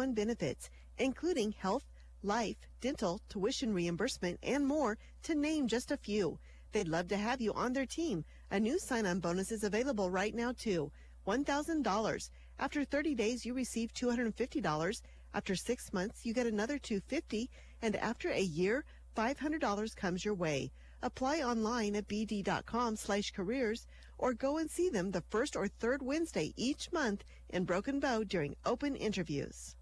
one benefits, including health, life, dental, tuition reimbursement, and more, to name just a few. They'd love to have you on their team. A new sign-on bonus is available right now, too. $1,000. After 30 days, you receive $250. After 6 months, you get another $250. And after a year, $500 comes your way. Apply online at bd.com/careers or go and see them the first or third Wednesday each month in Broken Bow during open interviews.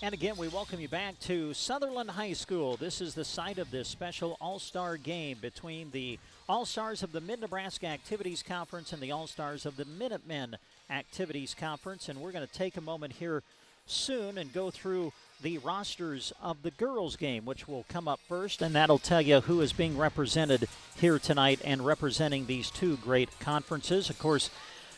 And again, we welcome you back to Sutherland High School. This is the site of this special All-Star game between the All-Stars of the Mid-Nebraska Activities Conference and the All-Stars of the Minutemen Activities Conference. And we're going to take a moment here soon and go through the rosters of the girls game, which will come up first, and that'll tell you who is being represented here tonight and representing these two great conferences. Of course,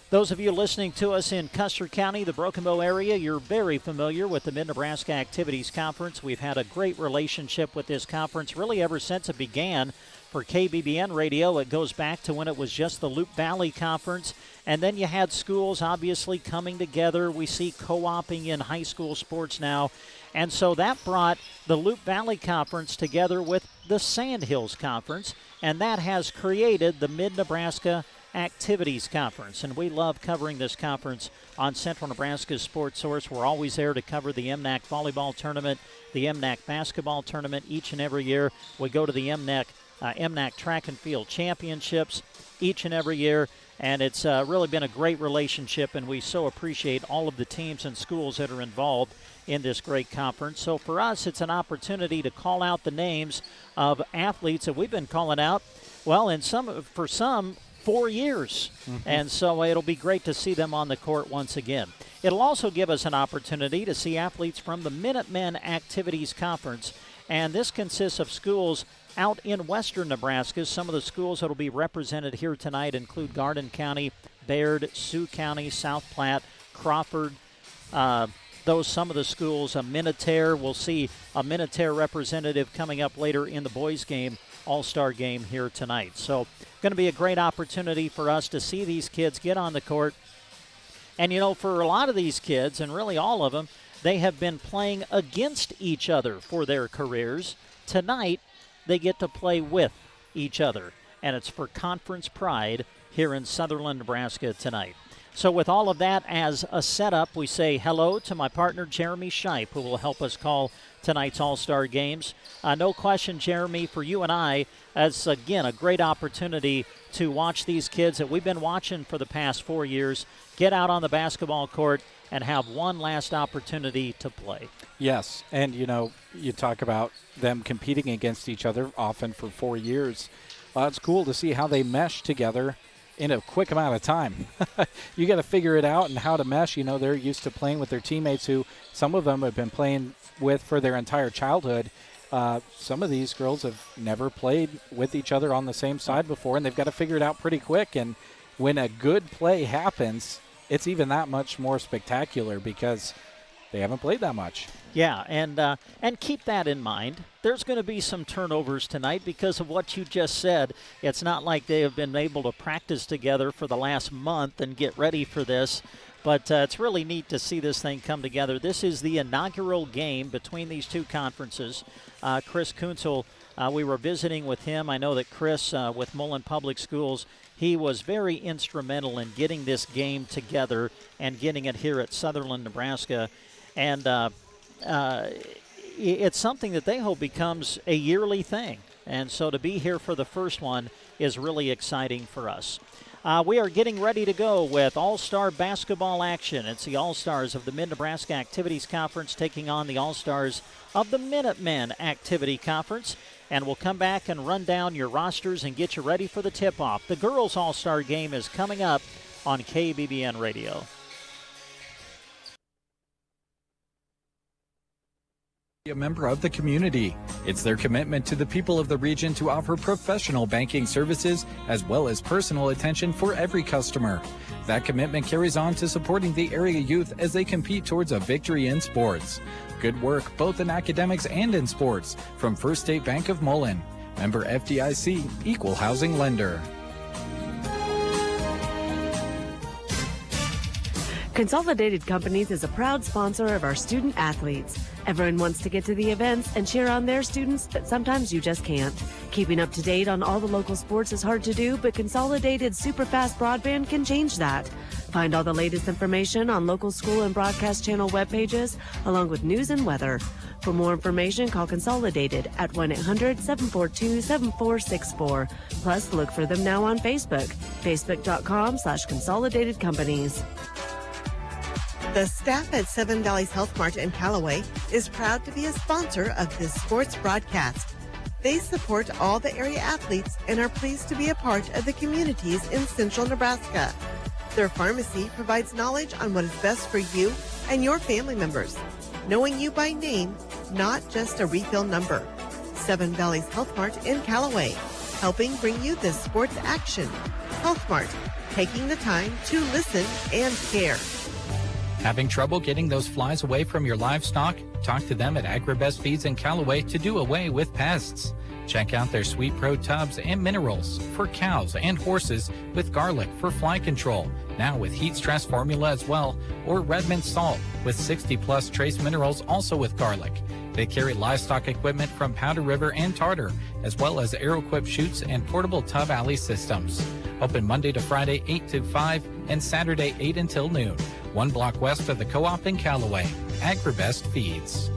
those of you listening to us in Custer County, the Broken Bow area, you're very familiar with the Mid-Nebraska Activities Conference. We've had a great relationship with this conference really ever since it began. For KBBN Radio, it goes back to when it was just the Loup Valley Conference, and then you had schools obviously coming together. We see co-oping in high school sports now, and so that brought the Loup Valley Conference together with the Sandhills Conference, and that has created the Mid-Nebraska Activities Conference, and we love covering this conference on Central Nebraska's Sports Source. We're always there to cover the MNAC Volleyball Tournament, the MNAC Basketball Tournament each and every year. We go to the MNAC Track and Field Championships each and every year, and it's really been a great relationship, and we so appreciate all of the teams and schools that are involved in this great conference. So for us, it's an opportunity to call out the names of athletes that we've been calling out, well, for some 4 years. And so it'll be great to see them on the court once again. It'll also give us an opportunity to see athletes from the Minutemen Activities Conference, and this consists of schools out in western Nebraska. Some of the schools that will be represented here tonight include Garden County, Baird, Sioux County, South Platte, Crawford. Some of the schools, Minutair. We'll see a Minutair representative coming up later in the boys' game, All-Star game here tonight. So going to be a great opportunity for us to see these kids get on the court. And, you know, for a lot of these kids, and really all of them, they have been playing against each other for their careers. Tonight, they get to play with each other, and it's for conference pride here in Sutherland, Nebraska tonight. So with all of that as a setup, we say hello to my partner, Jeremy Scheib, who will help us call tonight's All-Star games. No question, Jeremy, for you and I, as, again, a great opportunity to watch these kids that we've been watching for the past 4 years get out on the basketball court and have one last opportunity to play. Yes, and, you know, you talk about them competing against each other often for 4 years. It's cool to see how they mesh together in a quick amount of time. You got to figure it out and how to mesh. You know, they're used to playing with their teammates who some of them have been playing with for their entire childhood. Some of these girls have never played with each other on the same side before, and they've got to figure it out pretty quick. And when a good play happens, it's even that much more spectacular because they haven't played that much. Yeah, and keep that in mind. There's going to be some turnovers tonight because of what you just said. It's not like they have been able to practice together for the last month and get ready for this, but it's really neat to see this thing come together. This is the inaugural game between these two conferences. Chris Kunzel, we were visiting with him. I know that Chris, with Mullen Public Schools, he was very instrumental in getting this game together and getting it here at Sutherland, Nebraska. And it's something that they hope becomes a yearly thing. And so to be here for the first one is really exciting for us. We are getting ready to go with All-Star basketball action. It's the All-Stars of the Mid-Nebraska Activities Conference taking on the All-Stars of the Minutemen Activity Conference. And we'll come back and run down your rosters and get you ready for the tip-off. The girls' All-Star game is coming up on KBBN Radio. A member of the community. It's their commitment to the people of the region to offer professional banking services as well as personal attention for every customer. That commitment carries on to supporting the area youth as they compete towards a victory in sports. Good work both in academics and in sports from First State Bank of Mullen. Member FDIC, Equal Housing Lender. Consolidated Companies is a proud sponsor of our student athletes. Everyone wants to get to the events and cheer on their students, but sometimes you just can't. Keeping up to date on all the local sports is hard to do, but Consolidated Superfast Broadband can change that. Find all the latest information on local school and broadcast channel web pages, along with news and weather. For more information, call Consolidated at 1-800-742-7464. Plus, look for them now on Facebook, facebook.com/Consolidated Companies. The staff at Seven Valleys Health Mart in Callaway is proud to be a sponsor of this sports broadcast. They support all the area athletes and are pleased to be a part of the communities in central Nebraska. Their pharmacy provides knowledge on what is best for you and your family members, knowing you by name, not just a refill number. Seven Valleys Health Mart in Callaway, helping bring you this sports action. Health Mart, taking the time to listen and care. Having trouble getting those flies away from your livestock? Talk to them at AgriBest Feeds in Callaway to do away with pests. Check out their Sweet Pro tubs and minerals for cows and horses with garlic for fly control, now with heat stress formula as well, or Redmond salt with 60+ trace minerals also with garlic. They carry livestock equipment from Powder River and Tartar, as well as Aeroquip chutes and portable tub alley systems. Open Monday to Friday 8 to 5 and Saturday 8 until noon. 1 block west of the Co-op in Callaway. AgriBest Feeds.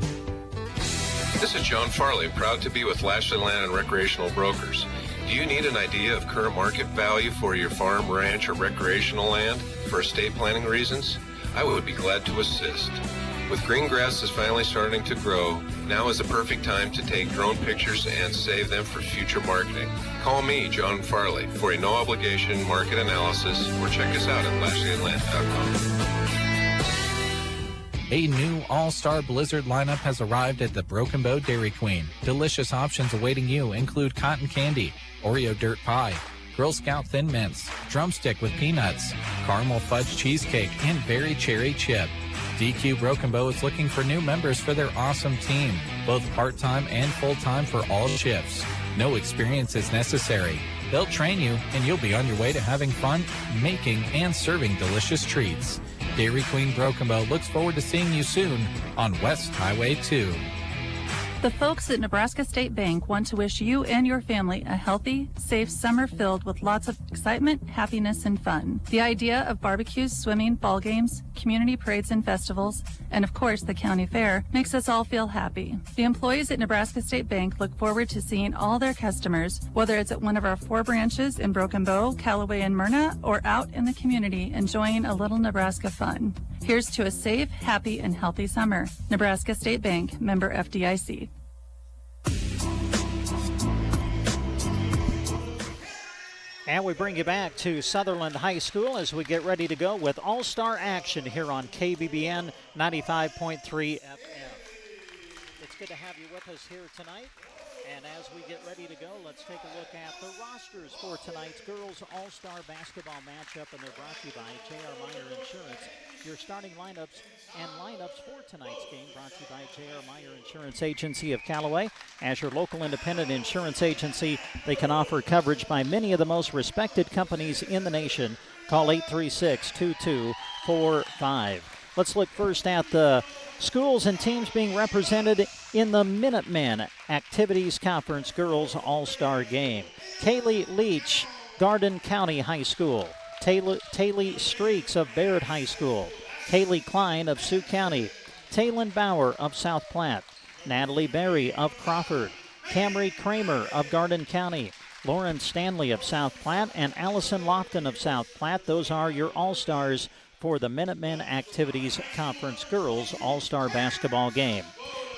This is John Farley, proud to be with Lashley Land and Recreational Brokers. Do you need an idea of current market value for your farm, ranch, or recreational land for estate planning reasons? I would be glad to assist. With green grasses finally starting to grow, now is the perfect time to take drone pictures and save them for future marketing. Call me, John Farley, for a no-obligation market analysis, or check us out at lashleyland.com. A new All-Star Blizzard lineup has arrived at the Broken Bow Dairy Queen. Delicious options awaiting you include cotton candy, Oreo dirt pie, Girl Scout Thin Mints, drumstick with peanuts, caramel fudge cheesecake, and berry cherry chip. DQ Broken Bow is looking for new members for their awesome team, both part-time and full-time for all shifts. No experience is necessary. They'll train you, and you'll be on your way to having fun, making, and serving delicious treats. Dairy Queen Broken Bow looks forward to seeing you soon on West Highway 2. The folks at Nebraska State Bank want to wish you and your family a healthy, safe summer filled with lots of excitement, happiness, and fun. The idea of barbecues, swimming, ball games, community parades and festivals, and of course the county fair makes us all feel happy. The employees at Nebraska State Bank look forward to seeing all their customers, whether it's at one of our 4 branches in Broken Bow, Callaway, and Myrna, or out in the community enjoying a little Nebraska fun. Here's to a safe, happy, and healthy summer. Nebraska State Bank, member FDIC. And we bring you back to Sutherland High School as we get ready to go with All-Star action here on KBBN 95.3 FM. It's good to have you with us here tonight. And as we get ready to go, let's take a look at the rosters for tonight's Girls All-Star Basketball matchup, and they're brought to you by J.R. Meyer Insurance. Your starting lineups for tonight's game brought to you by J.R. Meyer Insurance Agency of Callaway. As your local independent insurance agency, they can offer coverage by many of the most respected companies in the nation. Call 836-2245. Let's look first at the schools and teams being represented in the Minutemen Activities Conference Girls All-Star Game. Kaylee Leach, Garden County High School. Taylor Streaks of Baird High School. Kaylee Klein of Sioux County. Taylin Bauer of South Platte. Natalie Berry of Crawford. Camry Kramer of Garden County. Lauren Stanley of South Platte and Allison Lofton of South Platte. Those are your All-Stars for the Minutemen Activities Conference Girls All-Star Basketball Game.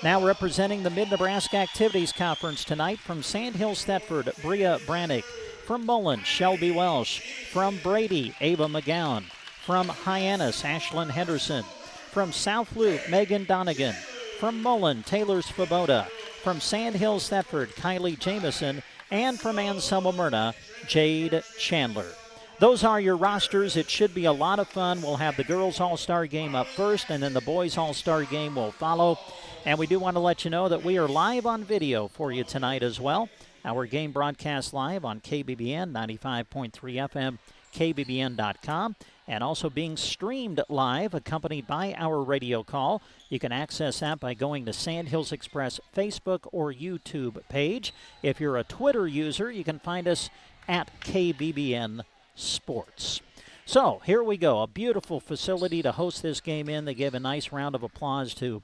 Now representing the Mid-Nebraska Activities Conference tonight from Sandhills Thetford, Bria Brannick. From Mullen, Shelby Welsh. From Brady, Ava McGowan. From Hyannis, Ashlyn Henderson. From South Loop, Megan Donegan. From Mullen, Taylor Svoboda. From Sandhills Thetford, Kylie Jamison. And from Anselmo Myrna, Jade Chandler. Those are your rosters. It should be a lot of fun. We'll have the girls All-Star Game up first, and then the boys All-Star Game will follow. And we do want to let you know that we are live on video for you tonight as well. Our game broadcast live on KBBN 95.3 FM, KBBN.com. and also being streamed live, accompanied by our radio call. You can access that by going to Sandhills Express Facebook or YouTube page. If you're a Twitter user, you can find us at KBBN Sports. So here we go, a beautiful facility to host this game in. They gave a nice round of applause to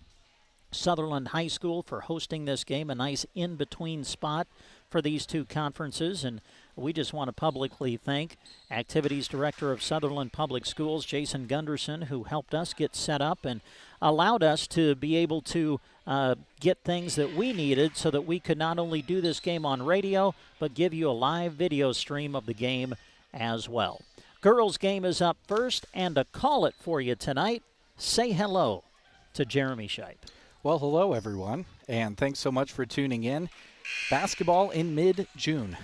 Sutherland High School for hosting this game, a nice in-between spot for these two conferences, and we just want to publicly thank Activities Director of Sutherland Public Schools, Jason Gunderson, who helped us get set up and allowed us to be able to get things that we needed so that we could not only do this game on radio, but give you a live video stream of the game as well. Girls game is up first, and to call it for you tonight, say hello to Jeremy Shipe. Well, hello, everyone, and thanks so much for tuning in. Basketball in mid-June.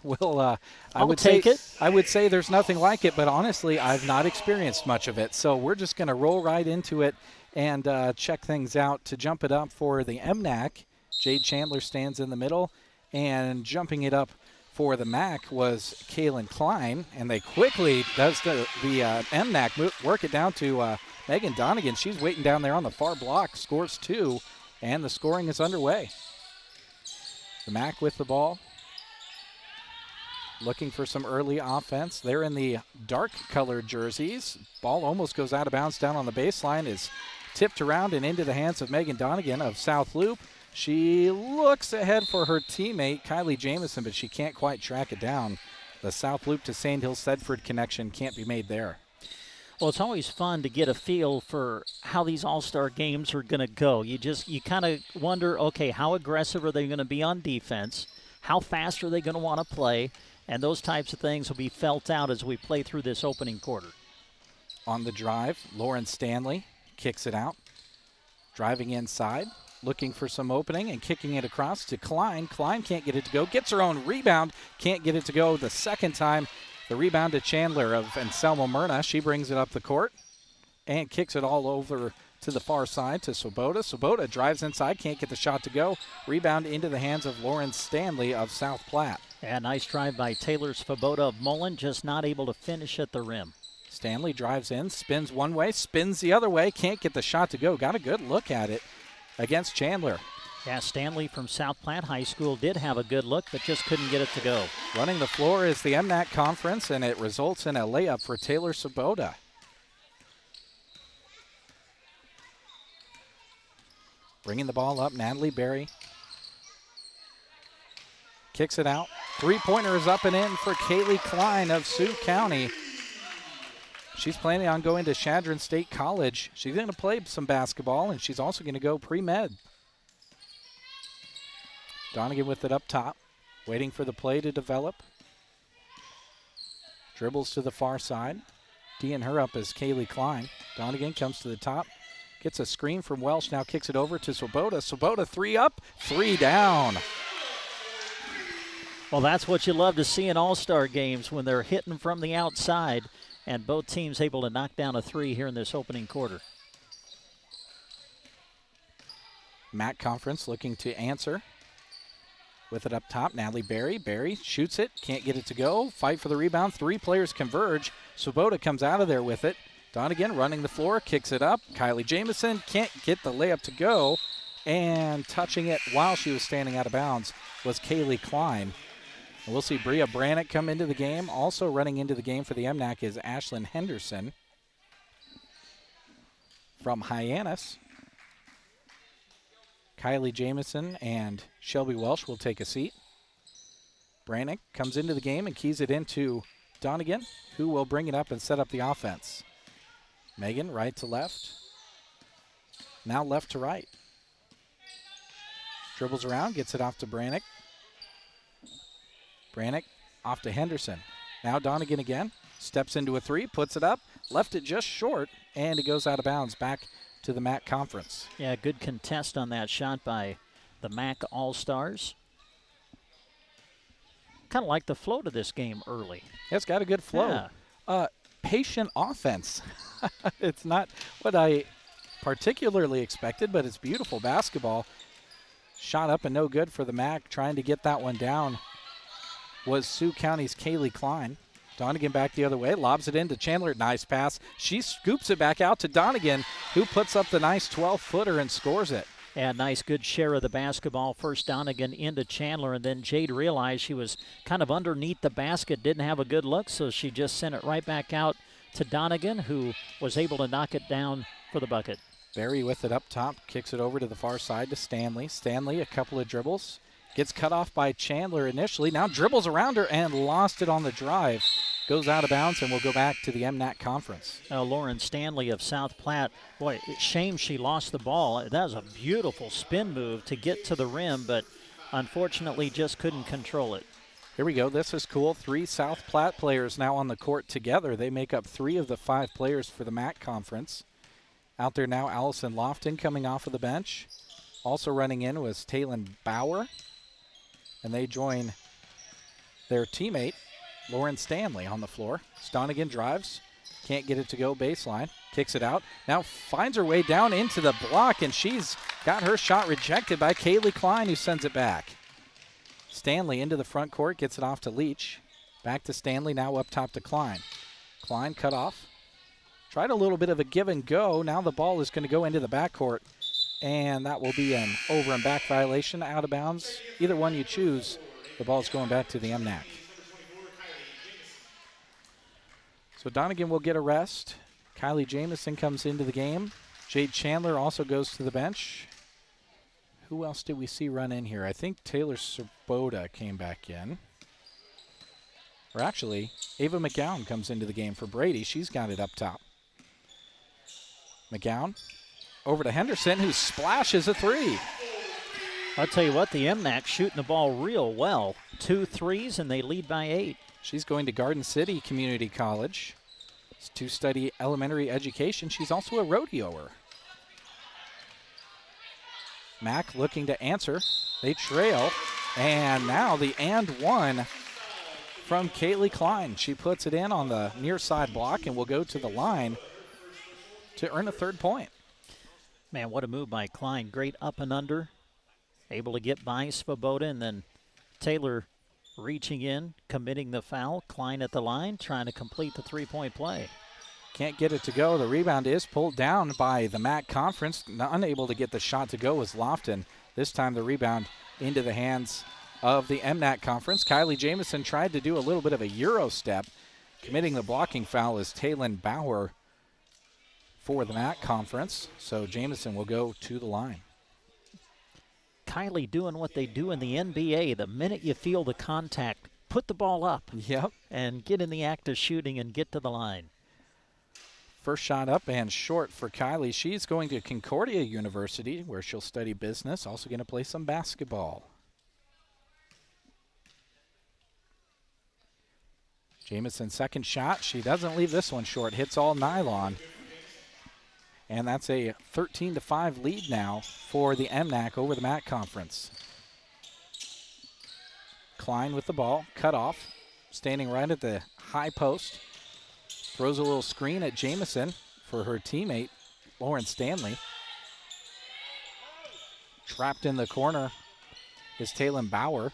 Well, I would say there's nothing like it, but honestly, I've not experienced much of it. So we're just going to roll right into it and check things out. To jump it up for the MNAC, Jade Chandler stands in the middle, and jumping it up for the MAC was Kaylin Klein, and they quickly does the MNAC work it down to Megan Donegan. She's waiting down there on the far block, scores 2, and the scoring is underway. The MAC with the ball, looking for some early offense. They're in the dark-colored jerseys. Ball almost goes out of bounds down on the baseline, is tipped around and into the hands of Megan Donegan of South Loop. She looks ahead for her teammate, Kylie Jamison, but she can't quite track it down. The South Loop to Sandhill-Sedford connection can't be made there. Well, it's always fun to get a feel for how these all-star games are going to go. You kind of wonder, okay, how aggressive are they going to be on defense? How fast are they going to want to play? And those types of things will be felt out as we play through this opening quarter. On the drive, Lauren Stanley kicks it out. Driving inside, looking for some opening and kicking it across to Klein. Klein can't get it to go. Gets her own rebound. Can't get it to go the second time. The rebound to Chandler of Anselmo Myrna. She brings it up the court and kicks it all over to the far side to Swoboda. Swoboda drives inside, can't get the shot to go. Rebound into the hands of Lauren Stanley of South Platte. And nice drive by Taylor Swoboda of Mullen, just not able to finish at the rim. Stanley drives in, spins one way, spins the other way, can't get the shot to go. Got a good look at it against Chandler. Yeah, Stanley from South Platte High School did have a good look, but just couldn't get it to go. Running the floor is the MNAC Conference, and it results in a layup for Taylor Swoboda. Bringing the ball up, Natalie Berry. Kicks it out. Three-pointer is up and in for Kaylee Klein of Sioux County. She's planning on going to Chadron State College. She's going to play some basketball, and she's also going to go pre-med. Donegan with it up top, waiting for the play to develop. Dribbles to the far side. D'ing her up is Kaylee Klein. Donegan comes to the top, gets a screen from Welsh, now kicks it over to Swoboda. Swoboda 3 up, 3 down. Well, that's what you love to see in all-star games when they're hitting from the outside and both teams able to knock down a 3 here in this opening quarter. MAC Conference looking to answer. With it up top, Natalie Berry. Berry shoots it, can't get it to go. Fight for the rebound. 3 players converge. Swoboda comes out of there with it. Donegan running the floor, kicks it up. Kylie Jamison can't get the layup to go. And touching it while she was standing out of bounds was Kaylee Klein. And we'll see Bria Brannick come into the game. Also running into the game for the MNAC is Ashlyn Henderson from Hyannis. Kylie Jamison and Shelby Welsh will take a seat. Brannick comes into the game and keys it into Donegan, who will bring it up and set up the offense. Megan, right to left. Now left to right. Dribbles around, gets it off to Brannick. Brannick off to Henderson. Now Donegan again. Steps into a 3, puts it up, left it just short, and it goes out of bounds back to the MAC Conference. Yeah, good contest on that shot by the MAC All Stars. Kind of like the flow to this game early. It's got a good flow. Yeah. Patient offense. It's not what I particularly expected, but it's beautiful basketball. Shot up and no good for the MAC. Trying to get that one down was Sioux County's Kaylee Klein. Donegan back the other way, lobs it into Chandler. Nice pass. She scoops it back out to Donegan, who puts up the nice 12-footer and scores it. Yeah, nice good share of the basketball. First Donegan into Chandler, and then Jade realized she was kind of underneath the basket, didn't have a good look, so she just sent it right back out to Donegan, who was able to knock it down for the bucket. Berry with it up top, kicks it over to the far side to Stanley. Stanley, a couple of dribbles. Gets cut off by Chandler initially. Now dribbles around her and lost it on the drive. Goes out of bounds and will go back to the MNAC conference. Lauren Stanley of South Platte. Boy, shame she lost the ball. That was a beautiful spin move to get to the rim, but unfortunately just couldn't control it. Here we go. This is cool. 3 South Platte players now on the court together. They make up 3 of the 5 players for the MAC conference. Out there now, Allison Lofton coming off of the bench. Also running in was Taylin Bauer. And they join their teammate, Lauren Stanley, on the floor. Donegan drives, can't get it to go baseline, kicks it out. Now finds her way down into the block, and she's got her shot rejected by Kaylee Klein, who sends it back. Stanley into the front court, gets it off to Leach. Back to Stanley, now up top to Klein. Klein cut off. Tried a little bit of a give and go. Now the ball is going to go into the backcourt. And that will be an over and back violation, out of bounds. Either one you choose, the ball's going back to the MNAC. So Donegan will get a rest. Kylie Jamison comes into the game. Jade Chandler also goes to the bench. Who else did we see run in here? I think Taylor Sabota came back in. Or actually, Ava McGowan comes into the game for Brady. She's got it up top. McGowan. Over to Henderson, who splashes a 3. I'll tell you what, the MNAC shooting the ball real well. 2 threes, and they lead by 8. She's going to Garden City Community College to study elementary education. She's also a rodeoer. Mac looking to answer. They trail, and now the and one from Kaylee Klein. She puts it in on the near side block and will go to the line to earn a 3rd point. Man, what a move by Klein. Great up and under. Able to get by Svoboda, and then Taylor reaching in, committing the foul. Klein at the line, trying to complete the 3-point play. Can't get it to go. The rebound is pulled down by the MAC conference. Unable to get the shot to go was Lofton. This time the rebound into the hands of the MNAC conference. Kylie Jamison tried to do a little bit of a Euro step. Committing the blocking foul is Taylin Bauer for the MAC conference. So Jamison will go to the line. Kylie doing what they do in the NBA. The minute you feel the contact, put the ball up. Yep. And get in the act of shooting and get to the line. First shot up and short for Kylie. She's going to Concordia University, where she'll study business. Also going to play some basketball. Jamison's second shot. She doesn't leave this one short. Hits all nylon. And that's a 13-5 lead now for the MNAC over the MAC conference. Klein with the ball, cut off, standing right at the high post. Throws a little screen at Jamison for her teammate, Lauren Stanley. Trapped in the corner is Taylin Bauer.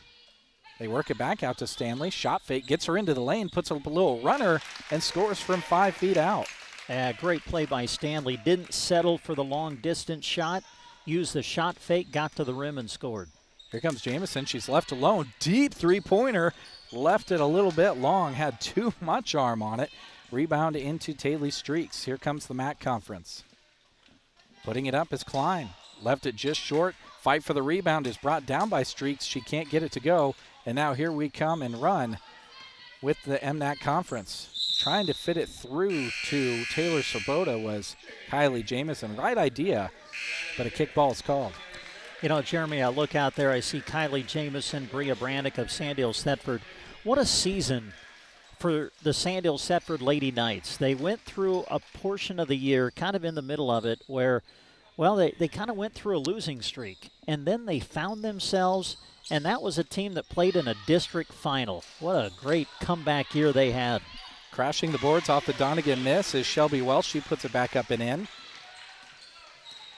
They work it back out to Stanley. Shot fake, gets her into the lane, puts a little runner, and scores from 5 feet out. Great play by Stanley. Didn't settle for the long distance shot. Used the shot fake, got to the rim, and scored. Here comes Jamison. She's left alone. Deep three-pointer. Left it a little bit long. Had too much arm on it. Rebound into Taylor Streaks. Here comes the MAC conference. Putting it up is Klein. Left it just short. Fight for the rebound is brought down by Streaks. She can't get it to go. And now here we come and run with the MNAC conference. Trying to fit it through to Taylor Sabota was Kylie Jamison. Right idea, but a kickball is called. You know, Jeremy, I look out there, I see Kylie Jamison, Bria Brannick of Sandals Thetford. What a season for the Sandals Thetford Lady Knights. They went through a portion of the year, kind of in the middle of it, where, well, they kind of went through a losing streak. And then they found themselves, and that was a team that played in a district final. What a great comeback year they had. Crashing the boards off the Donegan miss is Shelby Welsh. She puts it back up and in.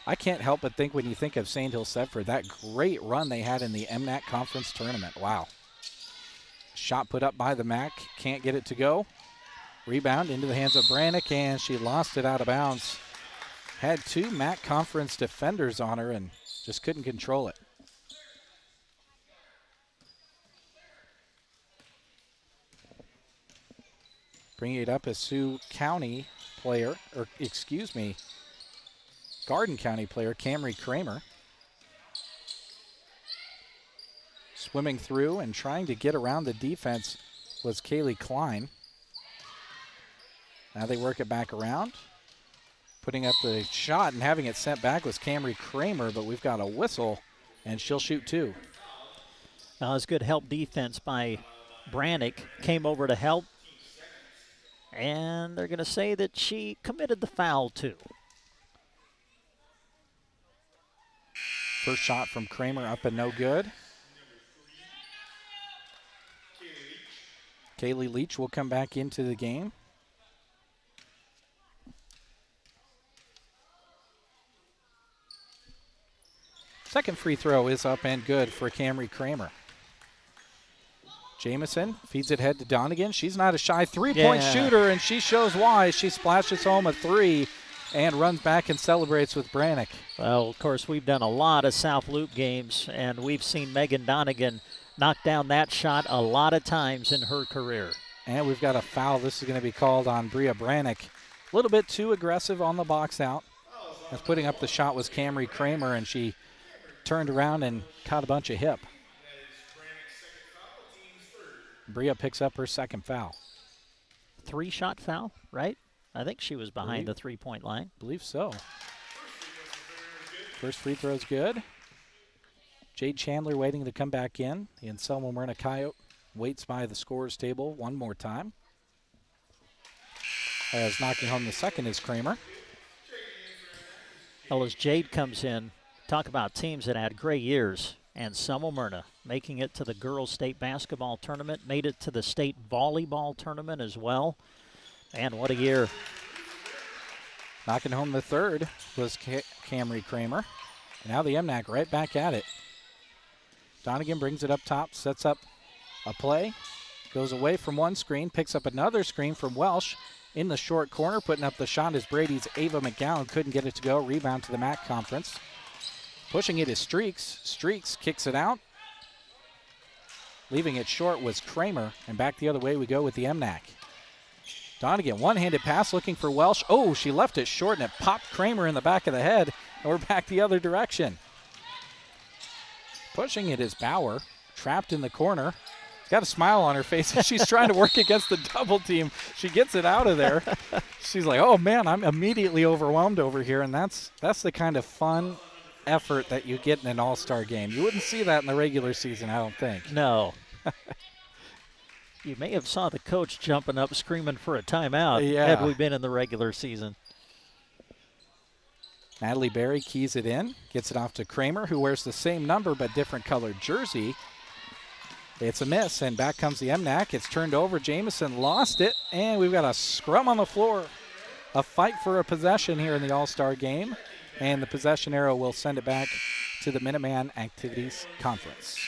I can't help but think when you think of Sandhills Thetford, that great run they had in the MNAC Conference Tournament. Wow. Shot put up by the MAC. Can't get it to go. Rebound into the hands of Brannick, and she lost it out of bounds. Had 2 MAC Conference defenders on her and just couldn't control it. Bringing it up as Sioux County player, Garden County player, Camry Kramer. Swimming through and trying to get around the defense was Kaylee Klein. Now they work it back around. Putting up the shot and having it sent back was Camry Kramer, but we've got a whistle, and she'll shoot 2. Now it's good help defense by Brannick. Came over to help. And they're going to say that she committed the foul, too. First shot from Kramer up and no good. Kaylee Leach will come back into the game. Second free throw is up and good for Camry Kramer. Jamison feeds it head to Donegan. She's not a shy three-point shooter, and she shows why. She splashes home a 3 and runs back and celebrates with Brannick. Well, of course, we've done a lot of South Loop games, and we've seen Megan Donegan knock down that shot a lot of times in her career. And we've got a foul. This is going to be called on Bria Brannick. A little bit too aggressive on the box out. As putting up the shot was Camry Kramer, and she turned around and caught a bunch of hip. Bria picks up her second foul. 3-shot foul, right? I think she was behind the 3-point line. Believe so. First free throw's good. Jade Chandler waiting to come back in. The Anselmo Myrna Coyote waits by the scorer's table one more time. As knocking home the second is Kramer. Well, as Jade comes in, talk about teams that had great years. Anselmo Myrna making it to the girls' state basketball tournament, made it to the state volleyball tournament as well. And what a year. Knocking home the third was Camry Kramer. And now the MNAC right back at it. Donegan brings it up top, sets up a play, goes away from one screen, picks up another screen from Welsh in the short corner. Putting up the shot is Brady's Ava McGowan. Couldn't get it to go. Rebound to the MAC Conference. Pushing it is Streaks. Streaks kicks it out. Leaving it short was Kramer. And back the other way we go with the MNAC. Donegan, one-handed pass looking for Welsh. Oh, she left it short and it popped Kramer in the back of the head. And we're back the other direction. Pushing it is Bauer. Trapped in the corner. Got a smile on her face as she's trying to work against the double team. She gets it out of there. She's like, oh man, I'm immediately overwhelmed over here. And that's the kind of fun effort that you get in an all-star game. You wouldn't see that in the regular season, I don't think. No. You may have saw the coach jumping up screaming for a timeout had we been in the regular season. Natalie Berry keys it in, gets it off to Kramer, who wears the same number but different colored jersey. It's a miss, and back comes the MNAC. It's turned over. Jamison lost it, and we've got a scrum on the floor. A fight for a possession here in the all-star game. And the possession arrow will send it back to the Minuteman Activities Conference.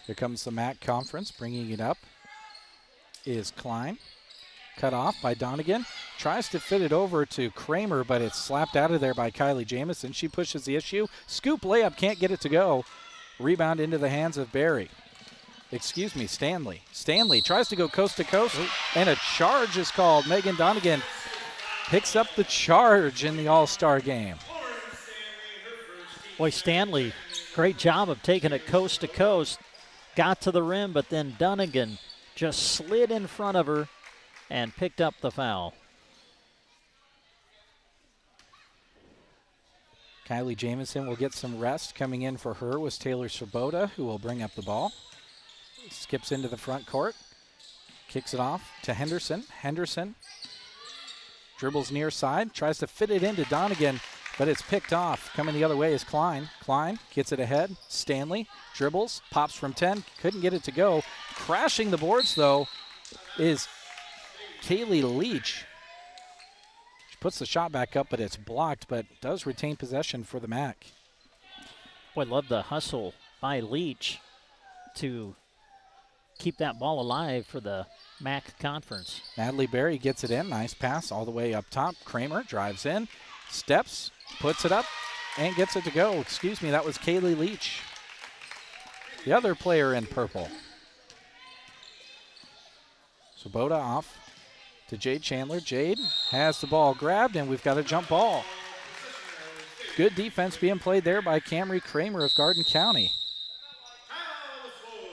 Here comes the MAC Conference. Bringing it up is Klein. Cut off by Donegan. Tries to fit it over to Kramer, but it's slapped out of there by Kylie Jamison. She pushes the issue. Scoop layup, can't get it to go. Rebound into the hands of Barry. Stanley. Stanley tries to go coast to coast, and a charge is called. Megan Donegan picks up the charge in the All-Star game. Boy, Stanley, great job of taking it coast to coast. Got to the rim, but then Donegan just slid in front of her and picked up the foul. Kylie Jamison will get some rest. Coming in for her was Taylor Swoboda, who will bring up the ball. Skips into the front court. Kicks it off to Henderson. Henderson dribbles near side. Tries to fit it into Donegan, but it's picked off. Coming the other way is Klein. Klein gets it ahead. Stanley dribbles, pops from 10. Couldn't get it to go. Crashing the boards, though, is Kaylee Leach. puts the shot back up, but it's blocked, but does retain possession for the MAC. Boy, love the hustle by Leach to keep that ball alive for the MAC conference. Natalie Berry gets it in. Nice pass all the way up top. Kramer drives in, steps, puts it up, and gets it to go. Excuse me, that was Kaylee Leach, the other player in purple. Swoboda off to Jade Chandler. Jade has the ball grabbed, and we've got a jump ball. Good defense being played there by Camry Kramer of Garden County.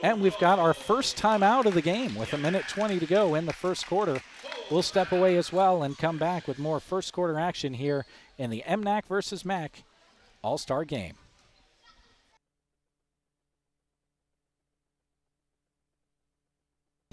And we've got our first timeout of the game with 1:20 to go in the first quarter. We'll step away as well and come back with more first quarter action here in the MNAC versus MAC All-Star game.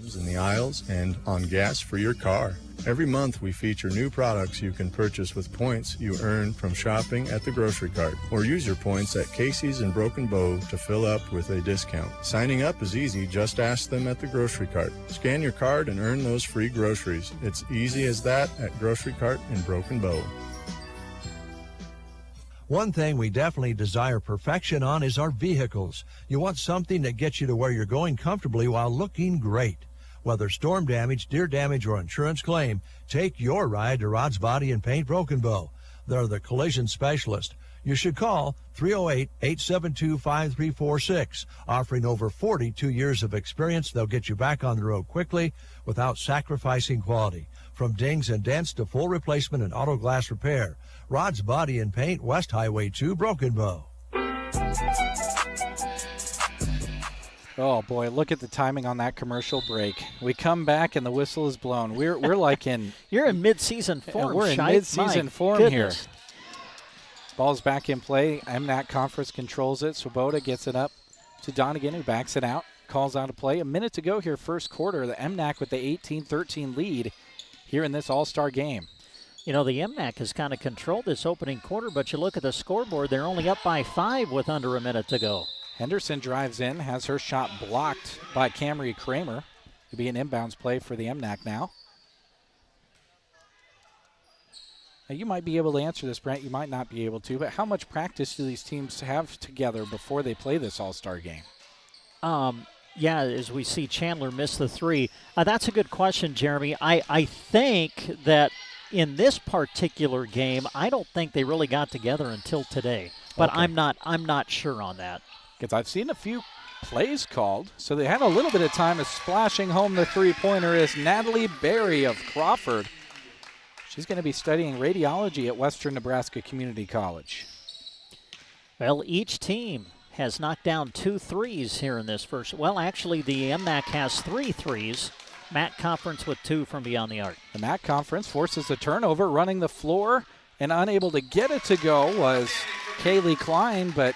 In the aisles and on gas for your car. Every month we feature new products you can purchase with points you earn from shopping at the grocery cart, or use your points at Casey's and Broken Bow to fill up with a discount. Signing up is easy, just ask them at the grocery cart. Scan your card and earn those free groceries. It's easy as that at Grocery Cart in Broken Bow. One thing we definitely desire perfection on is our vehicles. You want something that gets you to where you're going comfortably while looking great. Whether storm damage, deer damage, or insurance claim, take your ride to Rod's Body and Paint Broken Bow. They're the collision specialist. You should call 308-872-5346. Offering over 42 years of experience, they'll get you back on the road quickly without sacrificing quality. From dings and dents to full replacement and auto glass repair. Rod's Body and Paint, West Highway 2, Broken Bow. Oh boy, look at the timing on that commercial break. We come back and the whistle is blown. We're like in you're in mid-season form. We're in mid-season form here. Ball's back in play. MNAC Conference controls it. Swoboda gets it up to Donegan, who backs it out, calls out a play. A minute to go here, first quarter. The MNAC with the 18-13 lead here in this All-Star game. You know, the MNAC has kind of controlled this opening quarter, but you look at the scoreboard, they're only up by 5 with under a minute to go. Henderson drives in, has her shot blocked by Camry Kramer. It'll be an inbounds play for the MNAC now. Now, you might be able to answer this, Brent. You might not be able to, but how much practice do these teams have together before they play this All-Star game? Yeah, as we see Chandler miss the three. That's a good question, Jeremy. I think that in this particular game, I don't think they really got together until today. But okay. I'm not sure on that. Because I've seen a few plays called, so they had a little bit of time. As splashing home the three-pointer is Natalie Berry of Crawford. She's going to be studying radiology at Western Nebraska Community College. Well, each team has knocked down 2 threes here in this first. Well, actually, the MNAC has 3 threes. MAC Conference with 2 from beyond the arc. The MAC Conference forces a turnover, running the floor, and unable to get it to go was Kaylee Klein, but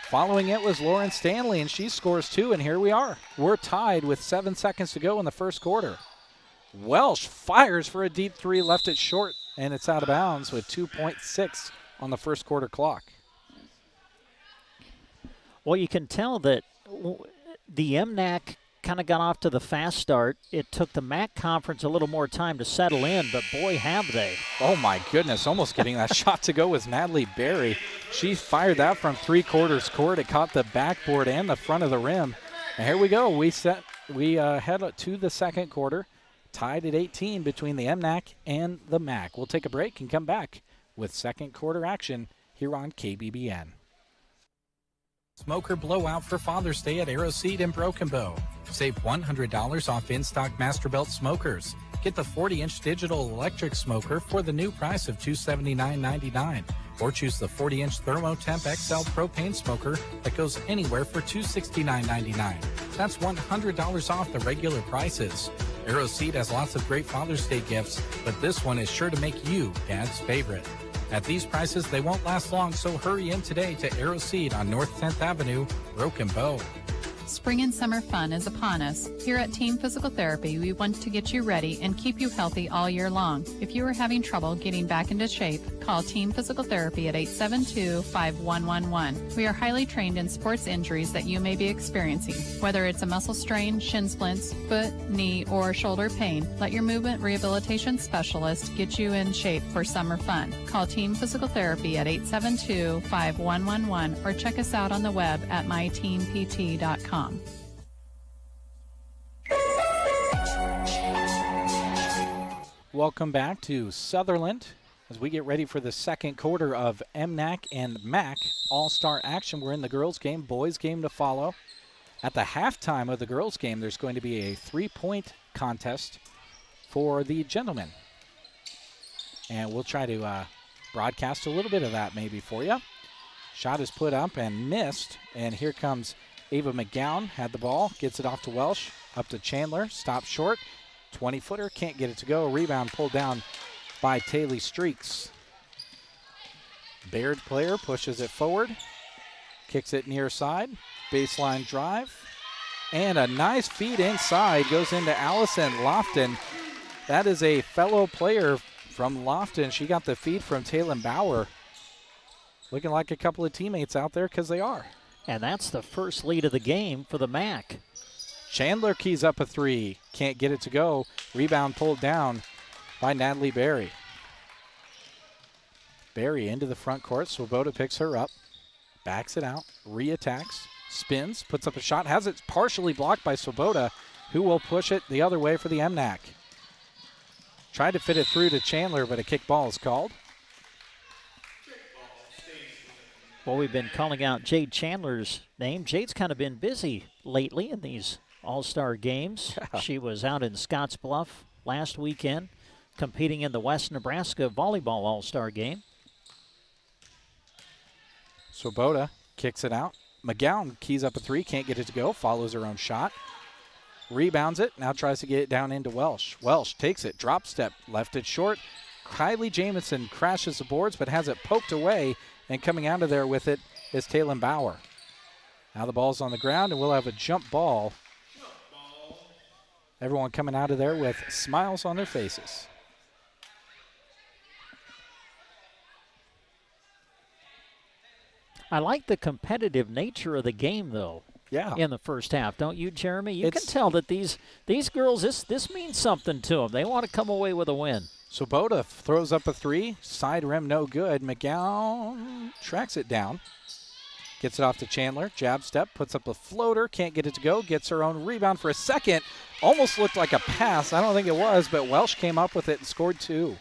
following it was Lauren Stanley, and she scores 2, and here we are. We're tied with 7 seconds to go in the first quarter. Welsh fires for a deep 3, left it short, and it's out of bounds with 2.6 on the first quarter clock. Well, you can tell that the MNAC kind of got off to the fast start. It took the MAC Conference a little more time to settle in, but boy, have they. Oh, my goodness. Almost getting that shot to go was Natalie Berry. She fired that from 3/4 court. It caught the backboard and the front of the rim. And here we go. We head to the second quarter, tied at 18 between the MNAC and the MAC. We'll take a break and come back with second quarter action here on KBBN. Smoker blowout for Father's Day at Arrow Seed in Broken Bow. Save $100 off in-stock Masterbuilt smokers. Get the 40-inch digital electric smoker for the new price of $279.99. Or choose the 40-inch ThermoTemp XL propane smoker that goes anywhere for $269.99. That's $100 off the regular prices. Arrow Seed has lots of great Father's Day gifts, but this one is sure to make you Dad's favorite. At these prices, they won't last long, so hurry in today to Arrow Seed on North 10th Avenue, Broken Bow. Spring and summer fun is upon us. Here at Team Physical Therapy, we want to get you ready and keep you healthy all year long. If you are having trouble getting back into shape, Call Team Physical Therapy at 872-5111. We are highly trained in sports injuries that you may be experiencing. Whether it's a muscle strain, shin splints, foot, knee, or shoulder pain, let your movement rehabilitation specialist get you in shape for summer fun. Call Team Physical Therapy at 872-5111 or check us out on the web at myteampt.com. Welcome back to Sutherland as we get ready for the second quarter of MNAC and MAC All Star action. We're in the girls' game, boys' game to follow. At the halftime of the girls' game, there's going to be a 3-point contest for the gentlemen. And we'll try to broadcast a little bit of that maybe for you. Shot is put up and missed, and here comes Ava McGowan, had the ball, gets it off to Welsh, up to Chandler, stops short. 20-footer, can't get it to go. Rebound pulled down by Taylor Streaks. Baird player pushes it forward, kicks it near side, baseline drive, and a nice feed inside goes into Allison Lofton. That is a fellow player from Lofton. She got the feed from Taylor Bauer. Looking like a couple of teammates out there because they are. And that's the first lead of the game for the MAC. Chandler keys up a three. Can't get it to go. Rebound pulled down by Natalie Berry. Berry into the front court. Swoboda picks her up. Backs it out. Reattacks. Spins. Puts up a shot. Has it partially blocked by Swoboda, who will push it the other way for the MNAC. Tried to fit it through to Chandler, but a kick ball is called. Well, we've been calling out Jade Chandler's name. Jade's kind of been busy lately in these All-Star games. She was out in Scottsbluff last weekend competing in the West Nebraska Volleyball All-Star game. Swoboda kicks it out. McGowan keys up a three, can't get it to go, follows her own shot. Rebounds it, now tries to get it down into Welsh. Welsh takes it, drop step, left it short. Kylie Jamison crashes the boards but has it poked away, and coming out of there with it is Taylor Bauer. Now the ball's on the ground, and we'll have a jump ball. Everyone coming out of there with smiles on their faces. I like the competitive nature of the game, though. Yeah. In the first half, don't you, Jeremy? You can tell that these girls, this means something to them. They want to come away with a win. Swoboda throws up a three. Side rim, no good. McGowan tracks it down. Gets it off to Chandler. Jab step, puts up a floater. Can't get it to go. Gets her own rebound for a second. Almost looked like a pass. I don't think it was, but Welsh came up with it and scored two.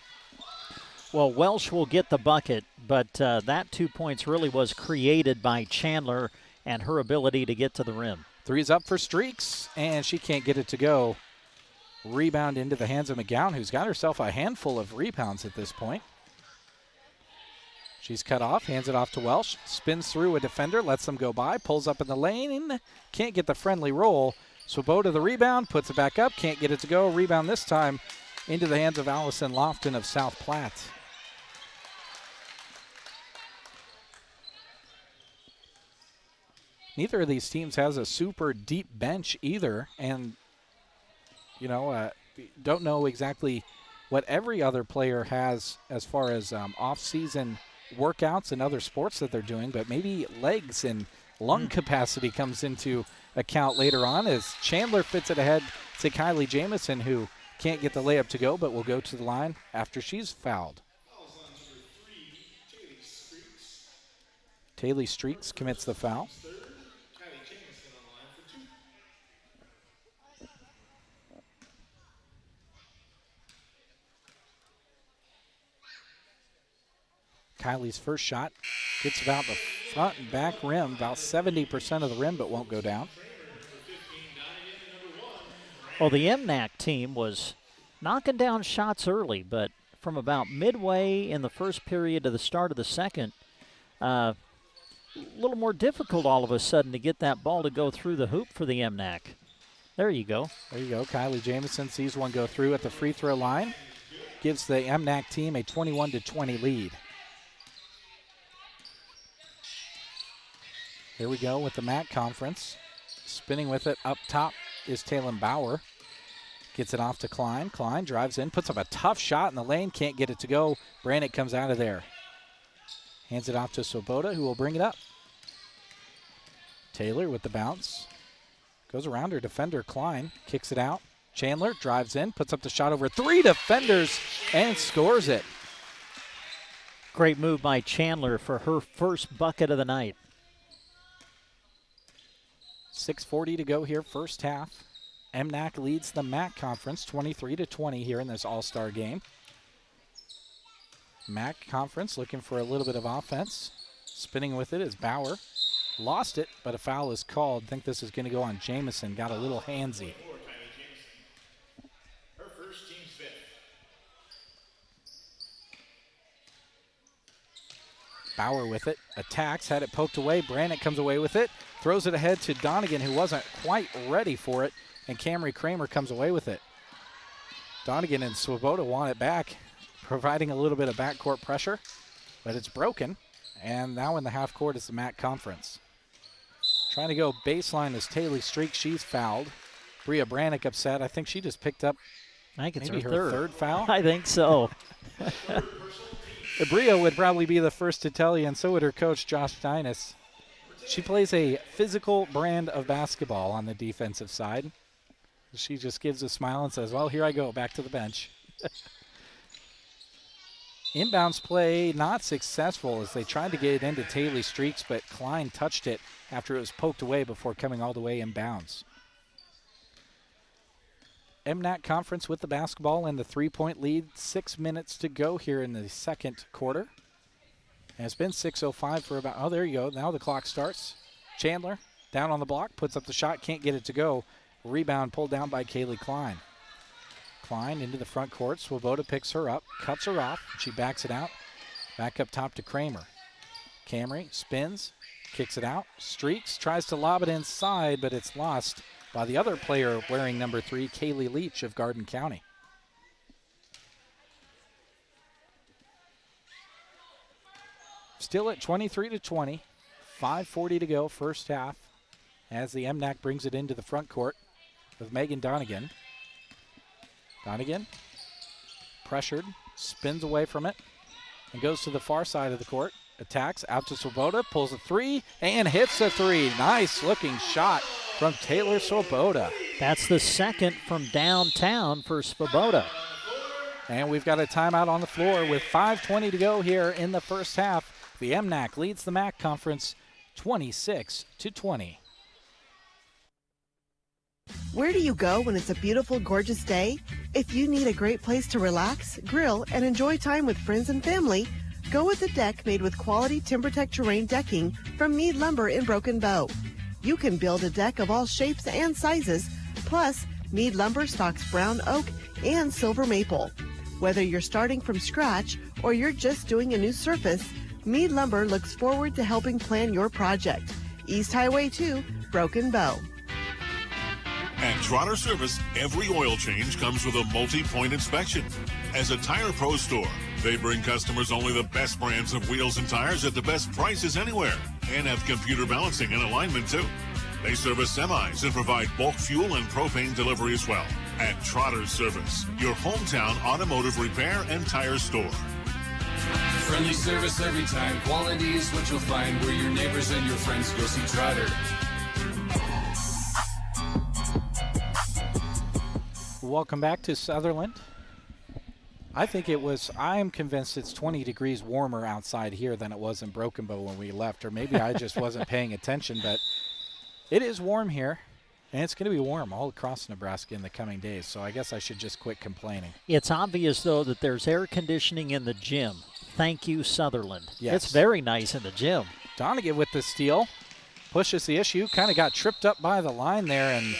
Well, Welsh will get the bucket, but that 2 points really was created by Chandler and her ability to get to the rim. Three's up for Streaks, and she can't get it to go. Rebound into the hands of McGowan, who's got herself a handful of rebounds at this point. She's cut off, hands it off to Welsh, spins through a defender, lets them go by, pulls up in the lane, can't get the friendly roll. Swoboda the rebound, puts it back up, can't get it to go. Rebound this time into the hands of Allison Lofton of South Platte. Neither of these teams has a super deep bench either, and don't know exactly what every other player has as far as off-season workouts and other sports that they're doing, but maybe legs and lung capacity comes into account later on as Chandler fits it ahead to Kylie Jamison, who can't get the layup to go, but will go to the line after she's fouled. Taylor Streaks commits the foul. Kylie's first shot gets about the front and back rim, about 70% of the rim, but won't go down. Well, the MNAC team was knocking down shots early, but from about midway in the first period to the start of the second, a little more difficult all of a sudden to get that ball to go through the hoop for the MNAC. There you go. There you go. Kylie Jamison sees one go through at the free throw line. Gives the MNAC team a 21-20 lead. Here we go with the MAC conference. Spinning with it up top is Taylor Bauer. Gets it off to Klein. Klein drives in, puts up a tough shot in the lane. Can't get it to go. Brannick comes out of there. Hands it off to Swoboda, who will bring it up. Taylor with the bounce. Goes around her defender, Klein. Kicks it out. Chandler drives in, puts up the shot over 3 defenders, and scores it. Great move by Chandler for her first bucket of the night. 6:40 to go here, first half. MNAC leads the MAC Conference 23-20 here in this All-Star game. MAC Conference looking for a little bit of offense. Spinning with it is Bauer. Lost it, but a foul is called. Think this is going to go on Jamison. Got a little handsy. Her first team's fifth. Bauer with it. Attacks. Had it poked away. Brannick comes away with it. Throws it ahead to Donegan, who wasn't quite ready for it. And Camry Kramer comes away with it. Donegan and Swoboda want it back, providing a little bit of backcourt pressure. But it's broken. And now in the half court is the MAC Conference. Trying to go baseline is Taylor Streak. She's fouled. Bria Brannick upset. I think she just picked up I think it's maybe her third foul. I think so. Bria would probably be the first to tell you, and so would her coach, Josh Dinas. She plays a physical brand of basketball on the defensive side. She just gives a smile and says, well, here I go, back to the bench. Inbounds play not successful as they tried to get it into Taylor Streaks, but Klein touched it after it was poked away before coming all the way inbounds. MNAC Conference with the basketball and the 3-point lead. 6 minutes to go here in the second quarter. And it's been 6:05 for about, oh, there you go. Now the clock starts. Chandler down on the block, puts up the shot, can't get it to go. Rebound pulled down by Kaylee Klein. Klein into the front court. Swoboda picks her up, cuts her off. She backs it out. Back up top to Kramer. Camry spins, kicks it out. Streaks, tries to lob it inside, but it's lost by the other player wearing number 3, Kaylee Leach of Garden County. Still at 23-20. 5:40 to go, first half, as the MNAC brings it into the front court with Megan Donegan. Donegan, pressured, spins away from it, and goes to the far side of the court. Attacks, out to Swoboda, pulls a 3, and hits a 3. Nice looking shot from Taylor Swoboda. That's the second from downtown for Swoboda. And we've got a timeout on the floor with 5:20 to go here in the first half. The MNAC leads the MAC Conference 26-20. Where do you go when it's a beautiful, gorgeous day? If you need a great place to relax, grill, and enjoy time with friends and family, go with a deck made with quality TimberTech terrain decking from Mead Lumber in Broken Bow. You can build a deck of all shapes and sizes, plus Mead Lumber stocks brown oak and silver maple. Whether you're starting from scratch or you're just doing a new surface, Mead Lumber looks forward to helping plan your project. East Highway 2, Broken Bow. At Trotter Service, every oil change comes with a multi-point inspection. As a Tire Pro store, they bring customers only the best brands of wheels and tires at the best prices anywhere, and have computer balancing and alignment too. They service semis and provide bulk fuel and propane delivery as well. At Trotter Service, your hometown automotive repair and tire store. Friendly service every time. Quality is what you'll find where your neighbors and your friends go see Trotter. Welcome back to Sutherland. I'm convinced it's 20 degrees warmer outside here than it was in Broken Bow when we left, or maybe I just wasn't paying attention, but it is warm here, and it's going to be warm all across Nebraska in the coming days, so I guess I should just quit complaining. It's obvious, though, that there's air conditioning in the gym. Thank you, Sutherland. Yes. It's very nice in the gym. Donegan with the steal, pushes the issue, kind of got tripped up by the line there and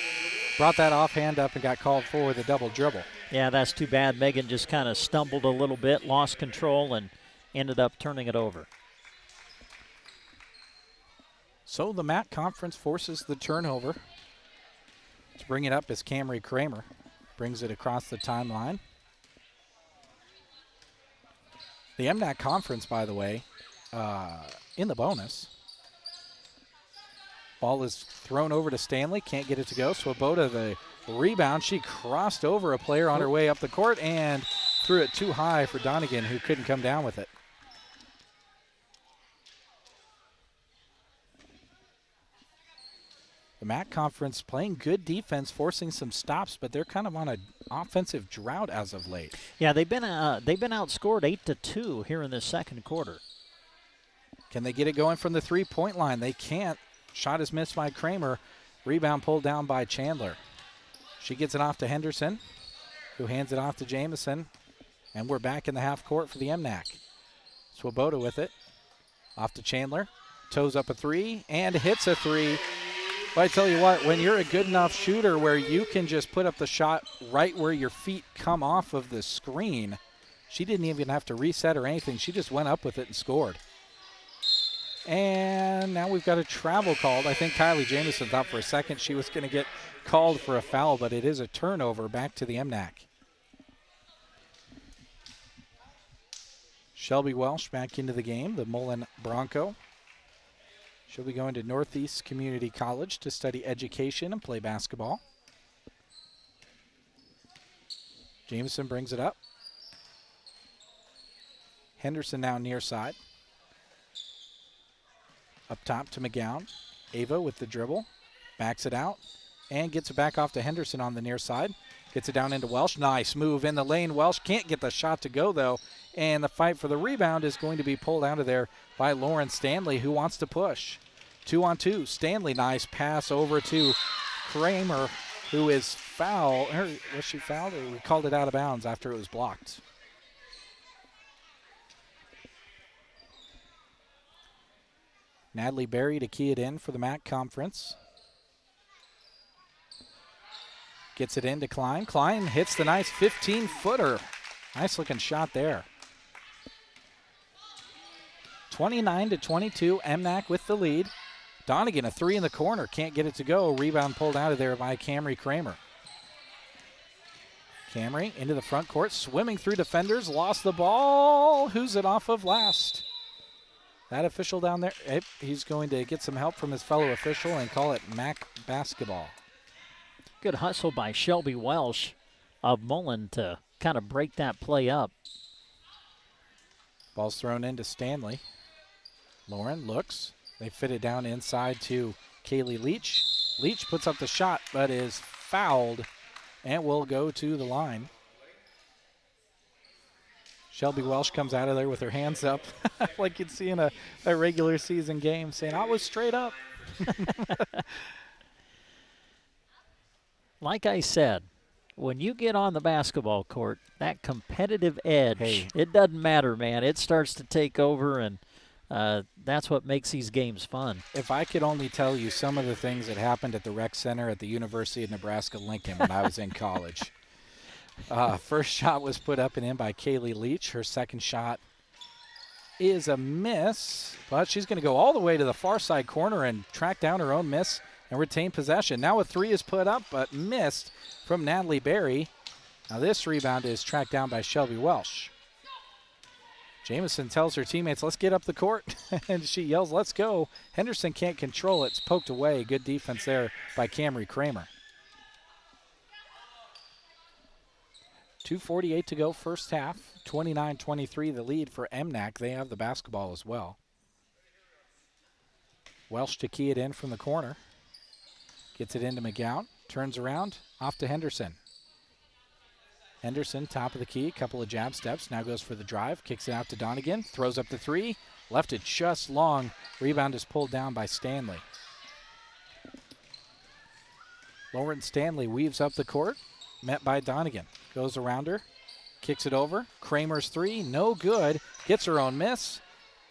brought that offhand up and got called for with a double dribble. Yeah, that's too bad. Megan just kind of stumbled a little bit, lost control, and ended up turning it over. So the MAC Conference forces the turnover. To bring it up is Camry Kramer. Brings it across the timeline. The MNAC Conference, by the way, in the bonus. Ball is thrown over to Stanley. Can't get it to go. Swoboda, the rebound. She crossed over a player on her way up the court and threw it too high for Donegan, who couldn't come down with it. The MAC Conference playing good defense, forcing some stops, but they're kind of on an offensive drought as of late. Yeah, they've been outscored 8-2 here in this second quarter. Can they get it going from the three-point line? They can't. Shot is missed by Kramer. Rebound pulled down by Chandler. She gets it off to Henderson, who hands it off to Jamison. And we're back in the half court for the MNAC. Swoboda with it. Off to Chandler. Toes up a three and hits a three. But I tell you what, when you're a good enough shooter where you can just put up the shot right where your feet come off of the screen, she didn't even have to reset or anything. She just went up with it and scored. And now we've got a travel called. I think Kylie Jamison thought for a second she was going to get called for a foul, but it is a turnover back to the MNAC. Shelby Welsh back into the game, the Mullen Bronco. She'll be going to Northeast Community College to study education and play basketball. Jamison brings it up. Henderson now near side. Up top to McGowan. Ava with the dribble. Backs it out and gets it back off to Henderson on the near side. Gets it down into Welsh. Nice move in the lane. Welsh can't get the shot to go, though. And the fight for the rebound is going to be pulled out of there by Lauren Stanley, who wants to push. 2-on-2. Stanley, nice pass over to Kramer, who is foul. Was she fouled? Or we called it out of bounds after it was blocked. Natalie Berry to key it in for the MAC Conference. Gets it in to Klein. Klein hits the nice 15-footer. Nice looking shot there. 29-22, MNAC with the lead. Donegan, a three in the corner. Can't get it to go. Rebound pulled out of there by Camry Kramer. Camry into the front court, swimming through defenders. Lost the ball. Who's it off of last? That official down there, he's going to get some help from his fellow official and call it MAC basketball. Good hustle by Shelby Welsh of Mullen to kind of break that play up. Ball's thrown into Stanley. Lauren looks. They fit it down inside to Kaylee Leach. Leach puts up the shot but is fouled and will go to the line. Shelby Welsh comes out of there with her hands up like you'd see in a regular season game, saying, I was straight up. Like I said, when you get on the basketball court, that competitive edge, it doesn't matter, man. It starts to take over, and that's what makes these games fun. If I could only tell you some of the things that happened at the rec center at the University of Nebraska-Lincoln when I was in college. First shot was put up and in by Kaylee Leach. Her second shot is a miss, but she's going to go all the way to the far side corner and track down her own miss and retain possession. Now a three is put up but missed from Natalie Berry. Now this rebound is tracked down by Shelby Welsh. Jamison tells her teammates, let's get up the court, and she yells, let's go. Henderson can't control it. It's poked away. Good defense there by Camry Kramer. 2:48 to go first half. 29-23 the lead for MNAC. They have the basketball as well. Welsh to key it in from the corner. Gets it into McGowan. Turns around. Off to Henderson. Henderson, top of the key. Couple of jab steps. Now goes for the drive. Kicks it out to Donegan. Throws up the three. Left it just long. Rebound is pulled down by Stanley. Lauren Stanley weaves up the court. Met by Donegan. Goes around her. Kicks it over. Kramer's three. No good. Gets her own miss.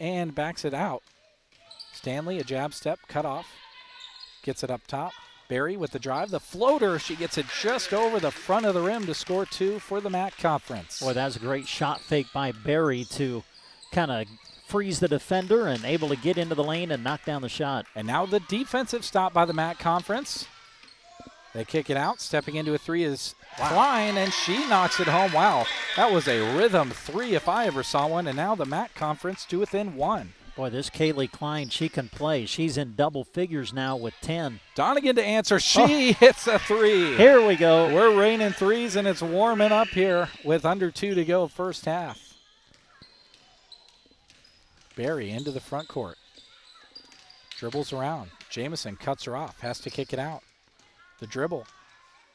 And backs it out. Stanley, a jab step. Cut off. Gets it up top. Berry with the drive. The floater. She gets it just over the front of the rim to score two for the MAC Conference. Boy, that was a great shot fake by Berry to kind of freeze the defender and able to get into the lane and knock down the shot. And now the defensive stop by the MAC Conference. They kick it out. Stepping into a three is Klein, and she knocks it home. Wow, that was a rhythm three if I ever saw one. And now the MAC Conference to within one. Boy, this Kaylee Klein, she can play. She's in double figures now with 10. Donegan to answer. She hits a three. Here we go. We're raining threes, and it's warming up here with under 2 to go first half. Berry into the front court. Dribbles around. Jamison cuts her off, has to kick it out. The dribble,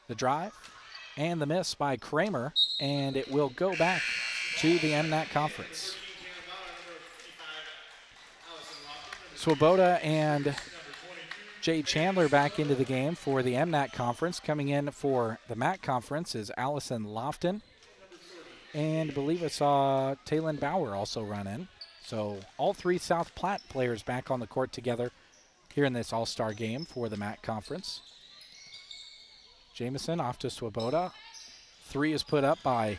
the drive, and the miss by Kramer, and it will go back to the MNAC Conference. Swoboda and Jade Chandler back into the game for the MNAC Conference. Coming in for the MAC Conference is Allison Lofton. And I believe I saw Taylin Bauer also run in. So all three South Platte players back on the court together here in this All-Star game for the MAC Conference. Jamison off to Swoboda. Three is put up by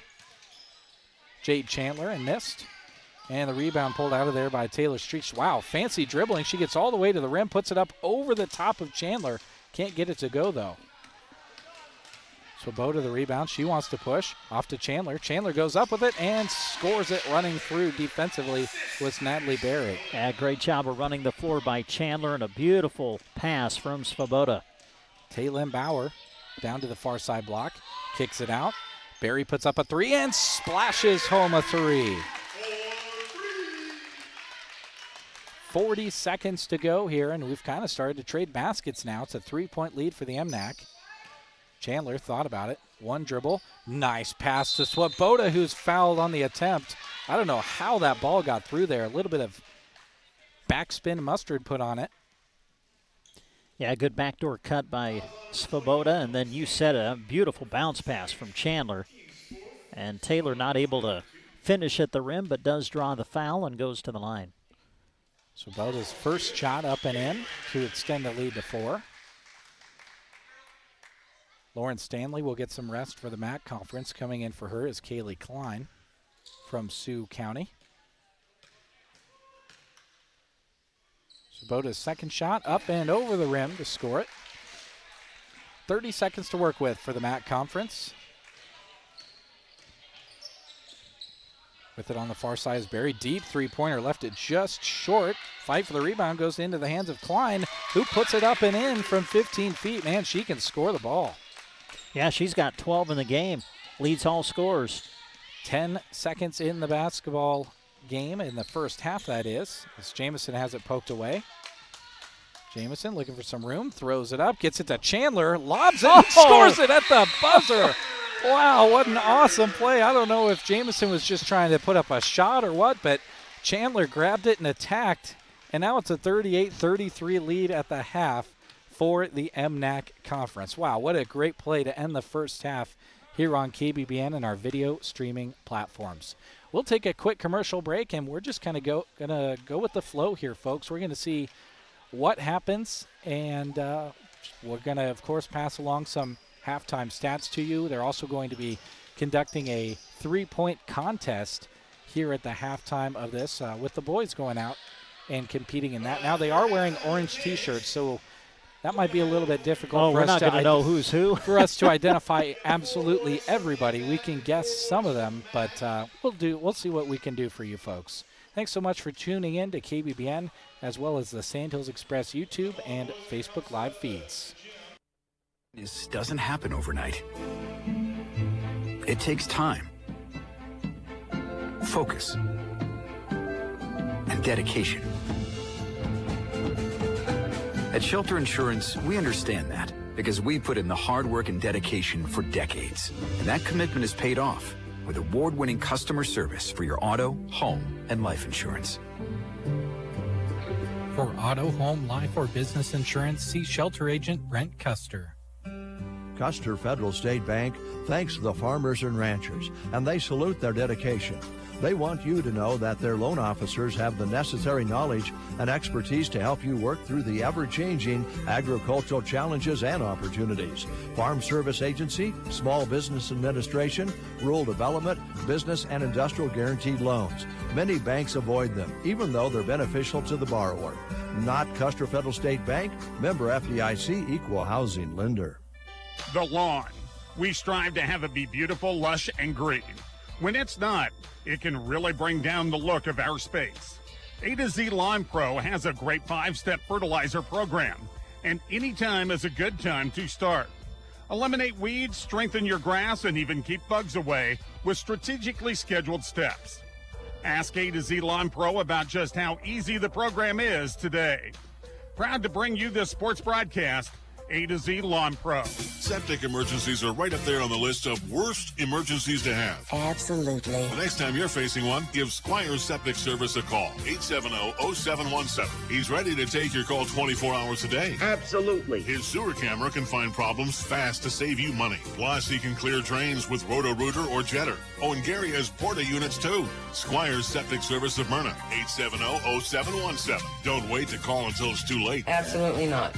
Jade Chandler and missed. And the rebound pulled out of there by Taylor Streets. Wow, fancy dribbling. She gets all the way to the rim, puts it up over the top of Chandler. Can't get it to go, though. Swoboda the rebound. She wants to push. Off to Chandler. Chandler goes up with it and scores it. Running through defensively was Natalie Berry. Yeah, great job of running the floor by Chandler, and a beautiful pass from Swoboda. Taylin Bauer down to the far side block. Kicks it out. Berry puts up a three and splashes home a three. 40 seconds to go here, and we've kind of started to trade baskets now. It's a 3-point lead for the MNAC. Chandler thought about it. One dribble. Nice pass to Swoboda, who's fouled on the attempt. I don't know how that ball got through there. A little bit of backspin mustard put on it. Yeah, good backdoor cut by Swoboda, and then you said a beautiful bounce pass from Chandler. And Taylor not able to finish at the rim, but does draw the foul and goes to the line. Swoboda's first shot up and in to extend the lead to 4. Lauren Stanley will get some rest for the MAC Conference. Coming in for her is Kaylee Klein from Sioux County. Swoboda's second shot up and over the rim to score it. 30 seconds to work with for the MAC Conference. With it on the far side is Berry. Deep three-pointer, left it just short. Fight for the rebound goes into the hands of Klein, who puts it up and in from 15 feet. Man, she can score the ball. Yeah, she's got 12 in the game. Leads all scorers. 10 seconds in the basketball game, in the first half that is, as Jamison has it poked away. Jamison looking for some room, throws it up, gets it to Chandler, lobs it, and scores it at the buzzer. Wow, what an awesome play. I don't know if Jamison was just trying to put up a shot or what, but Chandler grabbed it and attacked, and now it's a 38-33 lead at the half for the MNAC Conference. Wow, what a great play to end the first half here on KBBN and our video streaming platforms. We'll take a quick commercial break, and we're just kind of gonna go with the flow here, folks. We're going to see what happens, and we're going to, of course, pass along some halftime stats to you. They're also going to be conducting a 3-point contest here at the halftime of this with the boys going out and competing in that. Now, they are wearing orange T-shirts, so that might be a little bit difficult for us not going to know who's who. for us to identify absolutely everybody. We can guess some of them, but we'll see what we can do for you folks. Thanks so much for tuning in to KBBN, as well as the Sandhills Express YouTube and Facebook Live feeds. This doesn't happen overnight. It takes time, focus, and dedication. At Shelter Insurance, we understand that because we put in the hard work and dedication for decades. And that commitment is paid off with award-winning customer service for your auto, home, and life insurance. For auto, home, life, or business insurance, see Shelter Agent Brent Custer. Custer Federal State Bank thanks the farmers and ranchers, and they salute their dedication. They want you to know that their loan officers have the necessary knowledge and expertise to help you work through the ever-changing agricultural challenges and opportunities. Farm Service Agency, Small Business Administration, Rural Development, Business and Industrial Guaranteed Loans. Many banks avoid them, even though they're beneficial to the borrower. Not Custer Federal State Bank, member FDIC, equal housing lender. The lawn. We strive to have it be beautiful, lush, and green. When it's not, it can really bring down the look of our space. A to Z Lawn Pro has a great 5-step fertilizer program, and any time is a good time to start. Eliminate weeds, strengthen your grass, and even keep bugs away with strategically scheduled steps. Ask A to Z Lawn Pro about just how easy the program is today. Proud to bring you this sports broadcast, A to Z Lawn Pro. Septic emergencies are right up there on the list of worst emergencies to have. Absolutely. The next time you're facing one, give Squire's Septic Service a call. 870-0717. He's ready to take your call 24 hours a day. Absolutely. His sewer camera can find problems fast to save you money. Plus, he can clear drains with Roto-Rooter or Jetter. Oh, and Gary has Porta units, too. Squire's Septic Service of Myrna. 870-0717. Don't wait to call until it's too late. Absolutely not.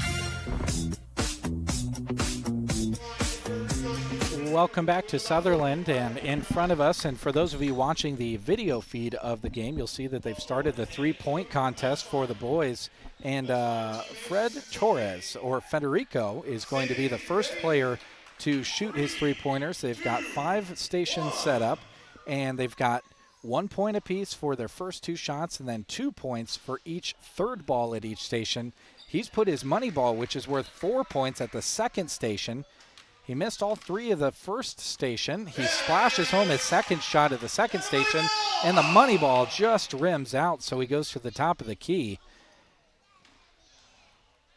Welcome back to Sutherland, and in front of us, and for those of you watching the video feed of the game, you'll see that they've started the three-point contest for the boys, and Fred Torres, or Federico, is going to be the first player to shoot his three-pointers. They've got 5 stations set up, and they've got 1 point apiece for their first 2 shots, and then 2 points for each third ball at each station. He's put his money ball, which is worth 4 points, at the second station. He missed all 3 of the first station. He splashes home his second shot at the second station, and the money ball just rims out, so he goes to the top of the key.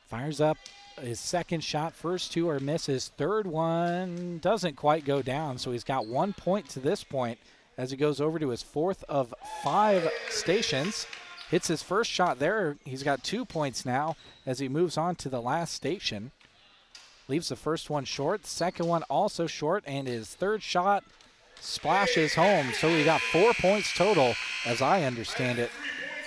Fires up his second shot. First 2 are misses. Third one doesn't quite go down, so he's got 1 point to this point as he goes over to his 4th of 5 stations. Hits his first shot there. He's got 2 points now as he moves on to the last station. Leaves the first one short, second one also short, and his third shot splashes home. So we got 4 points total, as I understand it.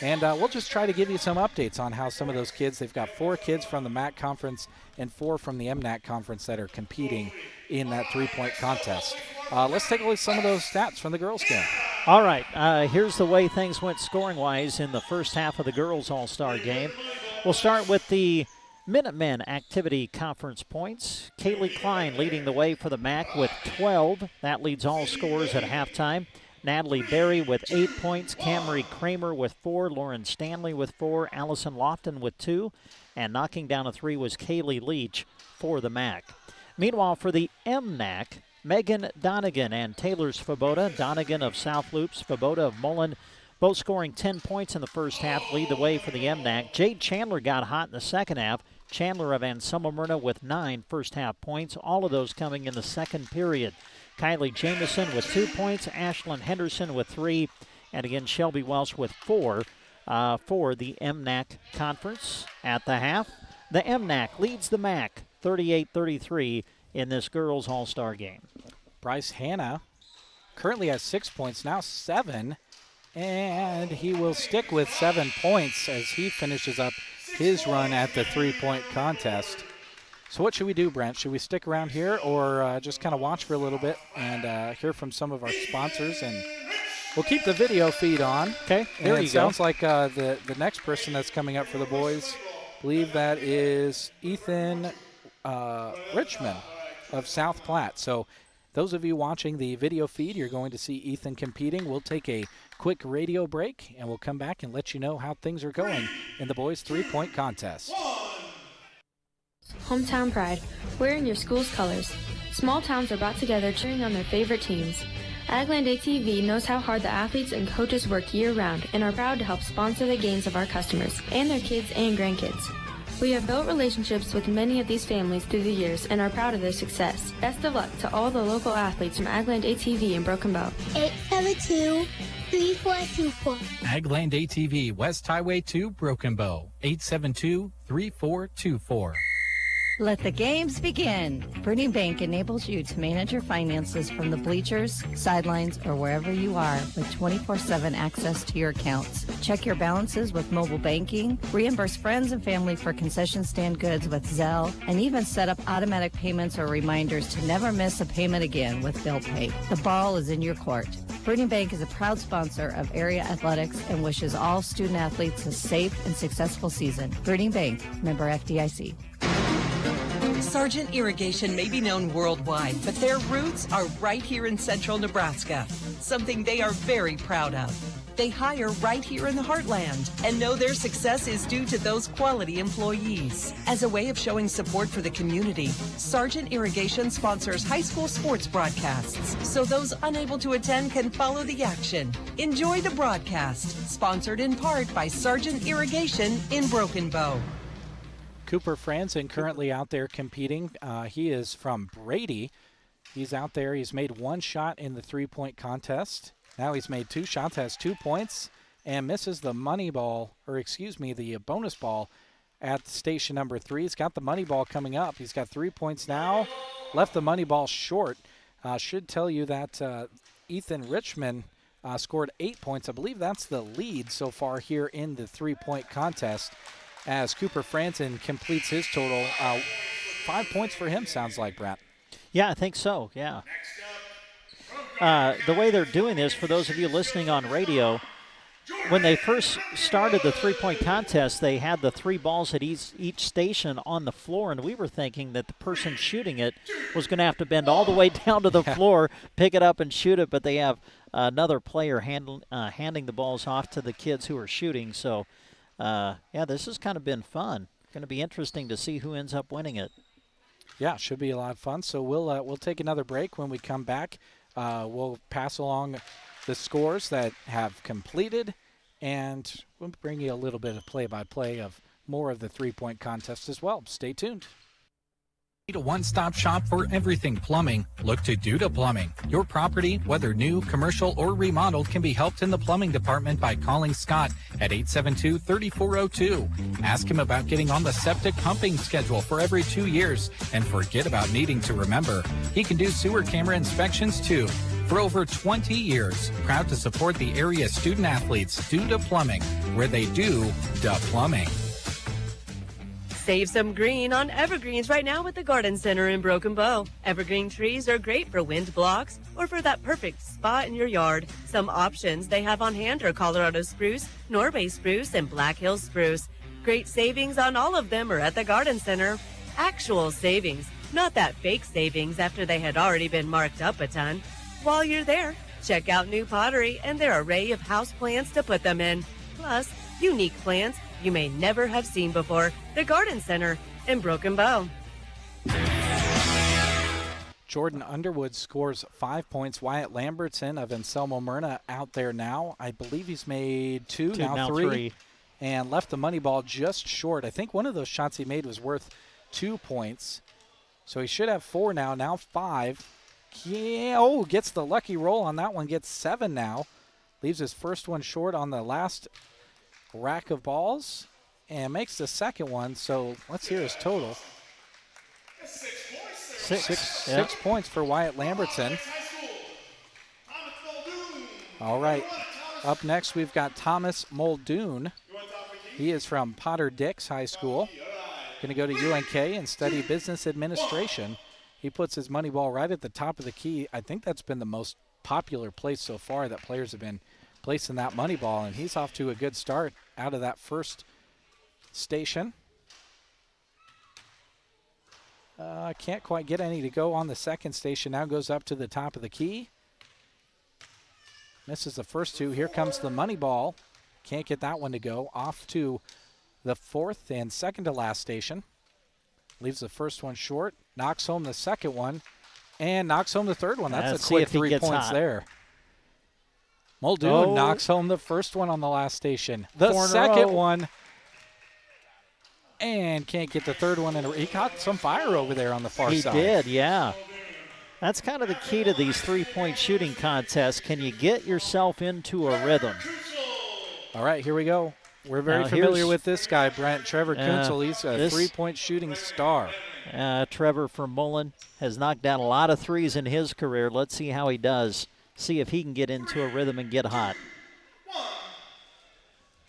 And we'll just try to give you some updates on how some of those kids, they've got 4 kids from the MAC conference and 4 from the MNAC conference that are competing in that three-point contest. Let's take a look at some of those stats from the girls' game. All right, here's the way things went scoring-wise in the first half of the girls' All-Star game. We'll start with the Minutemen Activity Conference points. Kaylee Klein leading the way for the MAC with 12. That leads all scorers at halftime. Natalie Berry with 8 points. Camry Kramer with 4. Lauren Stanley with 4. Allison Lofton with 2. And knocking down a 3 was Kaylee Leach for the MAC. Meanwhile, for the MNAC, Megan Donegan and Taylor Svoboda. Donegan of South Loop, Svoboda of Mullen, both scoring 10 points in the first half, lead the way for the MNAC. Jade Chandler got hot in the second half. Chandler of Anselmo Myrna with 9 first-half points, all of those coming in the second period. Kylie Jamison with 2 points, Ashlyn Henderson with 3, and again Shelby Welsh with 4 for the MNAC conference. At the half, the MNAC leads the MAC 38-33 in this girls' all-star game. Bryce Hanna currently has 6 points, now 7, and he will stick with 7 points as he finishes up his run at the three-point contest. So what should we do, Brent? Should we stick around here or just kind of watch for a little bit and hear from some of our sponsors? And we'll keep the video feed on. Okay, there you go. It sounds like the next person that's coming up for the boys, I believe that is Ethan Richmond of South Platte. So those of you watching the video feed, you're going to see Ethan competing. We'll take a quick radio break, and we'll come back and let you know how things are going in the boys' three-point contest. Hometown pride. Wearing your school's colors. Small towns are brought together cheering on their favorite teams. Agland ATV knows how hard the athletes and coaches work year-round and are proud to help sponsor the games of our customers and their kids and grandkids. We have built relationships with many of these families through the years and are proud of their success. Best of luck to all the local athletes from Agland ATV in Broken Bow. 872-3424. Agland ATV, West Highway 2, Broken Bow. 872-3424. Let the games begin. Brittany Bank enables you to manage your finances from the bleachers, sidelines, or wherever you are with 24/7 access to your accounts. Check your balances with mobile banking, reimburse friends and family for concession stand goods with Zelle, and even set up automatic payments or reminders to never miss a payment again with Bill Pay. The ball is in your court. Brittany Bank is a proud sponsor of area athletics and wishes all student athletes a safe and successful season. Brittany Bank, member FDIC. Sargent Irrigation may be known worldwide, but their roots are right here in central Nebraska, something they are very proud of. They hire right here in the heartland and know their success is due to those quality employees. As a way of showing support for the community, Sargent Irrigation sponsors high school sports broadcasts, so those unable to attend can follow the action. Enjoy the broadcast, sponsored in part by Sargent Irrigation in Broken Bow. Cooper Franzen currently out there competing. He is from Brady. He's out there. He's made one shot in the three-point contest. Now he's made 2 shots, has 2 points, and misses the the bonus ball at station number 3. He's got the money ball coming up. He's got 3 points now. Left the money ball short. Should tell you that Ethan Richmond scored 8 points. I believe that's the lead so far here in the three-point contest as Cooper Franzen completes his total. 5 points for him, sounds like, Brett. Yeah, I think so, yeah. The way they're doing this, for those of you listening on radio, when they first started the three-point contest, they had the 3 balls at each station on the floor, and we were thinking that the person shooting it was going to have to bend all the way down to the floor, pick it up and shoot it, but they have another player handing the balls off to the kids who are shooting. So, yeah, this has kind of been fun. Going to be interesting to see who ends up winning it. Yeah, should be a lot of fun. So we'll take another break. When we come back, we'll pass along the scores that have completed, and we'll bring you a little bit of play-by-play of more of the three-point contest as well. Stay tuned. Need a one-stop shop for everything plumbing? Look to Duda Plumbing. Your property, whether new, commercial, or remodeled, can be helped in the plumbing department by calling Scott at 872-3402. Ask him about getting on the septic pumping schedule for every 2 years, and forget about needing to remember. He can do sewer camera inspections too. For over 20 years, proud to support the area student athletes, Duda Plumbing, where they do da plumbing. Save some green on evergreens right now at the Garden Center in Broken Bow. Evergreen trees are great for wind blocks or for that perfect spot in your yard. Some options they have on hand are Colorado spruce, Norway spruce, and Black Hills spruce. Great savings on all of them are at the Garden Center. Actual savings, not that fake savings after they had already been marked up a ton. While you're there, check out new pottery and their array of house plants to put them in. Plus, unique plants you may never have seen before. The Garden Center in Broken Bow. Jordan Underwood scores 5 points. Wyatt Lambertson of Anselmo Myrna out there now. I believe he's made two, now three. And left the money ball just short. I think one of those shots he made was worth 2 points. So he should have 4 now. Now 5. Yeah, gets the lucky roll on that one. Gets 7 now. Leaves his first one short on the last rack of balls and makes the second one. So let's hear his total. 6 points for Wyatt Lambertson. All right. Up next, we've got Thomas Muldoon. He is from Potter Dix High School. Going to go to UNK and study business administration. He puts his money ball right at the top of the key. I think that's been the most popular place so far that players have been placing that money ball, and he's off to a good start out of that first station. Can't quite get any to go on the second station. Now goes up to the top of the key. Misses the first 2. Here comes the money ball. Can't get that one to go. Off to the fourth and second to last station. Leaves the first one short. Knocks home the second one. And knocks home the third one. That's a quick 3 points there. Muldoon knocks home the first one on the last station. The second one. And can't get the third one. He caught some fire over there on the far side. He did, yeah. That's kind of the key to these three-point shooting contests. Can you get yourself into a rhythm? All right, here we go. We're very familiar with this guy, Brent. Trevor Kunzel. He's a three-point shooting star. Trevor from Mullen has knocked down a lot of threes in his career. Let's see how he does. See if he can get into a rhythm and get hot.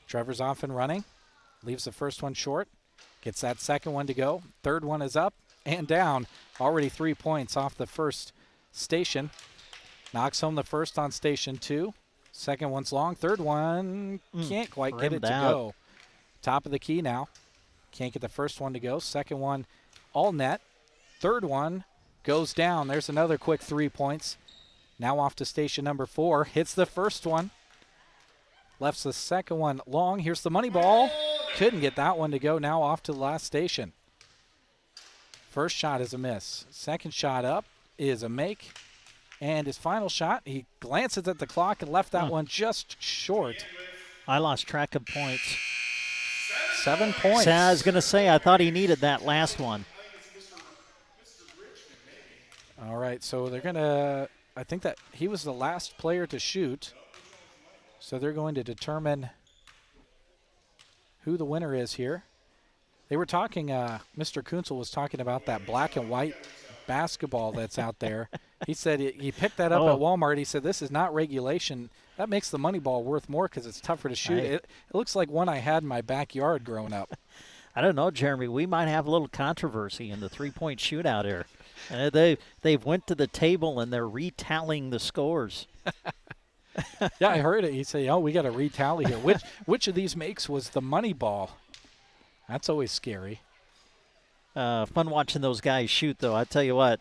Trevor's off and running. Leaves the first one short. Gets that second one to go. Third one is up and down. Already 3 points off the first station. Knocks home the first on station 2. Second one's long. Third one can't quite get it to go. Top of the key now. Can't get the first one to go. Second one all net. Third one goes down. There's another quick 3 points. Now off to station number 4. Hits the first one. Left the second one long. Here's the money ball. Couldn't get that one to go. Now off to the last station. First shot is a miss. Second shot up is a make. And his final shot, he glances at the clock and left that one just short. I lost track of points. 7 points. I was going to say, I thought he needed that last one. All right, so they're going to, I think that he was the last player to shoot. So they're going to determine who the winner is here. They were talking, Mr. Kunzel was talking about that black and white basketball that's out there. He said he picked that up at Walmart. He said this is not regulation. That makes the money ball worth more because it's tougher to shoot. It looks like one I had in my backyard growing up. I don't know, Jeremy. We might have a little controversy in the three-point shootout here. They've went to the table and they're retallying the scores. Yeah, I heard it. He said, "Oh, we got to retally here. Which of these makes was the money ball?" That's always scary. Fun watching those guys shoot, though. I tell you what,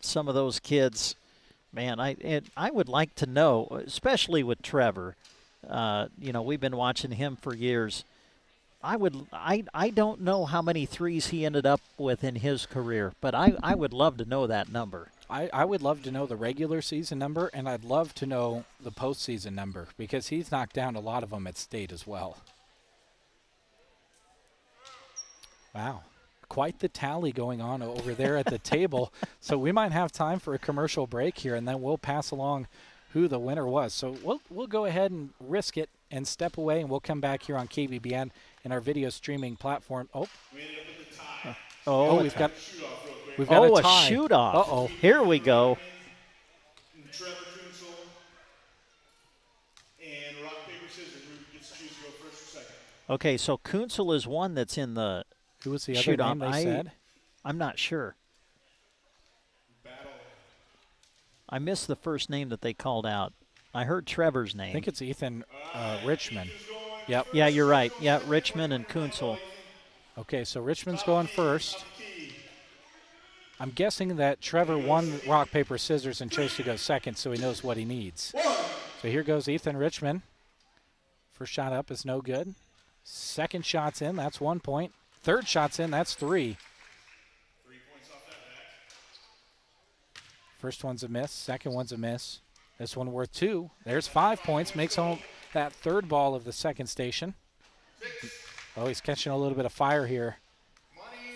some of those kids, man, I would like to know, especially with Trevor. We've been watching him for years. I don't know how many threes he ended up with in his career, but I would love to know that number. I would love to know the regular season number, and I'd love to know the postseason number because he's knocked down a lot of them at state as well. Wow. Quite the tally going on over there at the table. So we might have time for a commercial break here, and then we'll pass along who the winner was. So we'll go ahead and risk it and step away, and we'll come back here on KBBN in our video streaming platform. We've got a tie. A shoot-off. Here we go. Trevor Kunzel and rock, paper, scissors. Who gets to choose to go first or second? Okay, so Kunzel is one that's in the Who was the other shoot-off. name they said? I'm not sure. Battle. I missed the first name that they called out. I heard Trevor's name. I think it's Ethan Richmond. Yep. Yeah, you're right. Yeah, Richmond and Kunzel. Okay, so Richmond's going first. I'm guessing that Trevor won rock, paper, scissors and chose to go second, so he knows what he needs. So here goes Ethan Richmond. First shot up is no good. Second shot's in, that's 1 point. Third shot's in, that's 3. 3 points off that back. First one's a miss, second one's a miss. This one worth 2. There's 5 points, makes home that third ball of the second station. Oh, he's catching a little bit of fire here.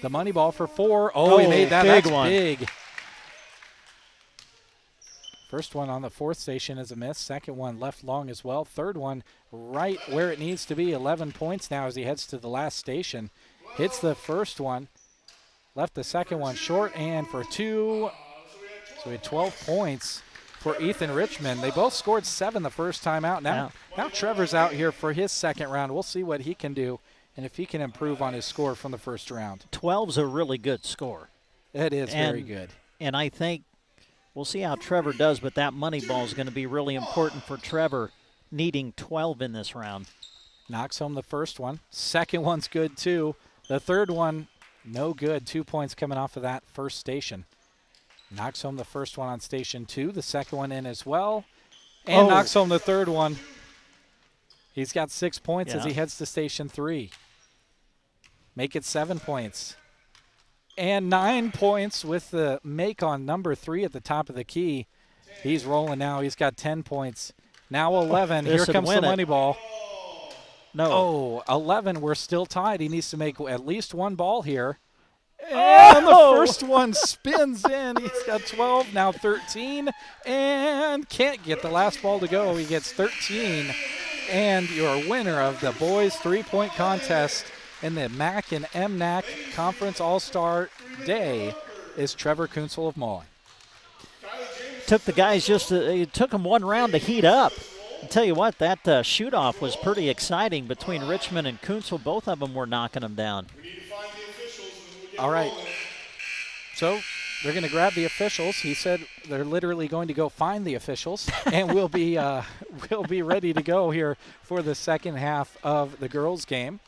The money ball for 4. Oh, he made that. Big That's one. big. First one on the fourth station is a miss. Second one left long as well. Third one right where it needs to be. 11 points now as he heads to the last station. Hits the first one. Left the second one short and for 2. So we had 12 points for Ethan Richmond. They both scored 7 the first time out. Now Trevor's out here for his second round. We'll see what he can do and if he can improve on his score from the first round. 12's a really good score. It is very good. And I think we'll see how Trevor does, but that money ball is going to be really important for Trevor, needing 12 in this round. Knocks home the first one. Second one's good, too. The third one, no good. 2 points coming off of that first station. Knocks home the first one on station 2. The second one in as well. And knocks home the third one. He's got 6 points as he heads to station 3. Make it 7 points. And 9 points with the make on number 3 at the top of the key. He's rolling now. He's got 10 points. Now 11. Here comes the money ball. No. 11. We're still tied. He needs to make at least one ball here. And the first one spins in. He's got 12, now 13, and can't get the last ball to go. He gets 13. And your winner of the boys' three-point contest in the MAC and MNAC Conference All-Star Day is Trevor Kunzel of Mullen. Took the guys it took them one round to heat up. I'll tell you what, that shoot-off was pretty exciting between Richmond and Kunzel. Both of them were knocking them down. All right. So they're going to grab the officials. He said they're literally going to go find the officials, and we'll be ready to go here for the second half of the girls' game.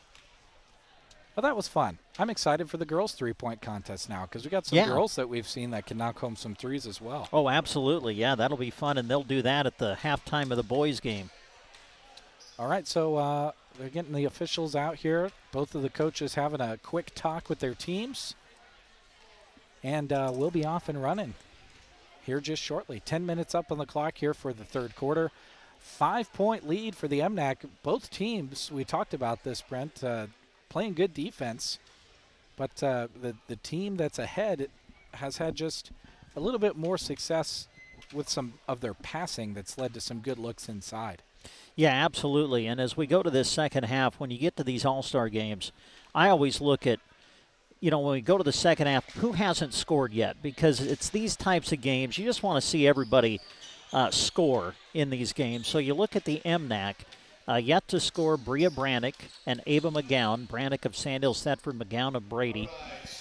Well, that was fun. I'm excited for the girls' three-point contest now because we got some girls that we've seen that can knock home some threes as well. Oh, absolutely. Yeah, that'll be fun, and they'll do that at the halftime of the boys' game. All right, so they're getting the officials out here. Both of the coaches having a quick talk with their teams. And we'll be off and running here just shortly. 10 minutes up on the clock here for the third quarter. 5-point lead for the MNAC. Both teams, we talked about this, Brent, playing good defense. But the team that's ahead has had just a little bit more success with some of their passing that's led to some good looks inside. Yeah, absolutely. And as we go to this second half, when you get to these all-star games, I always look at, when we go to the second half, who hasn't scored yet? Because it's these types of games, you just want to see everybody score in these games. So you look at the MNAC, yet to score Bria Brannick and Ava McGowan. Brannick of Sandhill, Thetford, McGowan of Brady.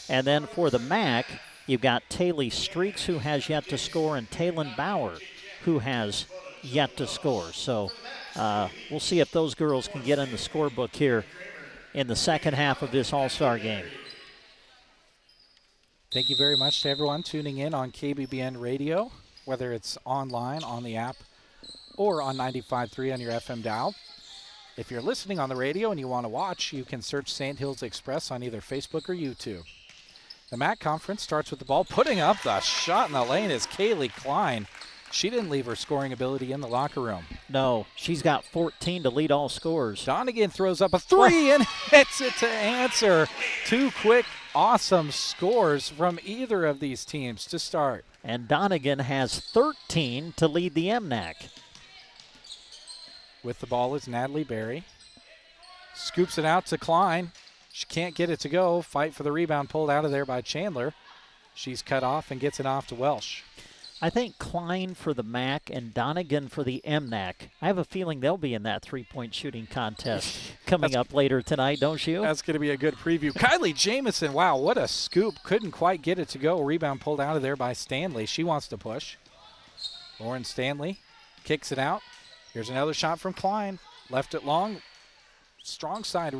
And then for the MAC, you've got Taylor Streaks, who has yet to score, and Taylon Bauer, who has yet to score. So we'll see if those girls can get in the scorebook here in the second half of this all-star game. Thank you very much to everyone tuning in on KBBN Radio, whether it's online, on the app, or on 95.3 on your FM dial. If you're listening on the radio and you want to watch, you can search Sandhills Express on either Facebook or YouTube. The MAC conference starts with the ball. Putting up the shot in the lane is Kaylee Klein. She didn't leave her scoring ability in the locker room. No, she's got 14 to lead all scorers. Donegan throws up a three and hits it to answer. Two quick, awesome scores from either of these teams to start. And Donegan has 13 to lead the MNAC. With the ball is Natalie Berry. Scoops it out to Klein. She can't get it to go. Fight for the rebound, pulled out of there by Chandler. She's cut off and gets it off to Welsh. I think Klein for the MAC and Donegan for the MNAC. I have a feeling they'll be in that three-point shooting contest coming up later tonight, don't you? That's going to be a good preview. Kylie Jamison, wow, what a scoop. Couldn't quite get it to go. Rebound pulled out of there by Stanley. She wants to push. Lauren Stanley kicks it out. Here's another shot from Klein. Left it long. Strong side,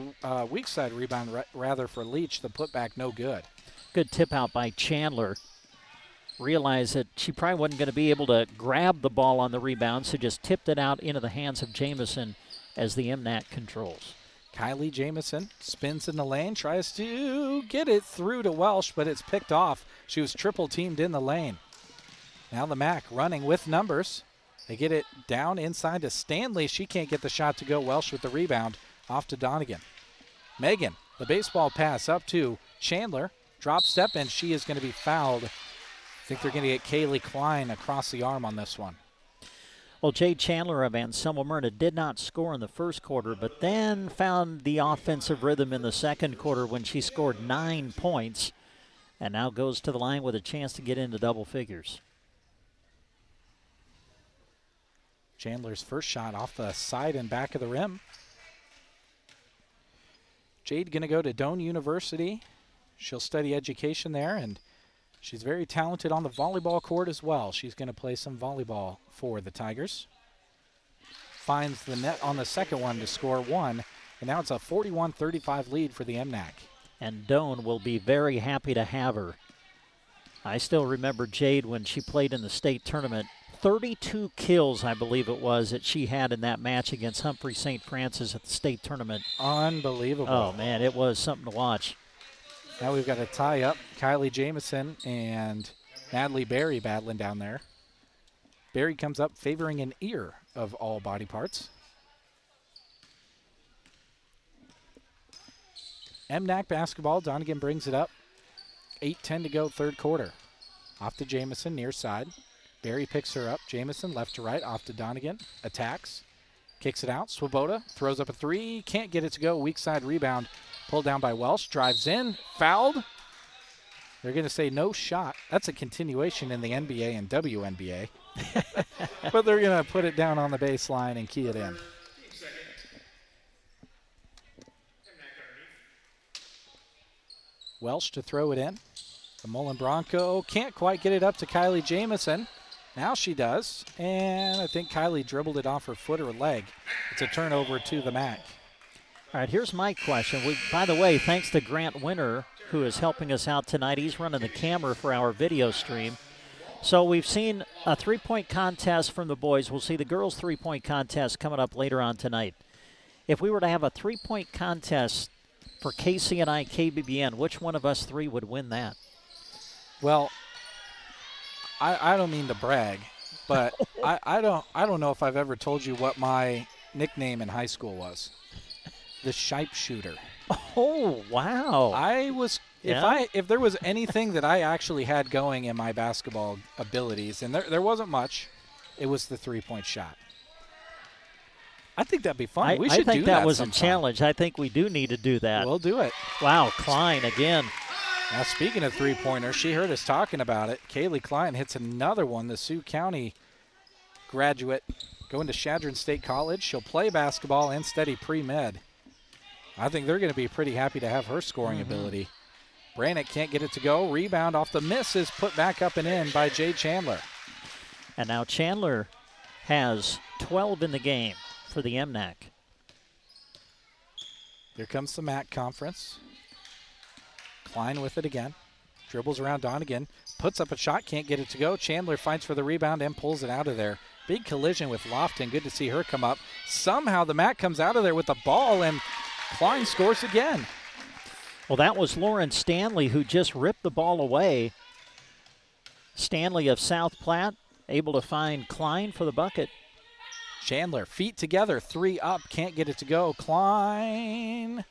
weak side rebound rather for Leach. The putback no good. Good tip out by Chandler. Realized that she probably wasn't going to be able to grab the ball on the rebound, so just tipped it out into the hands of Jamison as the MNAC controls. Kylie Jamison spins in the lane, tries to get it through to Welsh, but it's picked off. She was triple teamed in the lane. Now the MAC running with numbers. They get it down inside to Stanley. She can't get the shot to go. Welsh with the rebound off to Donegan. Megan, the baseball pass up to Chandler. Drop step, and she is going to be fouled. I think they're going to get Kaylee Klein across the arm on this one. Well, Jade Chandler of Anselmo Myrna did not score in the first quarter, but then found the offensive rhythm in the second quarter when she scored 9 points and now goes to the line with a chance to get into double figures. Chandler's first shot off the side and back of the rim. Jade going to go to Doane University. She'll study education there, and she's very talented on the volleyball court as well. She's going to play some volleyball for the Tigers. Finds the net on the second one to score one, and now it's a 41-35 lead for the MNAC. And Doane will be very happy to have her. I still remember Jade when she played in the state tournament. 32 kills, I believe it was, that she had in that match against Humphrey St. Francis at the state tournament. Unbelievable. Oh, man, it was something to watch. Now we've got a tie-up. Kylie Jamison and Natalie Berry battling down there. Berry comes up favoring an ear of all body parts. MNAC basketball. Donegan brings it up. 8:10 to go, third quarter. Off to Jamison, near side. Berry picks her up. Jamison left to right, off to Donegan. Attacks. Kicks it out. Swoboda throws up a three. Can't get it to go. Weak side rebound. Pulled down by Welsh. Drives in. Fouled. They're going to say no shot. That's a continuation in the NBA and WNBA. But they're going to put it down on the baseline and key it in. Welsh to throw it in. The Mullen Bronco can't quite get it up to Kylie Jamison. Now she does, and I think Kylie dribbled it off her foot or leg. It's a turnover to the MAC. All right, here's my question. By the way, thanks to Grant Winter, who is helping us out tonight. He's running the camera for our video stream. So we've seen a three-point contest from the boys. We'll see the girls' three-point contest coming up later on tonight. If we were to have a three-point contest for KCNI KBBN, which one of us three would win that? Well, I don't mean to brag, but I don't know if I've ever told you what my nickname in high school was. The Sharpshooter. Oh, wow. I was if there was anything that I actually had going in my basketball abilities, and there wasn't much, it was the three-point shot. I think that'd be fun. We should do that. I think that was sometime. a challenge. I think we do need to do that. We'll do it. Wow, Klein again. Now, speaking of three-pointers, she heard us talking about it. Kaylee Klein hits another one, the Sioux County graduate going to Chadron State College. She'll play basketball and study pre-med. I think they're going to be pretty happy to have her scoring ability. Brannick can't get it to go. Rebound off the miss is put back up and in by Jay Chandler. And now Chandler has 12 in the game for the MNAC. Here comes the MAC conference. Klein with it again. Dribbles around Donegan. Puts up a shot, can't get it to go. Chandler fights for the rebound and pulls it out of there. Big collision with Lofton. Good to see her come up. Somehow the MAC comes out of there with the ball, and Klein scores again. Well, that was Lauren Stanley who just ripped the ball away. Stanley of South Platte able to find Klein for the bucket. Chandler, feet together, three up, can't get it to go. Klein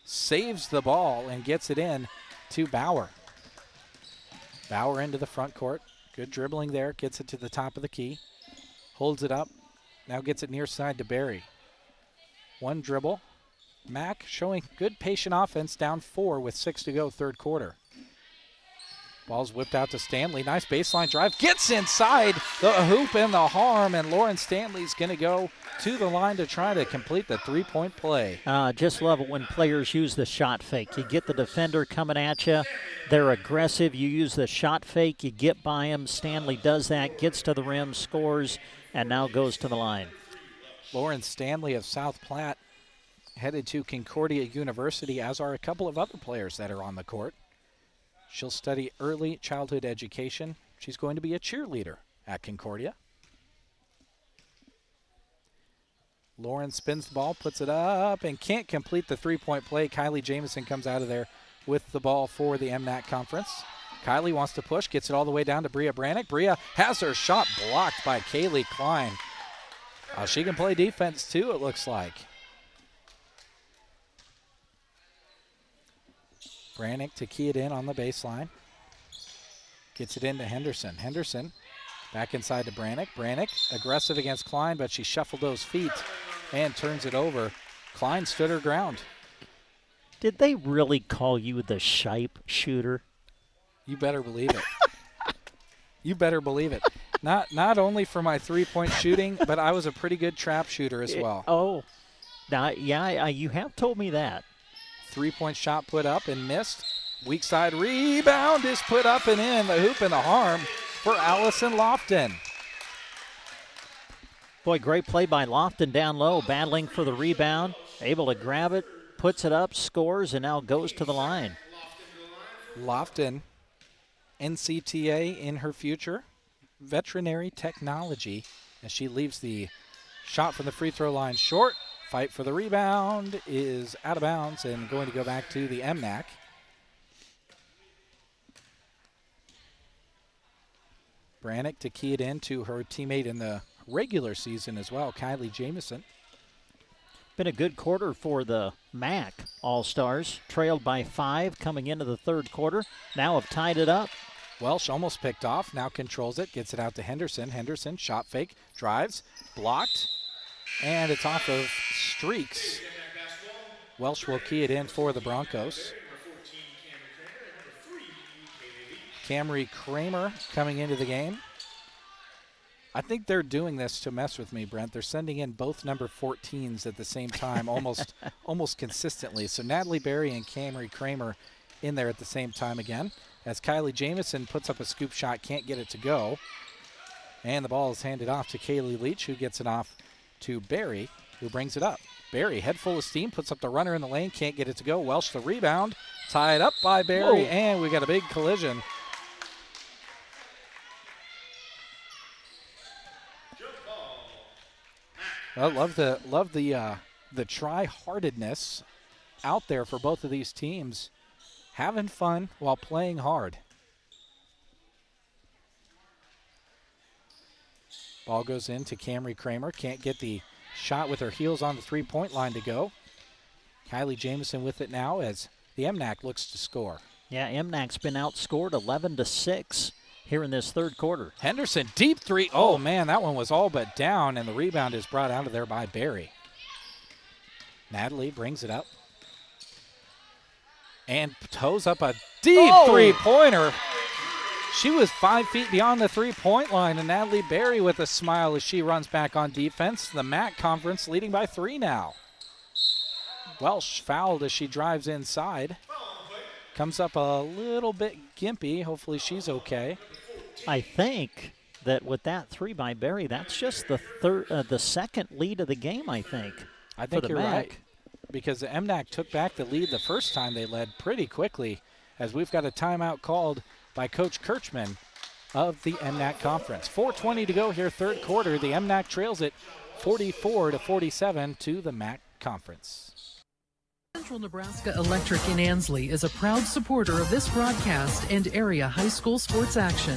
saves the ball and gets it in to Bauer. Bauer into the front court. Good dribbling there, gets it to the top of the key. Holds it up, now gets it near side to Barry. One dribble. Mac showing good patient offense, down 4 with 6 to go, third quarter. Ball's whipped out to Stanley. Nice baseline drive. Gets inside the hoop and the harm, and Lauren Stanley's going to go to the line to try to complete the three-point play. Just love it when players use the shot fake. You get the defender coming at you. They're aggressive. You use the shot fake. You get by them. Stanley does that, gets to the rim, scores, and now goes to the line. Lauren Stanley of South Platte headed to Concordia University, as are a couple of other players that are on the court. She'll study early childhood education. She's going to be a cheerleader at Concordia. Lauren spins the ball, puts it up, and can't complete the three-point play. Kylie Jamison comes out of there with the ball for the MNAC conference. Kylie wants to push, gets it all the way down to Bria Brannick. Bria has her shot blocked by Kaylee Klein. She can play defense too, it looks like. Brannick to key it in on the baseline. Gets it into Henderson. Henderson back inside to Brannick. Brannick aggressive against Klein, but she shuffled those feet and turns it over. Klein stood her ground. Did they really call you the Shipe shooter? You better believe it. You better believe it. Not only for my three-point shooting, but I was a pretty good trap shooter as well. You have told me that. Three-point shot put up and missed. Weak side rebound is put up and in. The hoop and the harm for Allison Lofton. Boy, great play by Lofton down low, battling for the rebound. Able to grab it, puts it up, scores, and now goes to the line. Lofton, NCTA in her future. Veterinary technology as she leaves the shot from the free throw line short. Fight for the rebound is out of bounds and going to go back to the MNAC. Brannick to key it in to her teammate in the regular season as well, Kylie Jamison. Been a good quarter for the MAC All Stars. Trailed by 5 coming into the third quarter. Now have tied it up. Welsh almost picked off, now controls it, gets it out to Henderson. Henderson, shot fake, drives, blocked, and it's off of Streaks. Welsh will key it in for the Broncos. Camry Kramer coming into the game. I think they're doing this to mess with me, Brent. They're sending in both number 14s at the same time, almost consistently. So Natalie Berry and Camry Kramer in there at the same time again. As Kylie Jamison puts up a scoop shot, can't get it to go. And the ball is handed off to Kaylee Leach, who gets it off to Barry, who brings it up. Barry, head full of steam, puts up the runner in the lane, can't get it to go. Welsh the rebound, tied up by Barry, and we got a big collision. I love the try-heartedness out there for both of these teams, having fun while playing hard. Ball goes in to Camry Kramer. Can't get the shot with her heels on the three-point line to go. Kylie Jamison with it now as the MNAC looks to score. Yeah, MNAC's been outscored 11-6 here in this third quarter. Henderson, deep three. Oh, man, that one was all but down, and the rebound is brought out of there by Barry. Natalie brings it up. And toes up a deep three-pointer. She was 5 feet beyond the three-point line, and Natalie Barry with a smile as she runs back on defense. The MAC Conference leading by 3 now. Welsh fouled as she drives inside. Comes up a little bit gimpy. Hopefully she's okay. I think that with that three by Barry, that's just the second lead of the game, I think. I think you're MAC. right, because the MNAC took back the lead the first time they led pretty quickly, as we've got a timeout called by Coach Kirchman of the MNAC Conference. 4:20 to go here, third quarter. The MNAC trails it 44-47 to the MAC Conference. Central Nebraska Electric in Ansley is a proud supporter of this broadcast and area high school sports action.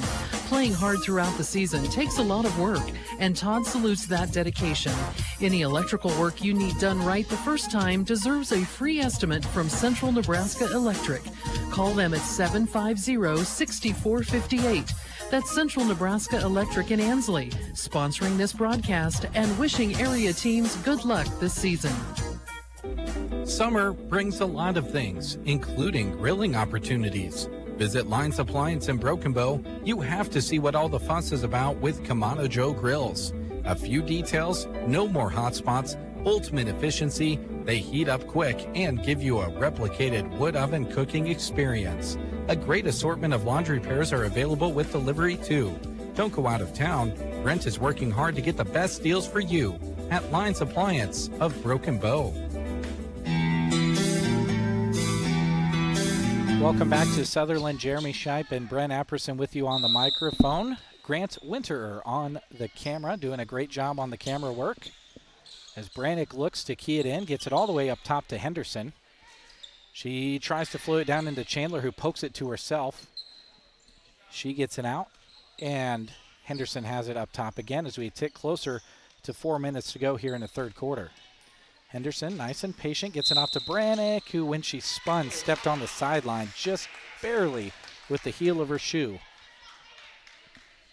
Playing hard throughout the season takes a lot of work, and Todd salutes that dedication. Any electrical work you need done right the first time deserves a free estimate from Central Nebraska Electric. Call them at 750-6458. That's Central Nebraska Electric in Ansley, sponsoring this broadcast and wishing area teams good luck this season. Summer brings a lot of things, including grilling opportunities. Visit Lines Appliance in Broken Bow. You have to see what all the fuss is about with Kamado Joe grills. A few details, no more hot spots, ultimate efficiency, they heat up quick and give you a replicated wood oven cooking experience. A great assortment of laundry pairs are available with delivery too. Don't go out of town. Brent is working hard to get the best deals for you at Lines Appliance of Broken Bow. Welcome back to Sutherland. Jeremy Scheip and Brent Apperson with you on the microphone. Grant Winterer on the camera, doing a great job on the camera work. As Brannick looks to key it in, gets it all the way up top to Henderson. She tries to float it down into Chandler, who pokes it to herself. She gets it out, and Henderson has it up top again as we tick closer to 4 minutes to go here in the third quarter. Henderson, nice and patient, gets it off to Brannick, who, when she spun, stepped on the sideline just barely with the heel of her shoe.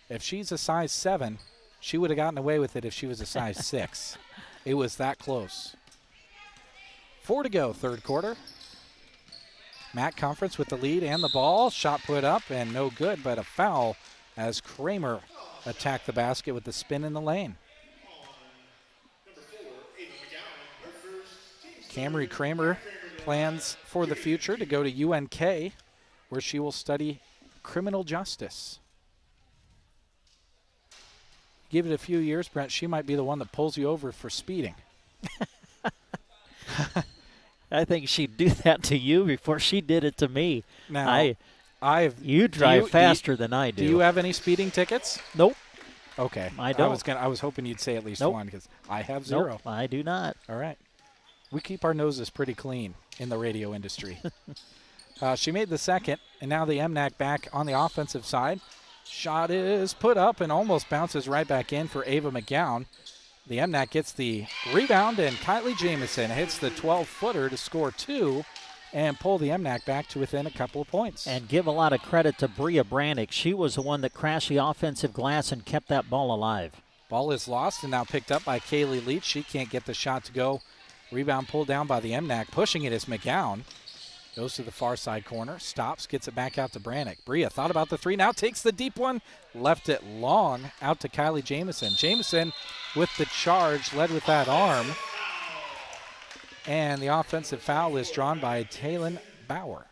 If she's a size 7, she would have gotten away with it if she was a size 6. It was that close. 4 to go, third quarter. MAC Conference with the lead and the ball. Shot put up and no good, but a foul as Kramer attacked the basket with the spin in the lane. Camry Kramer plans for the future to go to UNK, where she will study criminal justice. Give it a few years, Brent, she might be the one that pulls you over for speeding. I think she'd do that to you before she did it to me. Now, you drive faster than I do. Do you have any speeding tickets? Nope. Okay. I don't. I was hoping you'd say at least one, because I have 0. Nope, I do not. All right. We keep our noses pretty clean in the radio industry. She made the second, and now the MNAC back on the offensive side. Shot is put up and almost bounces right back in for Ava McGowan. The MNAC gets the rebound, and Kylie Jamison hits the 12-footer to score 2 and pull the MNAC back to within a couple of points. And give a lot of credit to Bria Brannick. She was the one that crashed the offensive glass and kept that ball alive. Ball is lost and now picked up by Kaylee Leach. She can't get the shot to go. Rebound pulled down by the MNAC. Pushing it is McGowan. Goes to the far side corner. Stops, gets it back out to Brannick. Bria thought about the three. Now takes the deep one. Left it long out to Kylie Jamison. Jamison with the charge, led with that arm. And the offensive foul is drawn by Taylon Bauer.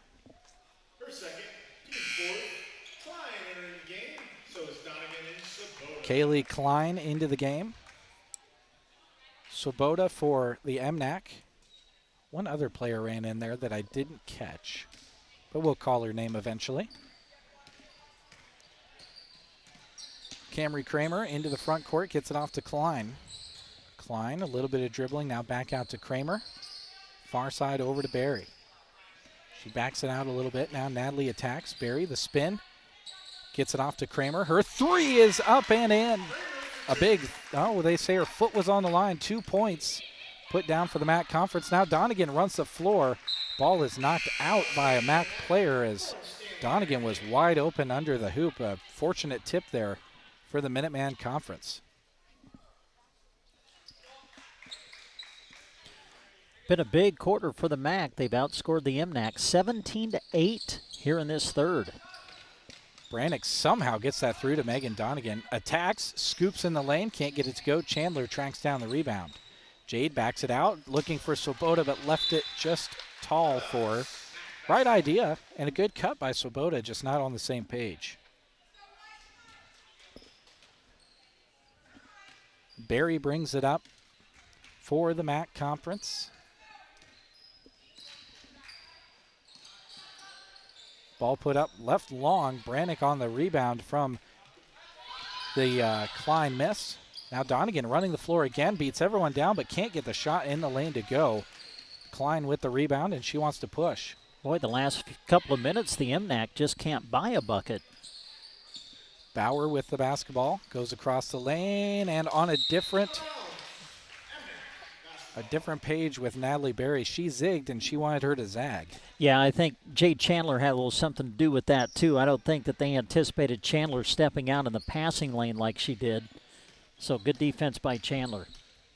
Her second, team fourth, Klein entering the game. So is Donovan and Swoboda. Kaylee Klein into the game. Swoboda for the MNAC. One other player ran in there that I didn't catch, but we'll call her name eventually. Camry Kramer into the front court, gets it off to Klein. Klein, a little bit of dribbling, now back out to Kramer. Far side over to Barry. She backs it out a little bit. Now Natalie attacks. Barry, the spin, gets it off to Kramer. Her three is up and in. a big, they say her foot was on the line. 2 points put down for the MAC Conference. Now Donegan runs the floor. Ball is knocked out by a MAC player as Donegan was wide open under the hoop. A fortunate tip there for the Minuteman Conference. Been a big quarter for the MAC. They've outscored the MNAC 17-8 here in this third. Brannick somehow gets that through to Megan Donegan. Attacks, scoops in the lane, can't get it to go. Chandler tracks down the rebound. Jade backs it out, looking for Swoboda, but left it just tall for her. Right idea, and a good cut by Swoboda, just not on the same page. Barry brings it up for the MAC Conference. Ball put up, left long. Brannick on the rebound from the Klein miss. Now Donegan running the floor again, beats everyone down, but can't get the shot in the lane to go. Klein with the rebound, and she wants to push. Boy, the last couple of minutes, the MNAC just can't buy a bucket. Bauer with the basketball, goes across the lane, and on a different page with Natalie Berry. She zigged, and she wanted her to zag. Yeah, I think Jade Chandler had a little something to do with that, too. I don't think that they anticipated Chandler stepping out in the passing lane like she did. So good defense by Chandler.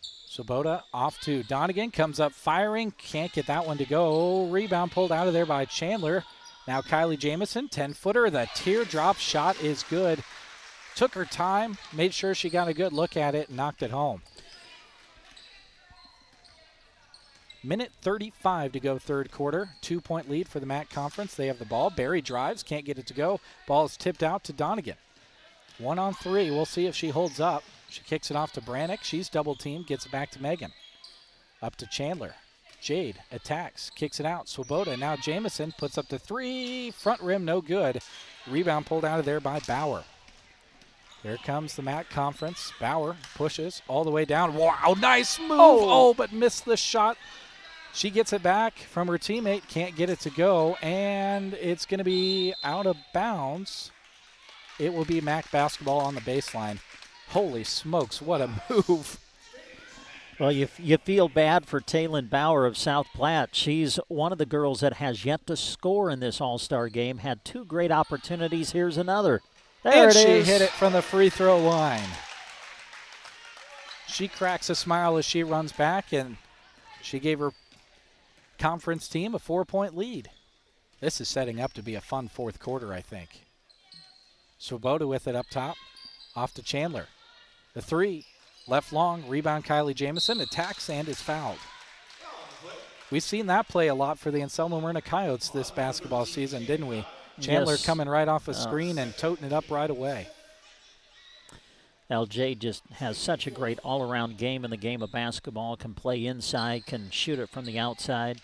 Swoboda off to Donegan, comes up firing, can't get that one to go. Rebound pulled out of there by Chandler. Now Kylie Jamison, 10-footer. The teardrop shot is good. Took her time, made sure she got a good look at it, and knocked it home. Minute 35 to go third quarter. 2-point lead for the MAC Conference. They have the ball. Barry drives, can't get it to go. Ball is tipped out to Donegan. 1-on-3. We'll see if she holds up. She kicks it off to Brannick. She's double-teamed, gets it back to Megan. Up to Chandler. Jade attacks, kicks it out. Swoboda, now Jamison puts up the three. Front rim, no good. Rebound pulled out of there by Bauer. Here comes the MAC Conference. Bauer pushes all the way down. Wow, nice move. Oh, but missed the shot. She gets it back from her teammate, can't get it to go, and it's going to be out of bounds. It will be MAC basketball on the baseline. Holy smokes, what a move. Well, you feel bad for Taylin Bauer of South Platte. She's one of the girls that has yet to score in this All-Star game. Had two great opportunities. Here's another. There it is. And she hit it from the free throw line. She cracks a smile as she runs back, and she gave her conference team a 4-point lead. This is setting up to be a fun fourth quarter, I think. Swoboda with it up top. Off to Chandler. The three. Left long, rebound Kylie Jamison, attacks and is fouled. We've seen that play a lot for the Anselmo Myrna Coyotes this basketball season, didn't we? Chandler yes. Coming right off a screen and toting it up right away. LJ just has such a great all-around game in the game of basketball, can play inside, can shoot it from the outside.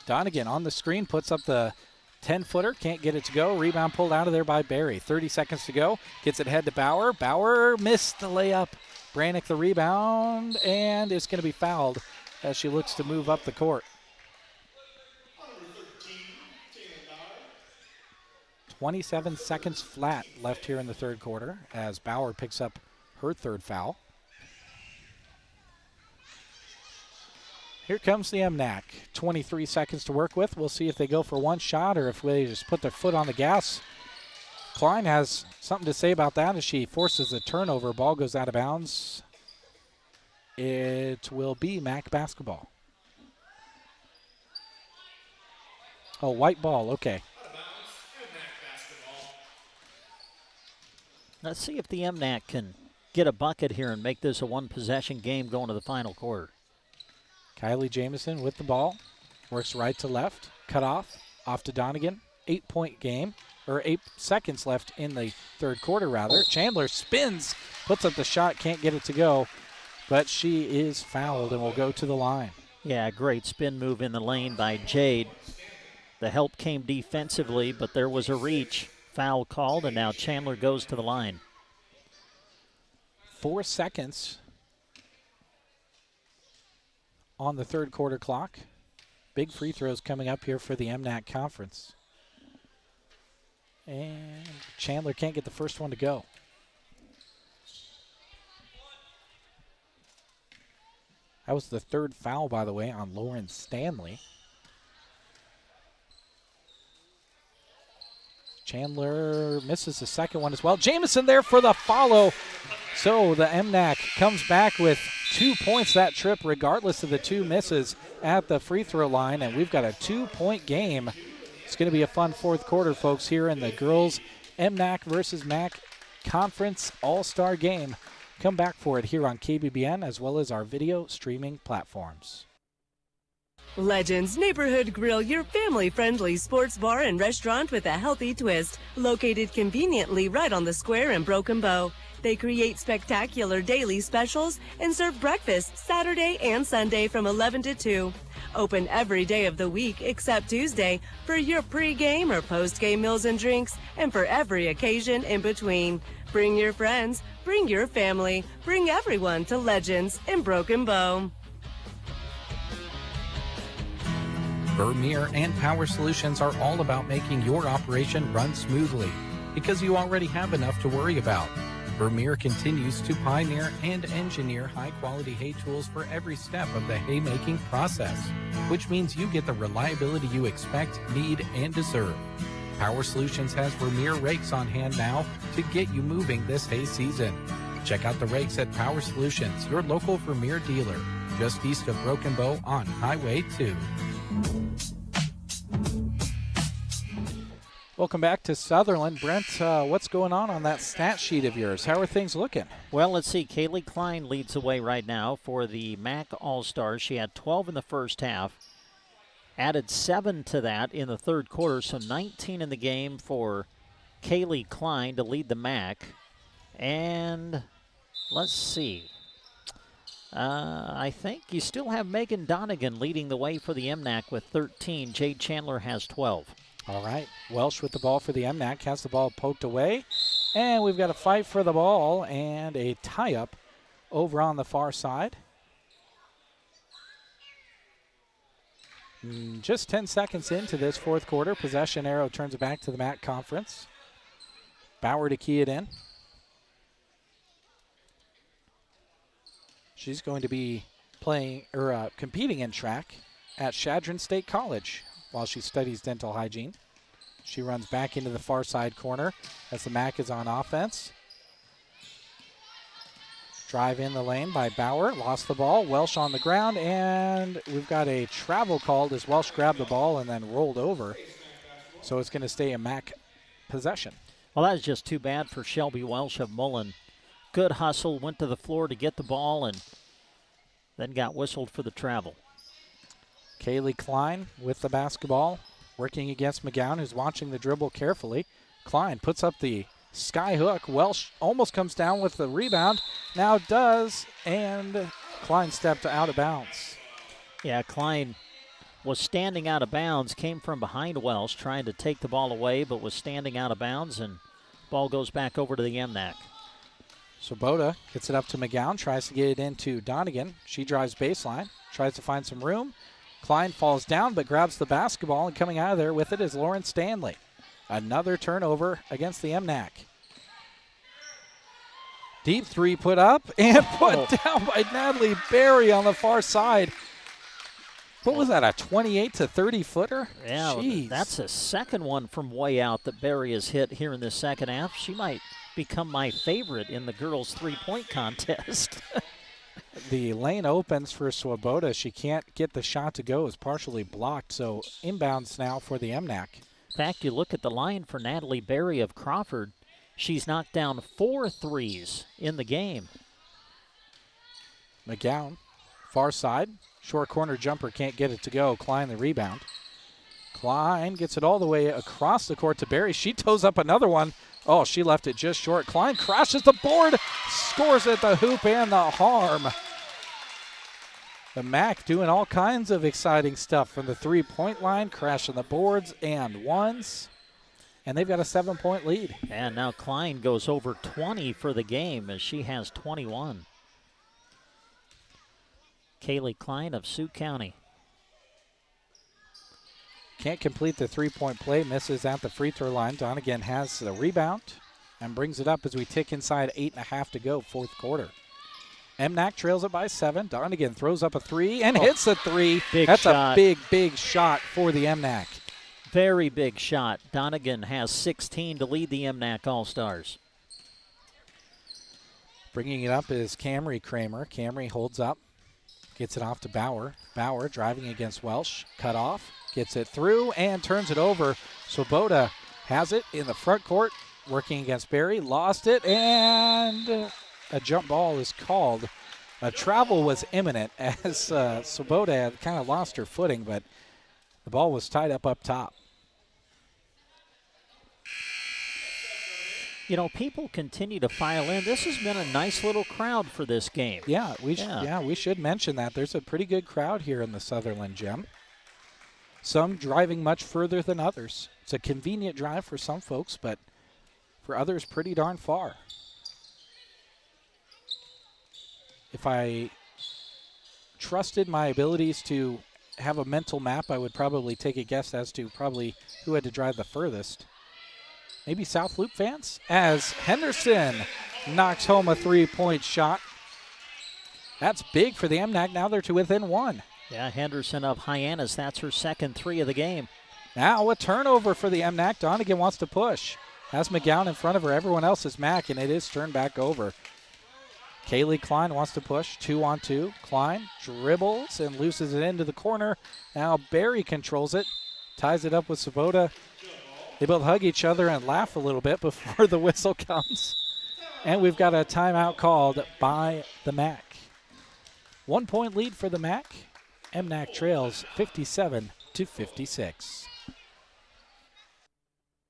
Donegan on the screen, puts up the 10-footer, can't get it to go. Rebound pulled out of there by Barry. 30 seconds to go, gets it ahead to Bauer. Bauer missed the layup. Brannick the rebound, and it's going to be fouled as she looks to move up the court. 27 seconds flat left here in the third quarter as Bauer picks up her third foul. Here comes the MNAC. 23 seconds to work with. We'll see if they go for one shot or if they just put their foot on the gas. Klein has something to say about that as she forces a turnover. Ball goes out of bounds. It will be MAC basketball. Oh, white ball. Okay. Let's see if the MNAC can get a bucket here and make this a one-possession game going to the final quarter. Kylie Jamison with the ball. Works right to left. Cut off to Donegan. 8-point game. Or 8 seconds left in the third quarter, rather. Chandler spins, puts up the shot, can't get it to go, but she is fouled and will go to the line. Yeah, great spin move in the lane by Jade. The help came defensively, but there was a reach. Foul called, and now Chandler goes to the line. 4 seconds on the third quarter clock. Big free throws coming up here for the MNAC Conference. And Chandler can't get the first one to go. That was the third foul, by the way, on Lauren Stanley. Chandler misses the second one as well. Jamison there for the follow. So the MNAC comes back with 2 points that trip, regardless of the 2 misses at the free throw line, and we've got a 2-point game. It's going to be a fun fourth quarter, folks, here in the girls' MNAC versus MAC Conference All-Star game. Come back for it here on KBBN as well as our video streaming platforms. Legends Neighborhood Grill, your family-friendly sports bar and restaurant with a healthy twist. Located conveniently right on the square in Broken Bow. They create spectacular daily specials and serve breakfast Saturday and Sunday from 11 to 2. Open every day of the week except Tuesday for your pre-game or post-game meals and drinks, and for every occasion in between. Bring your friends, bring your family, bring everyone to Legends in Broken Bow. Vermeer and Power Solutions are all about making your operation run smoothly because you already have enough to worry about. Vermeer continues to pioneer and engineer high-quality hay tools for every step of the haymaking process, which means you get the reliability you expect, need, and deserve. Power Solutions has Vermeer rakes on hand now to get you moving this hay season. Check out the rakes at Power Solutions, your local Vermeer dealer, just east of Broken Bow on Highway 2. Welcome back to Sutherland. Brent, what's going on that stat sheet of yours? How are things looking? Well, let's see. Kaylee Klein leads the way right now for the MAC All Stars. She had 12 in the first half, added 7 to that in the third quarter, so 19 in the game for Kaylee Klein to lead the MAC. And let's see. I think you still have Megan Donegan leading the way for the MNAC with 13. Jade Chandler has 12. All right, Welsh with the ball for the MNAC, has the ball poked away, and we've got a fight for the ball and a tie-up over on the far side. Just 10 seconds into this fourth quarter, possession arrow turns it back to the MAC Conference. Bauer to key it in. She's going to be competing in track at Chadron State College while she studies dental hygiene. She runs back into the far side corner as the MAC is on offense. Drive in the lane by Bauer, lost the ball. Welsh on the ground, and we've got a travel called as Welsh grabbed the ball and then rolled over. So it's going to stay a MAC possession. Well, that is just too bad for Shelby Welsh of Mullen. Good hustle, went to the floor to get the ball, and then got whistled for the travel. Kaylee Klein with the basketball, working against McGowan, who's watching the dribble carefully. Klein puts up the sky hook. Welsh almost comes down with the rebound. Now does, and Klein stepped out of bounds. Yeah, Klein was standing out of bounds, came from behind Welsh, trying to take the ball away, but was standing out of bounds, and ball goes back over to the MNAC. Swoboda gets it up to McGowan, tries to get it into Donegan. She drives baseline, tries to find some room. Klein falls down but grabs the basketball, and coming out of there with it is Lauren Stanley. Another turnover against the MNAC. Deep three put up and put down by Natalie Berry on the far side. What was that, a 28 to 30 footer? Yeah, jeez. That's a second one from way out that Berry has hit here in the second half. She might become my favorite in the girls' three-point contest. The lane opens for Swoboda. She can't get the shot to go. It's partially blocked, so inbounds now for the MNAC. In fact, you look at the line for Natalie Berry of Crawford. She's knocked down 4 threes in the game. McGowan, far side. Short corner jumper, can't get it to go. Klein the rebound. Klein gets it all the way across the court to Berry. She toes up another one. Oh, she left it just short. Klein crashes the board, scores at the hoop and the harm. The MAC doing all kinds of exciting stuff from the three-point line, crashing the boards and ones. And they've got a 7-point lead. And now Klein goes over 20 for the game as she has 21. Kaylee Klein of Sioux County. Can't complete the three-point play, misses at the free throw line. Donegan has the rebound and brings it up as we tick inside 8.5 to go, fourth quarter. MNAC trails it by 7. Donegan throws up a 3 and hits a 3. Big That's shot. a big, big shot for the MNAC. Very big shot. Donegan has 16 to lead the MNAC All Stars. Bringing it up is Camry Kramer. Camry holds up, gets it off to Bauer. Bauer driving against Welsh. Cut off, gets it through, and turns it over. Swoboda has it in the front court, working against Barry. Lost it, and a jump ball is called. A travel was imminent as Swoboda had kind of lost her footing, but the ball was tied up top. You know, people continue to file in. This has been a nice little crowd for this game. Yeah, we should mention that. There's a pretty good crowd here in the Sutherland Gym. Some driving much further than others. It's a convenient drive for some folks, but for others, pretty darn far. If I trusted my abilities to have a mental map, I would probably take a guess as to probably who had to drive the furthest. Maybe South Loop fans, as Henderson knocks home a 3-point shot. That's big for the MNAC. Now they're to within 1. Yeah, Henderson of Hyannis. That's her second 3 of the game. Now a turnover for the MNAC. Donegan wants to push. Has McGowan in front of her. Everyone else is Mac, and it is turned back over. Kaylee Klein wants to push. 2-on-2. Klein dribbles and looses it into the corner. Now Barry controls it. Ties it up with Swoboda. They both hug each other and laugh a little bit before the whistle comes. And we've got a timeout called by the MAC. 1 point lead for the MAC. MNAC trails 57-56.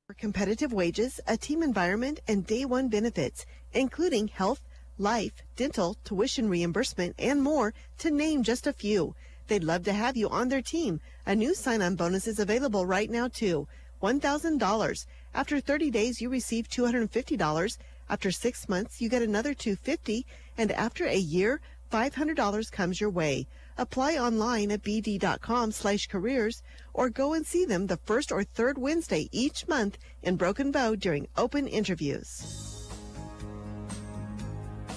For competitive wages, a team environment, and day one benefits, including health, life, dental, tuition reimbursement, and more, to name just a few. They'd love to have you on their team. A new sign-on bonus is available right now, too. $1,000. After 30 days, you receive $250. After 6 months, you get another $250. And after a year, $500 comes your way. Apply online at bd.com/careers or go and see them the first or third Wednesday each month in Broken Bow during open interviews.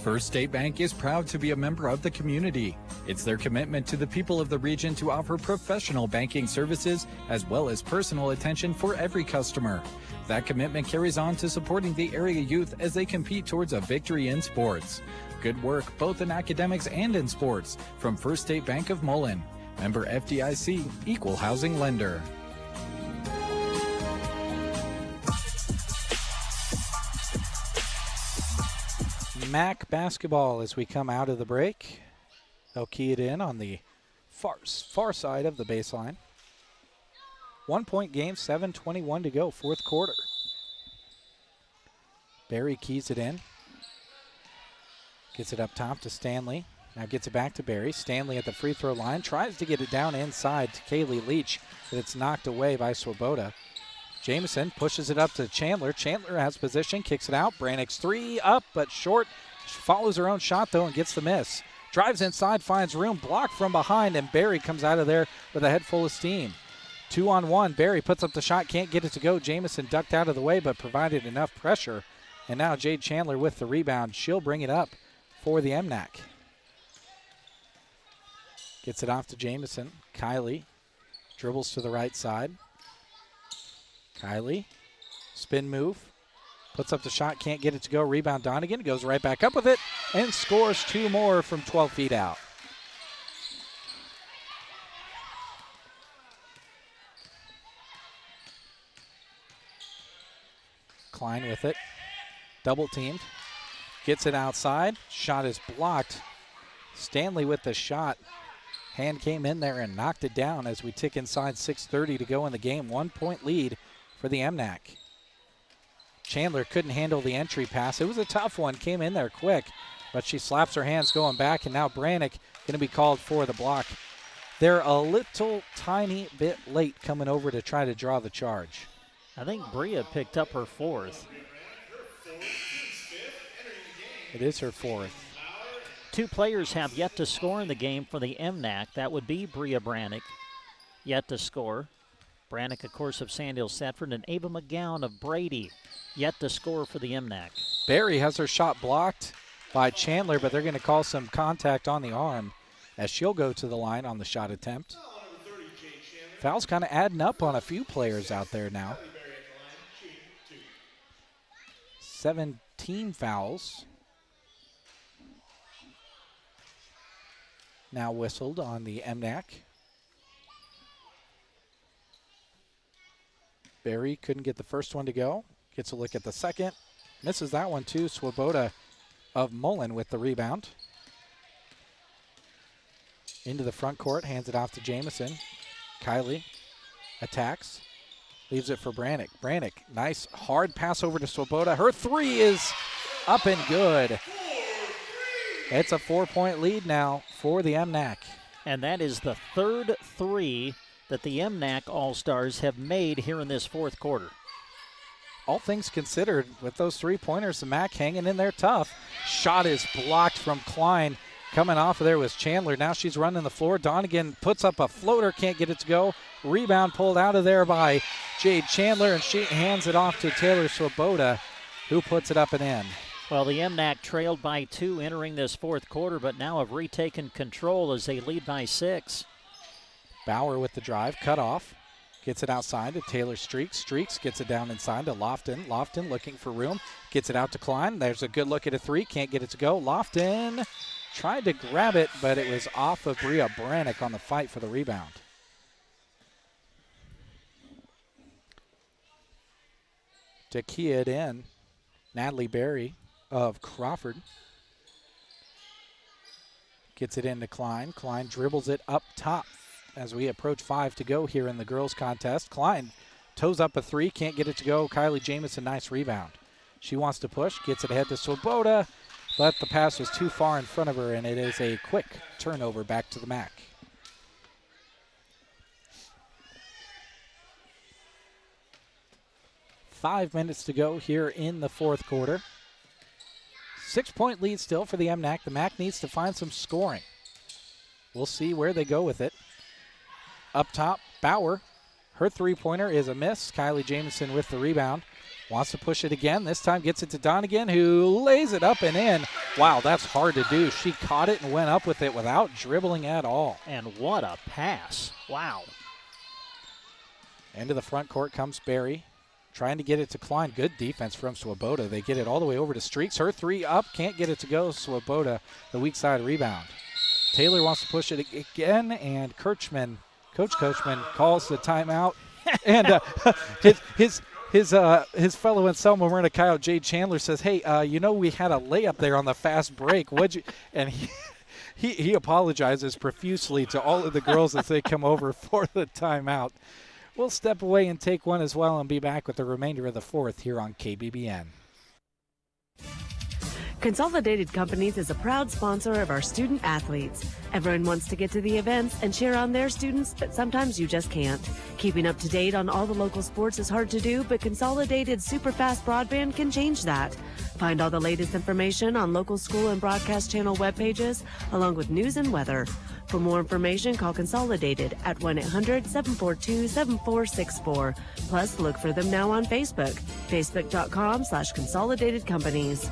First State Bank is proud to be a member of the community. It's their commitment to the people of the region to offer professional banking services as well as personal attention for every customer. That commitment carries on to supporting the area youth as they compete towards a victory in sports. Good work both in academics and in sports from First State Bank of Mullen. Member FDIC, Equal Housing Lender. MAC basketball as we come out of the break. They'll key it in on the far side of the baseline. 1 point game, 7:21 to go, fourth quarter. Barry keys it in. Gets it up top to Stanley. Now gets it back to Barry. Stanley at the free throw line. Tries to get it down inside to Kaylee Leach, but it's knocked away by Swoboda. Jameson pushes it up to Chandler. Chandler has position, kicks it out. Brannick's 3 up, but short. She follows her own shot, though, and gets the miss. Drives inside, finds room, blocked from behind, and Barry comes out of there with a head full of steam. 2-on-1. Barry puts up the shot, can't get it to go. Jameson ducked out of the way, but provided enough pressure. And now Jade Chandler with the rebound. She'll bring it up for the MNAC. Gets it off to Jameson. Kylie dribbles to the right side. Kylie, spin move, puts up the shot, can't get it to go. Rebound Donegan, goes right back up with it, and scores 2 more from 12 feet out. Klein with it, double teamed, gets it outside, shot is blocked. Stanley with the shot. Hand came in there and knocked it down as we tick inside 6:30 to go in the game. 1 point lead for the MNAC. Chandler couldn't handle the entry pass. It was a tough one, came in there quick, but she slaps her hands going back, and now Brannick going to be called for the block. They're a little tiny bit late coming over to try to draw the charge. I think Bria picked up her 4th. It is her 4th. 2 players have yet to score in the game for the MNAC. That would be Bria Brannick, yet to score. Brannick, of course, of Sandhill Setford, and Ava McGowan of Brady, yet to score for the MNAC. Barry has her shot blocked, by Chandler, but they're going to call some contact on the arm as she'll go to the line on the shot attempt. Fouls kind of adding up on a few players out there now. 17 fouls. Now whistled on the MNAC. Berry couldn't get the first one to go. Gets a look at the second. Misses that one too. Swoboda of Mullen with the rebound. Into the front court, hands it off to Jamison. Kylie attacks, leaves it for Brannick. Brannick, nice hard pass over to Swoboda. Her three is up and good. It's a 4-point lead now for the MNAC. And that is the third three that the MNAC All Stars have made here in this fourth quarter. All things considered, with those three-pointers, the MAC hanging in there tough. Shot is blocked from Klein. Coming off of there was Chandler. Now she's running the floor. Donegan puts up a floater, can't get it to go. Rebound pulled out of there by Jade Chandler, and she hands it off to Taylor Swoboda, who puts it up and in. Well, the MNAC trailed by 2 entering this fourth quarter, but now have retaken control as they lead by 6. Bauer with the drive, cut off. Gets it outside to Taylor Streaks. Streaks gets it down inside to Lofton. Lofton looking for room. Gets it out to Klein. There's a good look at a three. Can't get it to go. Lofton tried to grab it, but it was off of Bria Brannick on the fight for the rebound. To key it in, Natalie Berry of Crawford. Gets it into Klein. Klein dribbles it up top as we approach 5 to go here in the girls' contest. Klein toes up a three, can't get it to go. Kylie Jamison, nice rebound. She wants to push, gets it ahead to Swoboda, but the pass was too far in front of her, and it is a quick turnover back to the MAC. Five minutes to go here in the fourth quarter. 6-point lead still for the MNAC. The MAC needs to find some scoring. We'll see where they go with it. Up top, Bauer. Her three-pointer is a miss. Kylie Jamison with the rebound. Wants to push it again. This time gets it to Donegan, who lays it up and in. Wow, that's hard to do. She caught it and went up with it without dribbling at all. And what a pass. Wow. Into the front court comes Berry. Trying to get it to Klein. Good defense from Swoboda. They get it all the way over to Streaks. Her three up. Can't get it to go. Swoboda, the weak side rebound. Taylor wants to push it again, and Coach Coachman calls the timeout. And his fellow in Selma Myrna Jade Chandler says, hey, we had a layup there on the fast break. What'd you? And he apologizes profusely to all of the girls as they come over for the timeout. We'll step away and take one as well and be back with the remainder of the fourth here on KBBN. Consolidated Companies is a proud sponsor of our student athletes. Everyone wants to get to the events and cheer on their students, but sometimes you just can't. Keeping up to date on all the local sports is hard to do, but Consolidated Superfast Broadband can change that. Find all the latest information on local school and broadcast channel web pages, along with news and weather. For more information, call Consolidated at 1-800-742-7464. Plus, look for them now on Facebook, facebook.com/Consolidated Companies.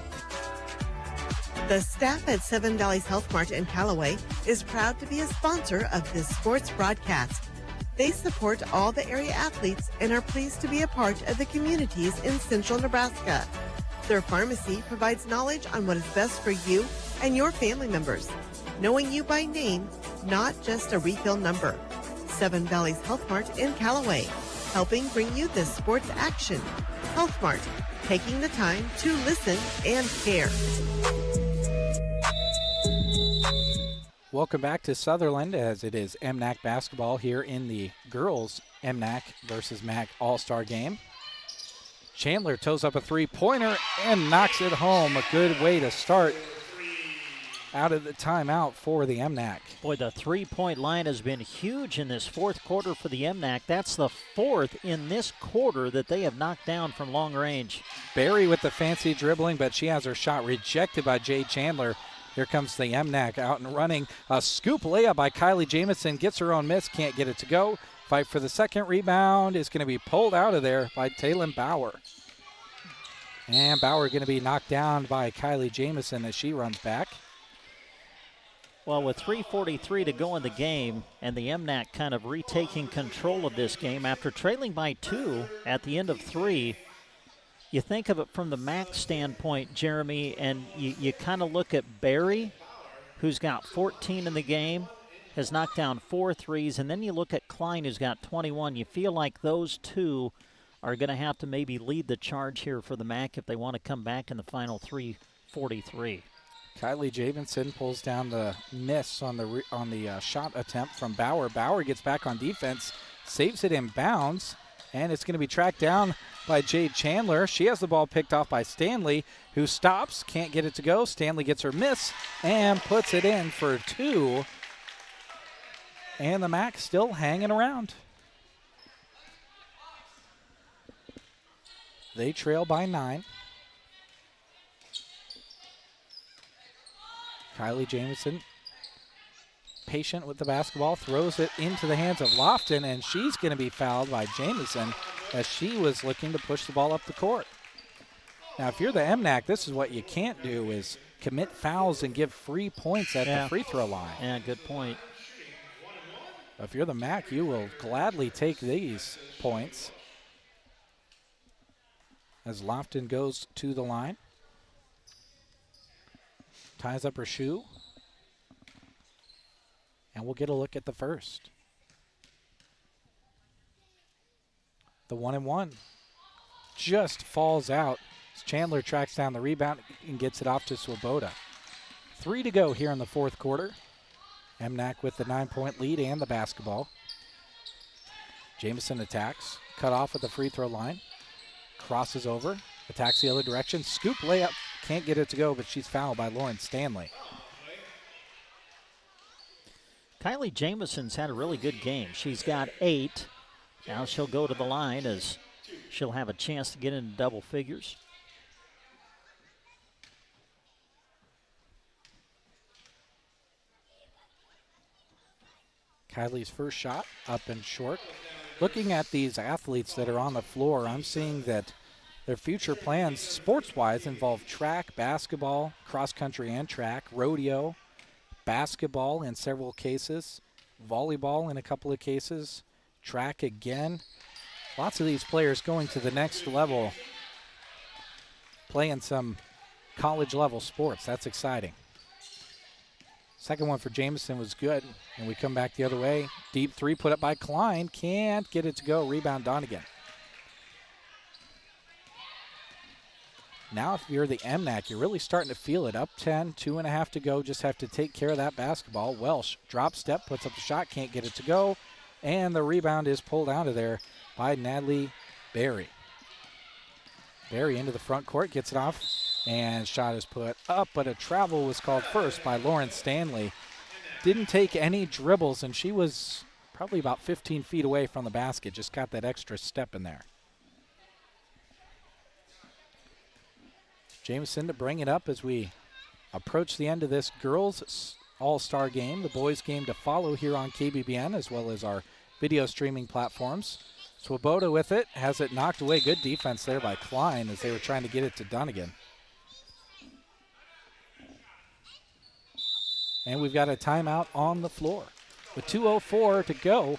The staff at Seven Valleys Health Mart in Callaway is proud to be a sponsor of this sports broadcast. They support all the area athletes and are pleased to be a part of the communities in central Nebraska. Their pharmacy provides knowledge on what is best for you and your family members. Knowing you by name, not just a refill number. Seven Valleys Health Mart in Callaway, helping bring you the sports action. Health Mart, taking the time to listen and care. Welcome back to Sutherland, as it is MNAC basketball here in the girls MNAC versus MAC All Star game. Chandler toes up a three-pointer and knocks it home. A good way to start out of the timeout for the MNAC. Boy, the three-point line has been huge in this fourth quarter for the MNAC. That's the fourth in this quarter that they have knocked down from long range. Berry with the fancy dribbling, but she has her shot rejected by Jade Chandler. Here comes the MNAC out and running. A scoop layup by Kylie Jamison. Gets her own miss. Can't get it to go. Fight for the second rebound is going to be pulled out of there by Taylor Bauer. And Bauer going to be knocked down by Kylie Jamison as she runs back. Well, with 3:43 to go in the game and the MNAC kind of retaking control of this game after trailing by 2 at the end of 3, you think of it from the MAC standpoint, Jeremy, and you kind of look at Barry, who's got 14 in the game, has knocked down 4 threes, and then you look at Klein, who's got 21. You feel like those two are going to have to maybe lead the charge here for the MAC if they want to come back in the final 3:43. Kylie Jamison pulls down the miss on the shot attempt from Bauer. Bauer gets back on defense, saves it in bounds, and it's going to be tracked down by Jade Chandler. She has the ball picked off by Stanley, who stops, can't get it to go. Stanley gets her miss and puts it in for 2. And the MAC still hanging around. They trail by 9. Kylie Jamison, patient with the basketball, throws it into the hands of Lofton, and she's going to be fouled by Jamison as she was looking to push the ball up the court. Now, if you're the MNAC, this is what you can't do, is commit fouls and give free points at the free throw line. Yeah, good point. If you're the MAC, you will gladly take these points. As Lofton goes to the line. Ties up her shoe. And we'll get a look at the first. The 1-and-1 just falls out as Chandler tracks down the rebound and gets it off to Swoboda. 3 to go here in the fourth quarter. MNAC with the 9-point lead and the basketball. Jamison attacks, cut off at the free throw line. Crosses over, attacks the other direction. Scoop layup, can't get it to go, but she's fouled by Lauren Stanley. Kylie Jamison's had a really good game. She's got 8. Now she'll go to the line as she'll have a chance to get into double figures. Kylie's first shot up and short. Looking at these athletes that are on the floor, I'm seeing that their future plans sports-wise involve track, basketball, cross-country and track, rodeo, basketball in several cases, volleyball in a couple of cases, track again. Lots of these players going to the next level, playing some college-level sports. That's exciting. Second one for Jamison was good, and we come back the other way. Deep 3 put up by Klein. Can't get it to go. Rebound Donegan. Now if you're the MNAC, you're really starting to feel it. Up 10, 2.5 to go. Just have to take care of that basketball. Welsh drop step, puts up the shot, can't get it to go. And the rebound is pulled out of there by Natalie Berry. Berry into the front court, gets it off. And shot is put up, but a travel was called first by Lauren Stanley. Didn't take any dribbles, and she was probably about 15 feet away from the basket. Just got that extra step in there. Jamison to bring it up as we approach the end of this girls' All-Star game. The boys' game to follow here on KBBN as well as our video streaming platforms. Swoboda with it, has it knocked away. Good defense there by Klein as they were trying to get it to Donegan. And we've got a timeout on the floor. With 2:04 to go,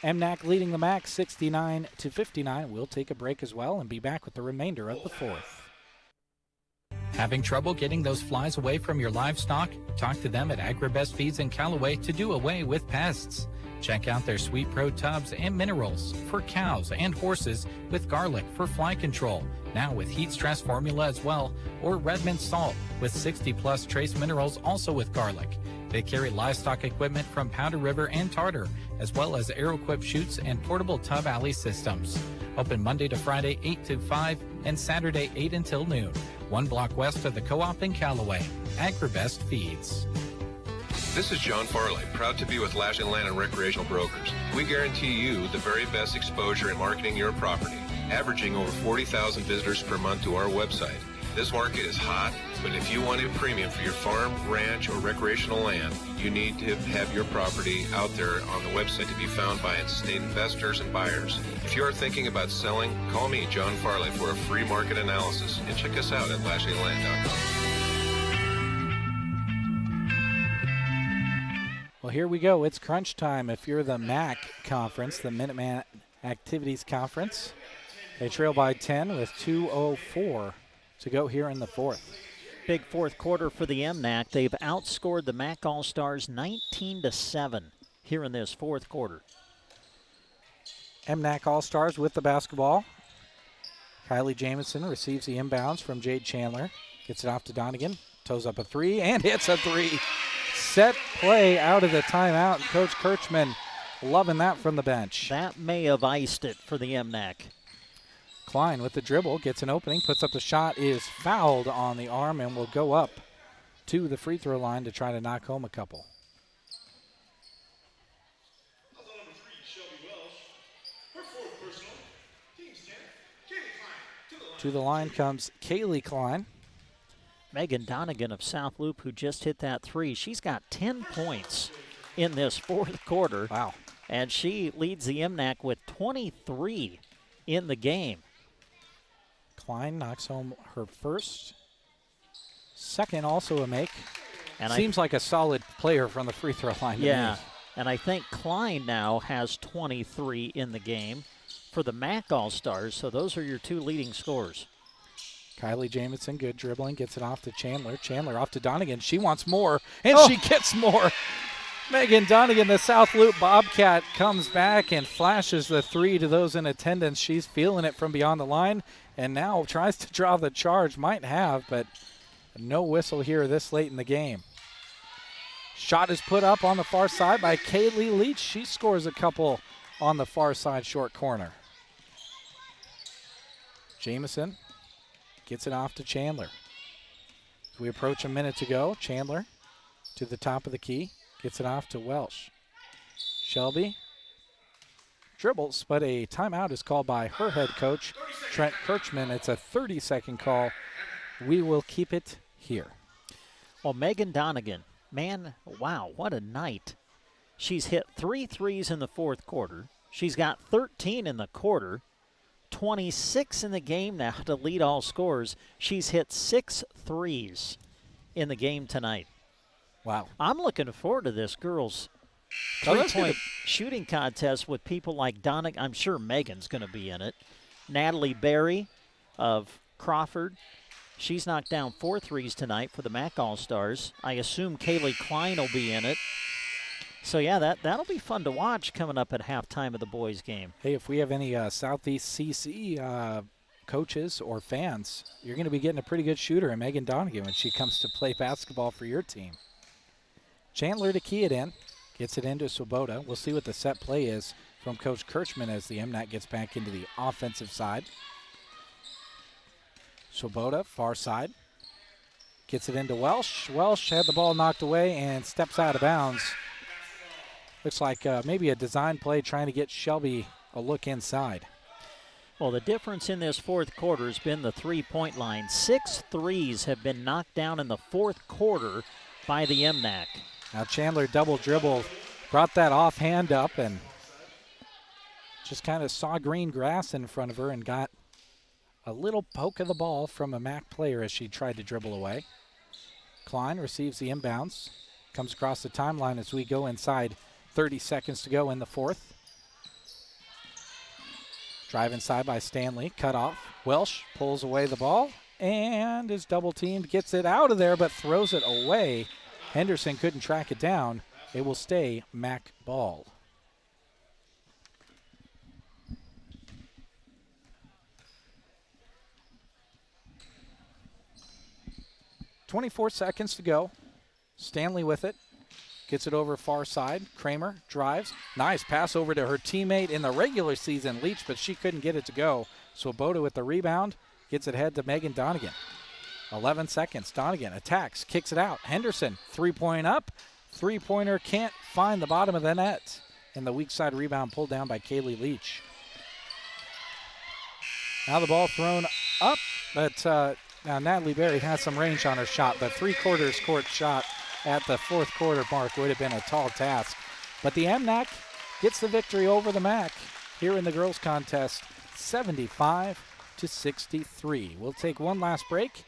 MNAC leading the MAC 69-59. We'll take a break as well and be back with the remainder of the fourth. Having trouble getting those flies away from your livestock? Talk to them at AgriBest Feeds in Callaway to do away with pests. Check out their Sweet Pro tubs and minerals for cows and horses with garlic for fly control. Now with heat stress formula as well, or Redmond salt with 60+ trace minerals also with garlic. They carry livestock equipment from Powder River and Tartar, as well as Aeroquip chutes and portable tub alley systems. Open Monday to Friday 8 to 5 and Saturday 8 until noon. 1 block west of the Co-op in Callaway. AgriBest Feeds. This is John Farley, proud to be with Lashley Land and Recreational Brokers. We guarantee you the very best exposure in marketing your property, averaging over 40,000 visitors per month to our website. This market is hot, but if you want a premium for your farm, ranch, or recreational land, you need to have your property out there on the website to be found by estate investors and buyers. If you are thinking about selling, call me, John Farley, for a free market analysis, and check us out at LashleyLand.com. Well, here we go. It's crunch time. If you're the MAC conference, the Minuteman Activities Conference, they trail by 10 with 2:04 to go here in the fourth. Big fourth quarter for the MNAC. They've outscored the MAC All Stars 19-7 here in this fourth quarter. MNAC All Stars with the basketball. Kylie Jamison receives the inbounds from Jade Chandler. Gets it off to Donegan. Toes up a three and hits a three. Set play out of the timeout. Coach Kirchman loving that from the bench. That may have iced it for the MNAC. Klein with the dribble, gets an opening, puts up the shot, is fouled on the arm, and will go up to the free throw line to try to knock home a couple. To the line comes Kaylee Klein. Megan Donegan of South Loop, who just hit that three. She's got 10 points in this fourth quarter. Wow. And she leads the MNAC with 23 in the game. Klein knocks home her first. Second, also a make. And seems like a solid player from the free throw line. Yeah, and I think Klein now has 23 in the game for the MAC All-Stars, so those are your two leading scorers. Kylie Jamison, good dribbling, gets it off to Chandler. Chandler off to Donegan. She wants more, and she gets more. Megan Donegan, the South Loop Bobcat, comes back and flashes the three to those in attendance. She's feeling it from beyond the line and now tries to draw the charge. Might have, but no whistle here this late in the game. Shot is put up on the far side by Kaylee Leach. She scores a couple on the far side short corner. Jamison gets it off to Chandler. As we approach a minute to go, Chandler to the top of the key. Gets it off to Welsh. Shelby dribbles, but a timeout is called by her head coach, Trent Kirchman. It's a 30-second call. We will keep it here. Well, Megan Donegan, man, wow, what a night. She's hit 3 threes in the fourth quarter. She's got 13 in the quarter, 26 in the game now to lead all scorers. She's hit 6 threes in the game tonight. Wow. I'm looking forward to this girls' three-point shooting contest with people like Donegan. I'm sure Megan's going to be in it. Natalie Berry of Crawford. She's knocked down 4 threes tonight for the MAC All-Stars. I assume Kaylee Klein will be in it. So, yeah, that'll be fun to watch coming up at halftime of the boys' game. Hey, if we have any Southeast CC coaches or fans, you're going to be getting a pretty good shooter in Megan Donegan when she comes to play basketball for your team. Chandler to key it in. Gets it into Swoboda. We'll see what the set play is from Coach Kirchman as the MNAC gets back into the offensive side. Swoboda, far side. Gets it into Welsh. Welsh had the ball knocked away and steps out of bounds. Looks like maybe a design play trying to get Shelby a look inside. Well, the difference in this fourth quarter has been the three-point line. 6 threes have been knocked down in the fourth quarter by the MNAC. Now Chandler double dribble, brought that offhand up and just kind of saw green grass in front of her and got a little poke of the ball from a MAC player as she tried to dribble away. Klein receives the inbounds, comes across the timeline as we go inside 30 seconds to go in the fourth. Drive inside by Stanley, cut off. Welsh pulls away the ball and is double teamed, gets it out of there but throws it away. Henderson couldn't track it down. It will stay MAC ball. .24 seconds to go. Stanley with it. Gets it over far side. Kramer drives. Nice pass over to her teammate in the regular season, Leach, but she couldn't get it to go. Swoboda with the rebound. Gets it ahead to Megan Donegan. 11 seconds. Donegan attacks, kicks it out. Henderson, three-point up. Three-pointer can't find the bottom of the net. And the weak side rebound pulled down by Kaylee Leach. Now the ball thrown up, but Now, Natalie Berry has some range on her shot, but three-quarters court shot at the fourth quarter mark would have been a tall task. But the MNAC gets the victory over the MAC here in the girls' contest, 75-63. We'll take one last break,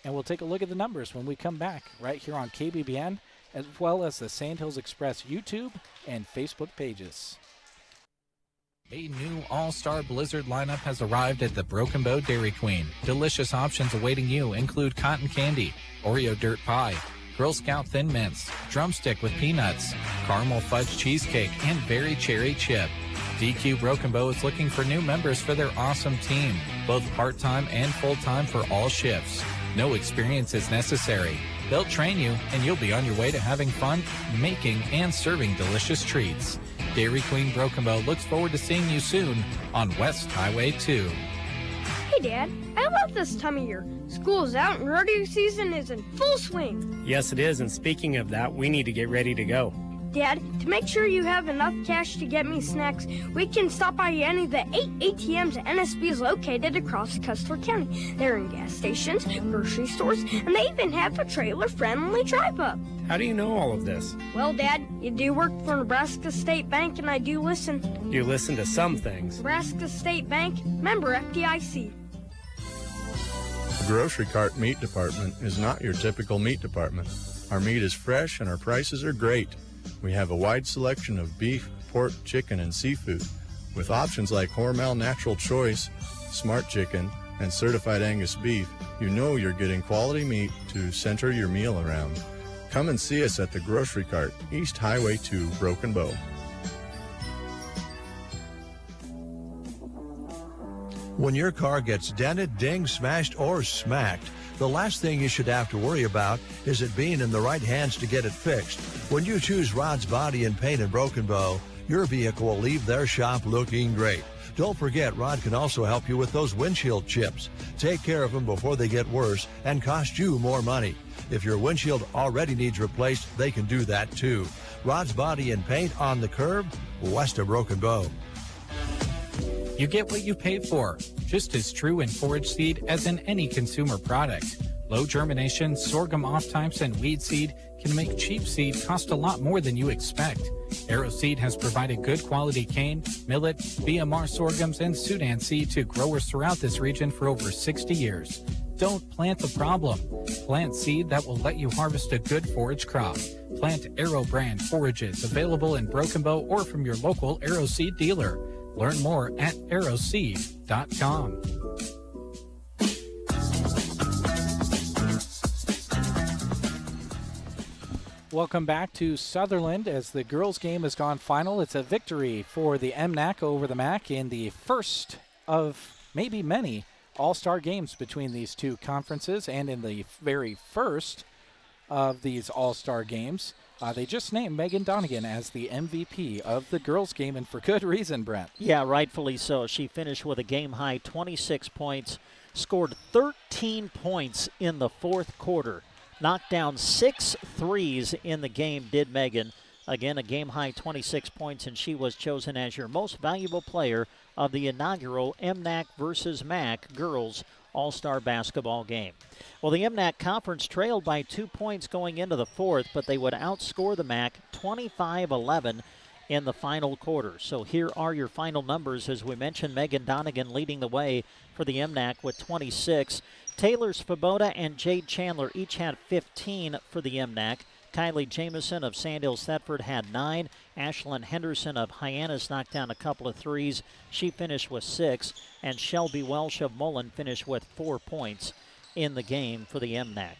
and we'll take a look at the numbers when we come back right here on KBBN, as well as the Sandhills Express YouTube and Facebook pages. A new All-Star Blizzard lineup has arrived at the Broken Bow Dairy Queen. Delicious options awaiting you include cotton candy, Oreo dirt pie, Girl Scout Thin Mints, drumstick with peanuts, caramel fudge cheesecake, and berry cherry chip. DQ Broken Bow is looking for new members for their awesome team, both part-time and full-time for all shifts. No experience is necessary. They'll train you, and you'll be on your way to having fun, making, and serving delicious treats. Dairy Queen Broken Bow looks forward to seeing you soon on West Highway 2. Hey, Dad, I love this time of year. School's out and rodeo season is in full swing. Yes, it is, and speaking of that, we need to get ready to go. Dad, to make sure you have enough cash to get me snacks, we can stop by any of the 8 ATMs NSB is located across Custer County. They're in gas stations, grocery stores, and they even have a trailer-friendly drive-up. How do you know all of this? Well, Dad, you do work for Nebraska State Bank, and I do listen. You listen to some things. Nebraska State Bank, member FDIC. The grocery cart meat department is not your typical meat department. Our meat is fresh and our prices are great. We have a wide selection of beef, pork, chicken, and seafood, with options like Hormel Natural Choice, Smart Chicken, and Certified Angus Beef. You know you're getting quality meat to center your meal around. Come and see us at the Grocery Cart, East Highway 2, Broken Bow. When your car gets dented, dinged, smashed, or smacked, the last thing you should have to worry about is it being in the right hands to get it fixed. When you choose Rod's Body and Paint in Broken Bow, your vehicle will leave their shop looking great. Don't forget, Rod can also help you with those windshield chips. Take care of them before they get worse and cost you more money. If your windshield already needs replaced, they can do that too. Rod's Body and Paint on the curb, west of Broken Bow. You get what you pay for. Just as true in forage seed as in any consumer product. Low germination, sorghum off types, and weed seed can make cheap seed cost a lot more than you expect. Arrow Seed has provided good quality cane, millet, BMR sorghums, and Sudan seed to growers throughout this region for over 60 years. Don't plant the problem. Plant seed that will let you harvest a good forage crop. Plant Arrow brand forages available in Broken Bow or from your local Arrow Seed dealer. Learn more at arrowseed.com. Welcome back to Sutherland as the girls' game has gone final. It's a victory for the MNAC over the MAC in the first of maybe many all-star games between these two conferences, and in the very first of these all-star games. They just named Megan Donegan as the MVP of the girls' game, and for good reason, Brent. Yeah, rightfully so. She finished with a game-high 26 points, scored 13 points in the fourth quarter, knocked down 6 threes in the game, did Megan. Again, a game-high 26 points, and she was chosen as your most valuable player of the inaugural MNAC versus MAC girls All-Star basketball game. Well, the MNAC conference trailed by 2 points going into the fourth, but they would outscore the MAC 25-11 in the final quarter. So here are your final numbers. As we mentioned, Megan Donegan leading the way for the MNAC with 26. Taylor Svoboda and Jade Chandler each had 15 for the MNAC. Kylie Jamison of Sandhills Thetford had 9. Ashlyn Henderson of Hyannis knocked down a couple of threes. She finished with 6. And Shelby Welsh of Mullen finished with 4 points in the game for the MNAC.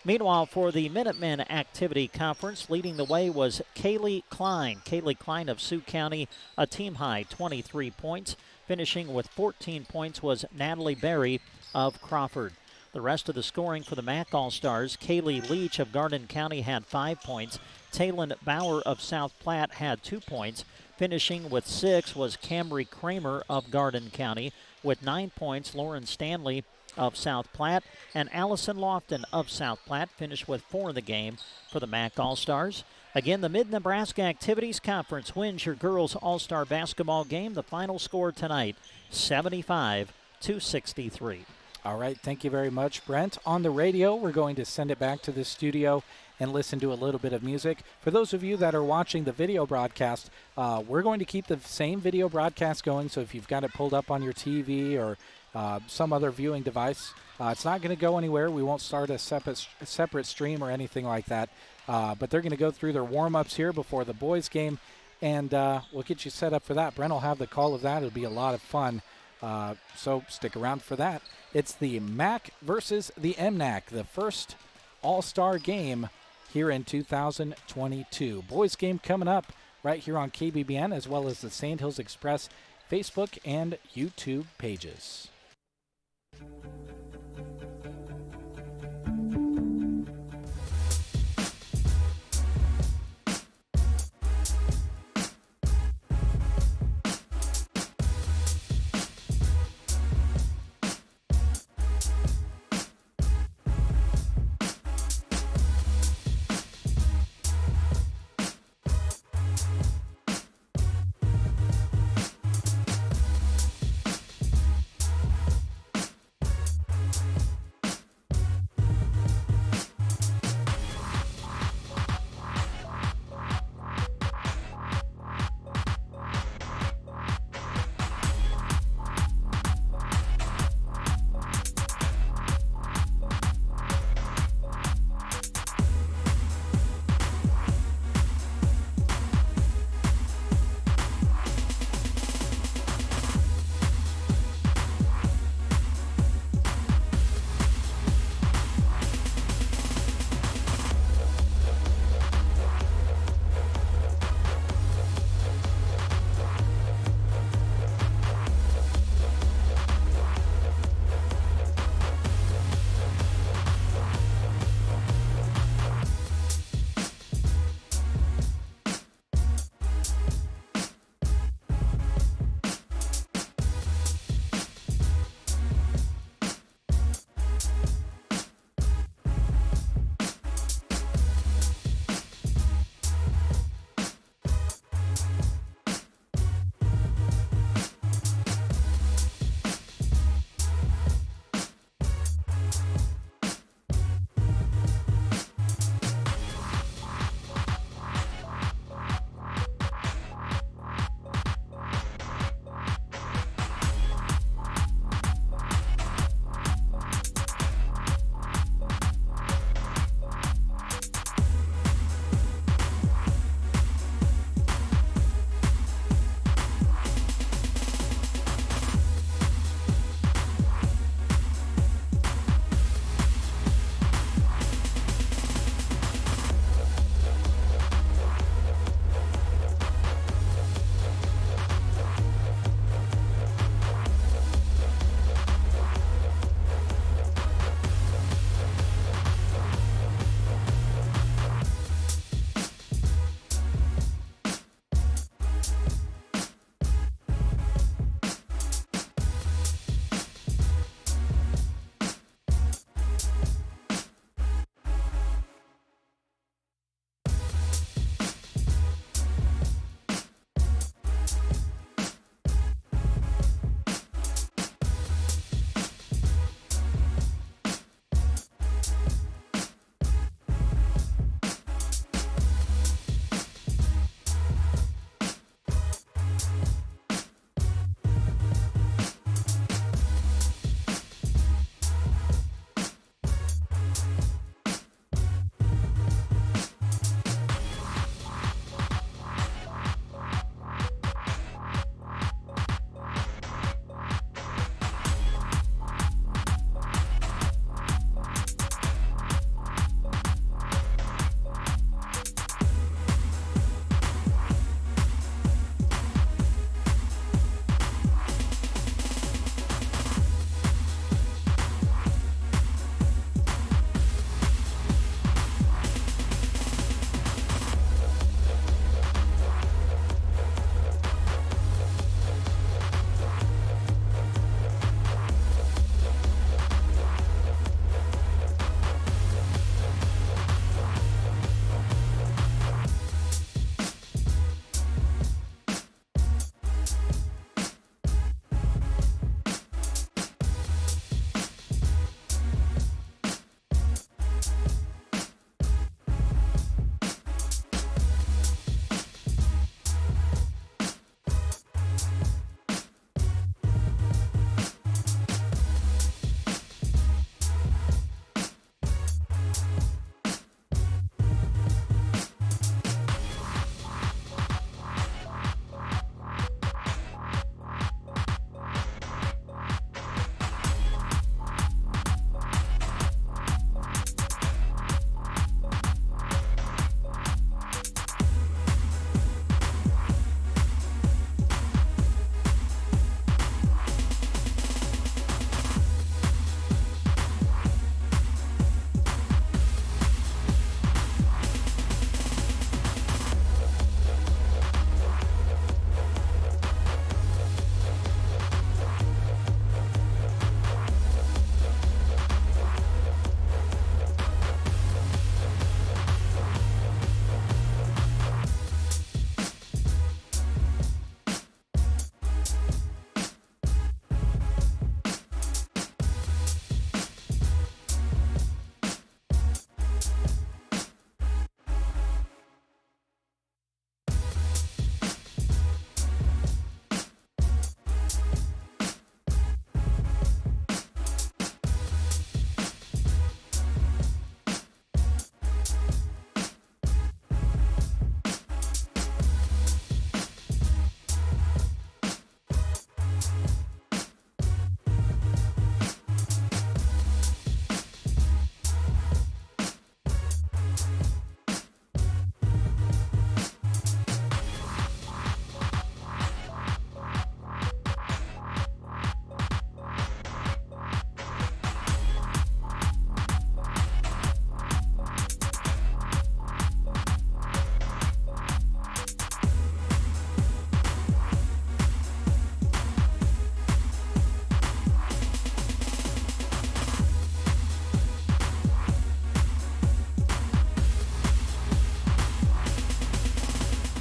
Meanwhile, for the Minutemen Activity Conference, leading the way was Kaylee Klein. Kaylee Klein of Sioux County, a team-high 23 points. Finishing with 14 points was Natalie Berry of Crawford. The rest of the scoring for the MAC All-Stars, Kaylee Leach of Garden County had 5 points. Taylon Bauer of South Platte had 2 points. Finishing with 6 was Camry Kramer of Garden County. With 9 points, Lauren Stanley of South Platte and Allison Lofton of South Platte finished with 4 in the game for the MAC All-Stars. Again, the Mid-Nebraska Activities Conference wins your girls All-Star basketball game. The final score tonight, 75-63. All right, thank you very much, Brent. On the radio, we're going to send it back to the studio and listen to a little bit of music. For those of you that are watching the video broadcast, we're going to keep the same video broadcast going, so if you've got it pulled up on your TV or some other viewing device, it's not going to go anywhere. We won't start a separate stream or anything like that, but they're going to go through their warm-ups here before the boys' game, and we'll get you set up for that. Brent will have the call of that. It'll be a lot of fun, so stick around for that. It's the MAC versus the MNAC, the first All-Star game here in 2022. Boys game coming up right here on KBBN, as well as the Sandhills Express Facebook and YouTube pages.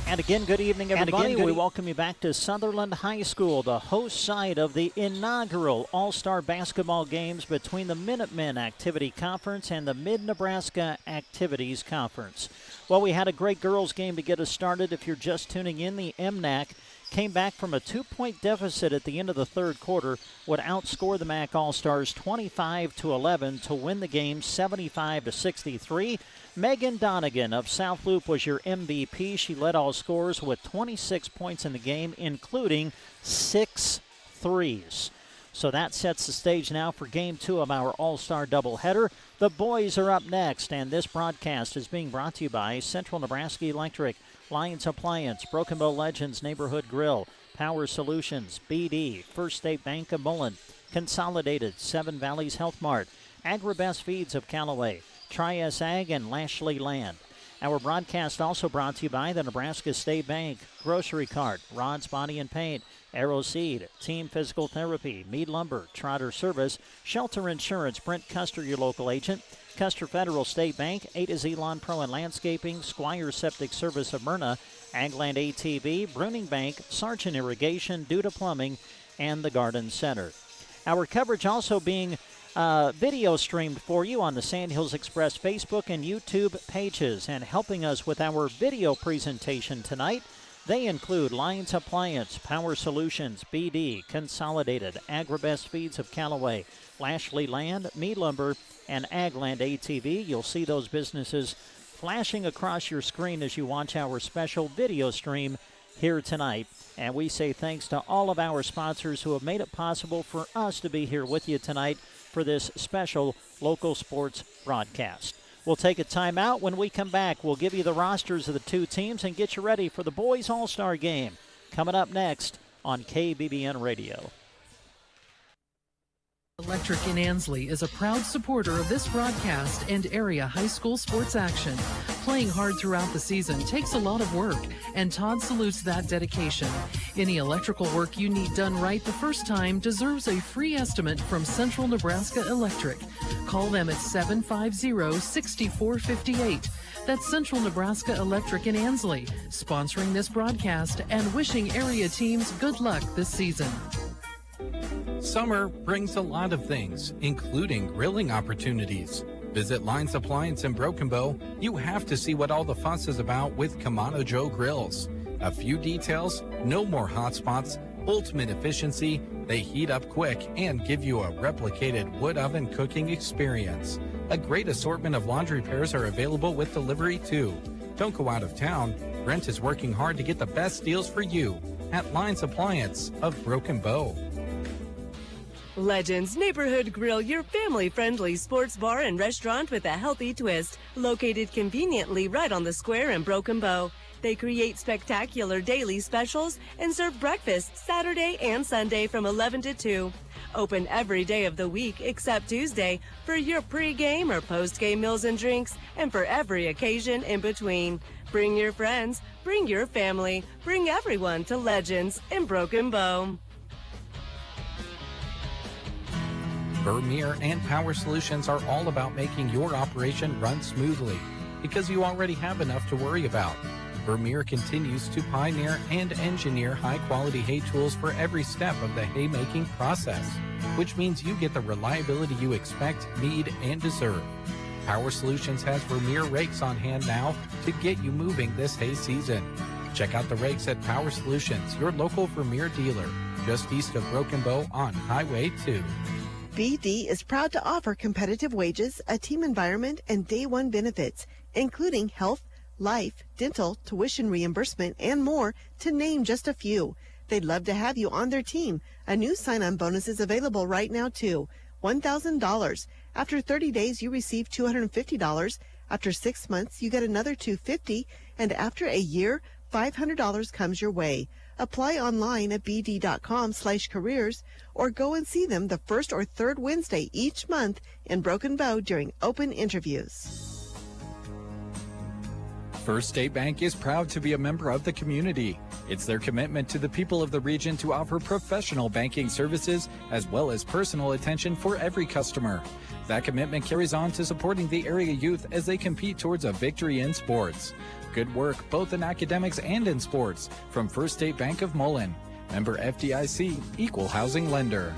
And again, good evening, everybody. We welcome you back to Sutherland High School, the host site of the inaugural All-Star basketball games between the Minutemen Activity Conference and the Mid-Nebraska Activities Conference. Well, we had a great girls game to get us started. If you're just tuning in, the MNAC came back from a 2-point deficit at the end of the third quarter, would outscore the MNAC All Stars 25-11 to win the game 75-63. Megan Donegan of South Loop was your MVP. She led all scorers with 26 points in the game, including 6 threes. So that sets the stage now for Game 2 of our All-Star doubleheader. The boys are up next, and this broadcast is being brought to you by Central Nebraska Electric, Lions Appliance, Broken Bow Legends Neighborhood Grill, Power Solutions, BD, First State Bank of Mullen, Consolidated, Seven Valleys Health Mart, Agribest Feeds of Callaway, Tri-S Ag, and Lashley Land. Our broadcast also brought to you by the Nebraska State Bank, Grocery Cart, Rod's Body and Paint, Arrow Seed, Team Physical Therapy, Mead Lumber, Trotter Service, Shelter Insurance, Brent Custer, your local agent, Custer Federal State Bank, A to Z Lawn Pro and Landscaping, Squire Septic Service of Myrna, Agland ATV, Bruning Bank, Sargent Irrigation, Duda Plumbing, and the Garden Center. Our coverage also being video streamed for you on the Sandhills Express Facebook and YouTube pages. And helping us with our video presentation tonight, they include Lions Appliance, Power Solutions, BD, Consolidated, Agribest Feeds of Callaway, Lashley Land, Mead Lumber, and Agland ATV. You'll see those businesses flashing across your screen as you watch our special video stream here tonight. And we say thanks to all of our sponsors who have made it possible for us to be here with you tonight for this special local sports broadcast. We'll take a timeout. When we come back, we'll give you the rosters of the two teams and get you ready for the boys All-Star game. Coming up next on KBBN Radio. Electric in Ansley is a proud supporter of this broadcast and area high school sports action. Playing hard throughout the season takes a lot of work, and Todd salutes that dedication. Any electrical work you need done right the first time deserves a free estimate from Central Nebraska Electric. Call them at 750-6458. That's Central Nebraska Electric in Ansley, sponsoring this broadcast and wishing area teams good luck this season. Summer brings a lot of things, including grilling opportunities. Visit Lions Appliance in Broken Bow. You have to see what all the fuss is about with Kamado Joe grills. A few details, no more hot spots, ultimate efficiency, they heat up quick and give you a replicated wood oven cooking experience. A great assortment of laundry pairs are available with delivery too. Don't go out of town. Brent is working hard to get the best deals for you at Lions Appliance of Broken Bow. Legends Neighborhood Grill, your family-friendly sports bar and restaurant with a healthy twist. Located conveniently right on the square in Broken Bow. They create spectacular daily specials and serve breakfast Saturday and Sunday from 11 to 2. Open every day of the week except Tuesday for your pre-game or post-game meals and drinks, and for every occasion in between. Bring your friends, bring your family, bring everyone to Legends in Broken Bow. Vermeer and Power Solutions are all about making your operation run smoothly because you already have enough to worry about. Vermeer continues to pioneer and engineer high-quality hay tools for every step of the haymaking process, which means you get the reliability you expect, need, and deserve. Power Solutions has Vermeer rakes on hand now to get you moving this hay season. Check out the rakes at Power Solutions, your local Vermeer dealer, just east of Broken Bow on Highway 2. BD is proud to offer competitive wages, a team environment, and day one benefits, including health, life, dental, tuition reimbursement, and more, to name just a few. They'd love to have you on their team. A new sign-on bonus is available right now, too. $1,000. After 30 days, you receive $250. After 6 months, you get another $250. And after a year, $500 comes your way. Apply online at bd.com/careers or go and see them the first or third Wednesday each month in Broken Bow during open interviews. First State Bank is proud to be a member of the community. It's their commitment to the people of the region to offer professional banking services as well as personal attention for every customer. That commitment carries on to supporting the area youth as they compete towards a victory in sports. Good work both in academics and in sports from First State Bank of Mullen. Member FDIC, Equal Housing Lender.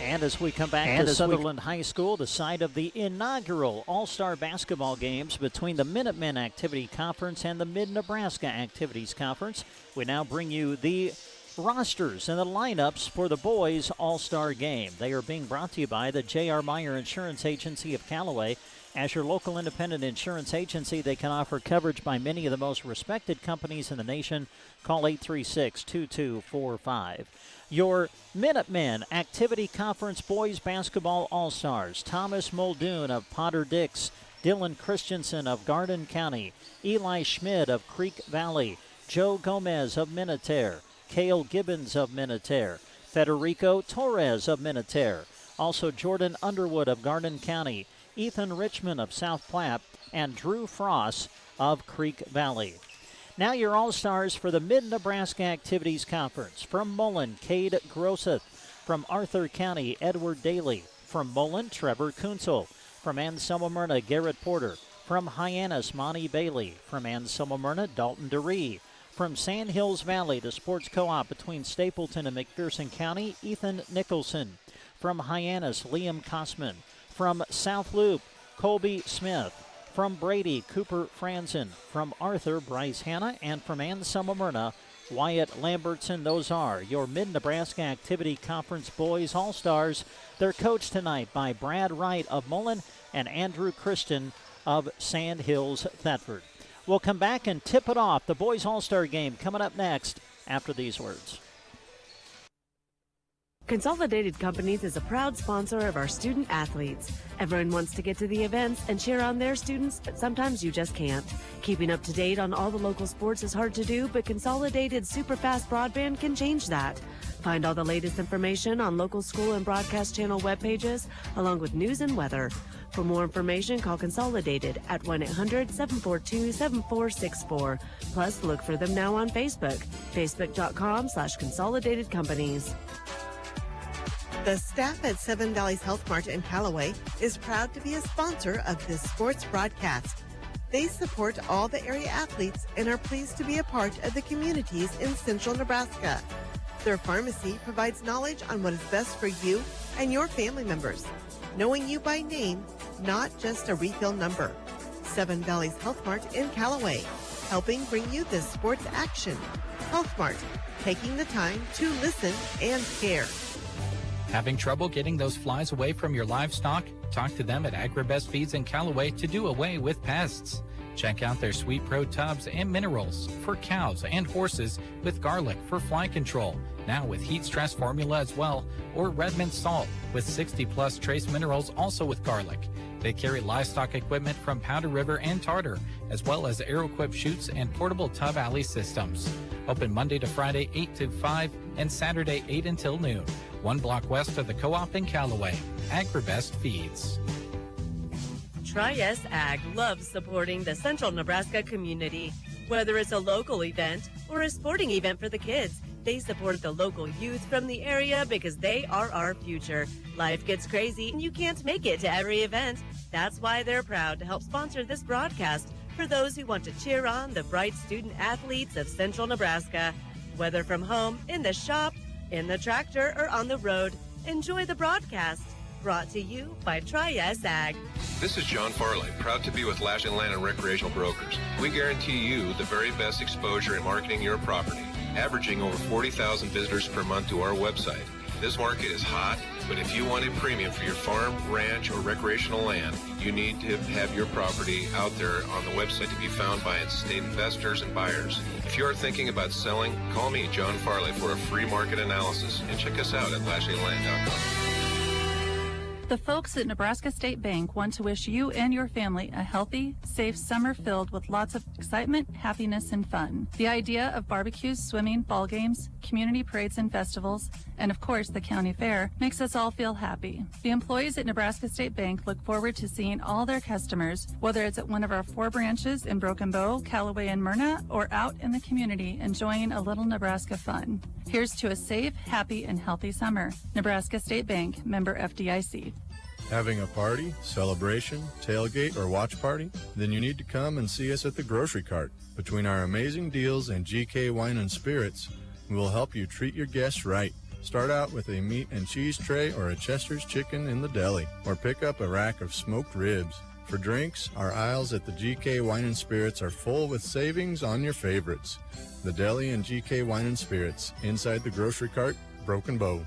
And as we come back to Sutherland High School, the site of the inaugural All-Star basketball games between the Minutemen Activity Conference and the Mid-Nebraska Activities Conference, we now bring you the rosters and the lineups for the boys All-Star game. They are being brought to you by the J.R. Meyer Insurance Agency of Callaway. As your local independent insurance agency, they can offer coverage by many of the most respected companies in the nation. Call 836-2245. Your Minutemen Activity Conference Boys Basketball All-Stars: Thomas Muldoon of Potter Dix, Dylan Christensen of Garden County, Eli Schmid of Creek Valley, Joe Gomez of Minutair, Cale Gibbons of Minutair, Federico Torres of Minutair, also Jordan Underwood of Garden County, Ethan Richmond of South Platte, and Drew Frost of Creek Valley. Now your All-Stars for the Mid-Nebraska Activities Conference. From Mullen, Cade Grosseth. From Arthur County, Edward Daly. From Mullen, Trevor Kuntzel. From Anselmo Myrna, Garrett Porter. From Hyannis, Monty Bailey. From Anselmo Myrna, Dalton DeRee. From Sand Hills Valley, the sports co-op between Stapleton and McPherson County, Ethan Nicholson. From Hyannis, Liam Kosman. From South Loop, Colby Smith. From Brady, Cooper Franzen. From Arthur, Bryce Hanna. And from Anselmo Myrna, Wyatt Lambertson. Those are your Mid-Nebraska Activity Conference Boys All-Stars. They're coached tonight by Brad Wright of Mullen and Andrew Christian of Sand Hills Thetford. We'll come back and tip it off. The Boys All-Star game coming up next after these words. Consolidated Companies is a proud sponsor of our student athletes. Everyone wants to get to the events and cheer on their students, but sometimes you just can't. Keeping up to date on all the local sports is hard to do, but Consolidated super fast broadband can change that. Find all the latest information on local school and broadcast channel web pages, along with news and weather. For more information, call Consolidated at 1-800-742-7464. Plus, look for them now on Facebook, facebook.com/Consolidated Companies. The staff at Seven Valleys Health Mart in Callaway is proud to be a sponsor of this sports broadcast. They support all the area athletes and are pleased to be a part of the communities in central Nebraska. Their pharmacy provides knowledge on what is best for you and your family members, knowing you by name, not just a refill number. Seven Valleys Health Mart in Callaway, helping bring you this sports action. Health Mart, taking the time to listen and care. Having trouble getting those flies away from your livestock? Talk to them at AgriBest Feeds in Callaway to do away with pests. Check out their Sweet Pro tubs and minerals for cows and horses with garlic for fly control, now with heat stress formula as well, or Redmond salt with 60+ trace minerals also with garlic. They carry livestock equipment from Powder River and Tartar, as well as Aeroquip chutes and portable tub alley systems. Open Monday to Friday 8 to 5 and Saturday 8 until noon. 1 block west of the co-op in Callaway. AgriBest Feeds. Tri-S Ag loves supporting the central Nebraska community. Whether it's a local event or a sporting event for the kids, they support the local youth from the area because they are our future. Life gets crazy and you can't make it to every event. That's why they're proud to help sponsor this broadcast for those who want to cheer on the bright student athletes of central Nebraska. Whether from home, in the shop, in the tractor, or on the road, enjoy the broadcast. Brought to you by Tri-S Ag. This is John Farley, proud to be with Lashley Land and Recreational Brokers. We guarantee you the very best exposure in marketing your property, averaging over 40,000 visitors per month to our website. This market is hot, but if you want a premium for your farm, ranch, or recreational land, you need to have your property out there on the website to be found by state investors and buyers. If you are thinking about selling, call me, John Farley, for a free market analysis, and check us out at LashleyLand.com. The folks at Nebraska State Bank want to wish you and your family a healthy, safe summer filled with lots of excitement, happiness, and fun. The idea of barbecues, swimming, ball games, community parades and festivals, and of course the county fair makes us all feel happy. The employees at Nebraska State Bank look forward to seeing all their customers, whether it's at one of our 4 branches in Broken Bow, Callaway, and Myrna, or out in the community enjoying a little Nebraska fun. Here's to a safe, happy, and healthy summer. Nebraska State Bank, member FDIC. Having a party, celebration, tailgate, or watch party? Then you need to come and see us at the Grocery Cart. Between our amazing deals and GK Wine and Spirits, we will help you treat your guests right. Start out with a meat and cheese tray or a Chester's chicken in the deli, or pick up a rack of smoked ribs. For drinks, our aisles at the GK Wine and Spirits are full with savings on your favorites. The deli and GK Wine and Spirits, inside the Grocery Cart, Broken Bow.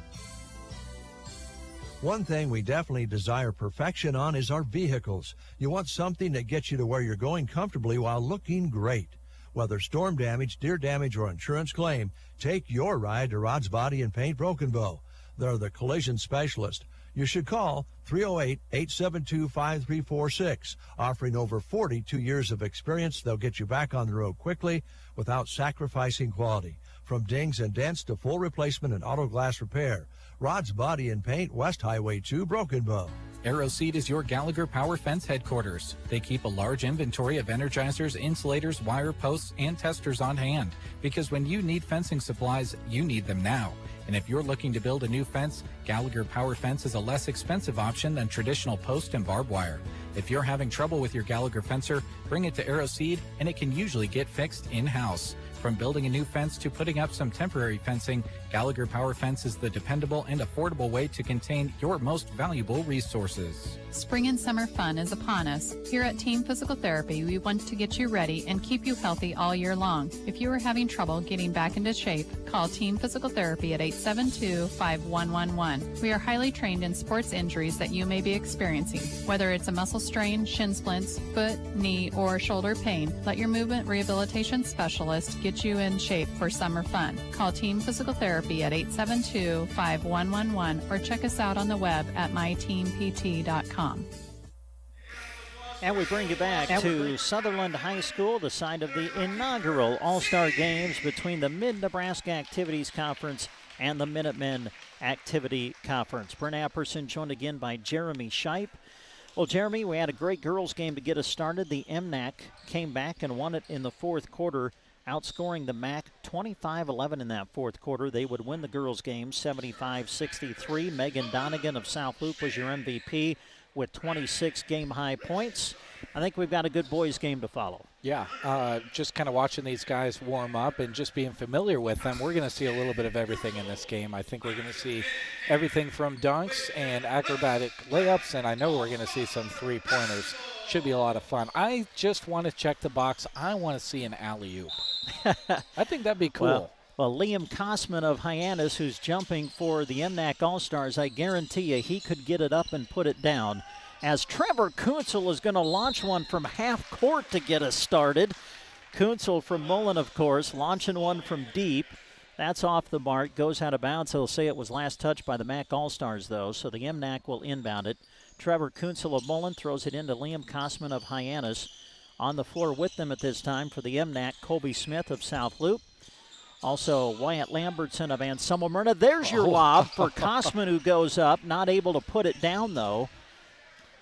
One thing we definitely desire perfection on is our vehicles. You want something that gets you to where you're going comfortably while looking great. Whether storm damage, deer damage, or insurance claim, take your ride to Rod's Body and Paint Broken Bow. They're the collision specialist. You should call 308-872-5346. Offering over 42 years of experience, they'll get you back on the road quickly without sacrificing quality. From dings and dents to full replacement and auto glass repair. Rod's Body and Paint, West Highway 2, Broken Bow. AeroSeed is your Gallagher Power Fence headquarters. They keep a large inventory of energizers, insulators, wire posts, and testers on hand. Because when you need fencing supplies, you need them now. And if you're looking to build a new fence, Gallagher Power Fence is a less expensive option than traditional post and barbed wire. If you're having trouble with your Gallagher fencer, bring it to AeroSeed and it can usually get fixed in-house. From building a new fence to putting up some temporary fencing, Gallagher Power Fence is the dependable and affordable way to contain your most valuable resources. Spring and summer fun is upon us. Here at Team Physical Therapy, we want to get you ready and keep you healthy all year long. If you are having trouble getting back into shape, call Team Physical Therapy at 872-5111. We are highly trained in sports injuries that you may be experiencing. Whether it's a muscle strain, shin splints, foot, knee, or shoulder pain, let your movement rehabilitation specialist get you in shape for summer fun. Call Team Physical Therapy at 872-5111 or check us out on the web at myteampt.com. And we bring you back to Sutherland High School, the site of the inaugural All-Star Games between the Mid-Nebraska Activities Conference and the Minutemen Activity Conference. Brent Apperson joined again by Jeremy Shipe. Well, Jeremy, we had a great girls game to get us started. The MNAC came back and won it in the fourth quarter, outscoring the MAC 25-11 in that fourth quarter. They would win the girls' game 75-63. Megan Donegan of South Loop was your MVP with 26 game-high points. I think we've got a good boys' game to follow. Yeah, just kind of watching these guys warm up and just being familiar with them, we're going to see a little bit of everything in this game. I think we're going to see everything from dunks and acrobatic layups, and I know we're going to see some three-pointers. Should be a lot of fun. I just want to check the box. I want to see an alley-oop. I think that'd be cool. Well, Liam Kosman of Hyannis, who's jumping for the MNAC All Stars, I guarantee you he could get it up and put it down. As Trevor Kuntzel is going to launch one from half court to get us started. Kuntzel from Mullen, of course, launching one from deep. That's off the mark, goes out of bounds. He'll say it was last touched by the MAC All Stars, though, so the MNAC will inbound it. Trevor Kuntzel of Mullen throws it into Liam Kosman of Hyannis. On the floor with them at this time for the MNAC, Colby Smith of South Loop. Also, Wyatt Lambertson of Anselmo Myrna. There's your lob for Kosman, who goes up. Not able to put it down, though.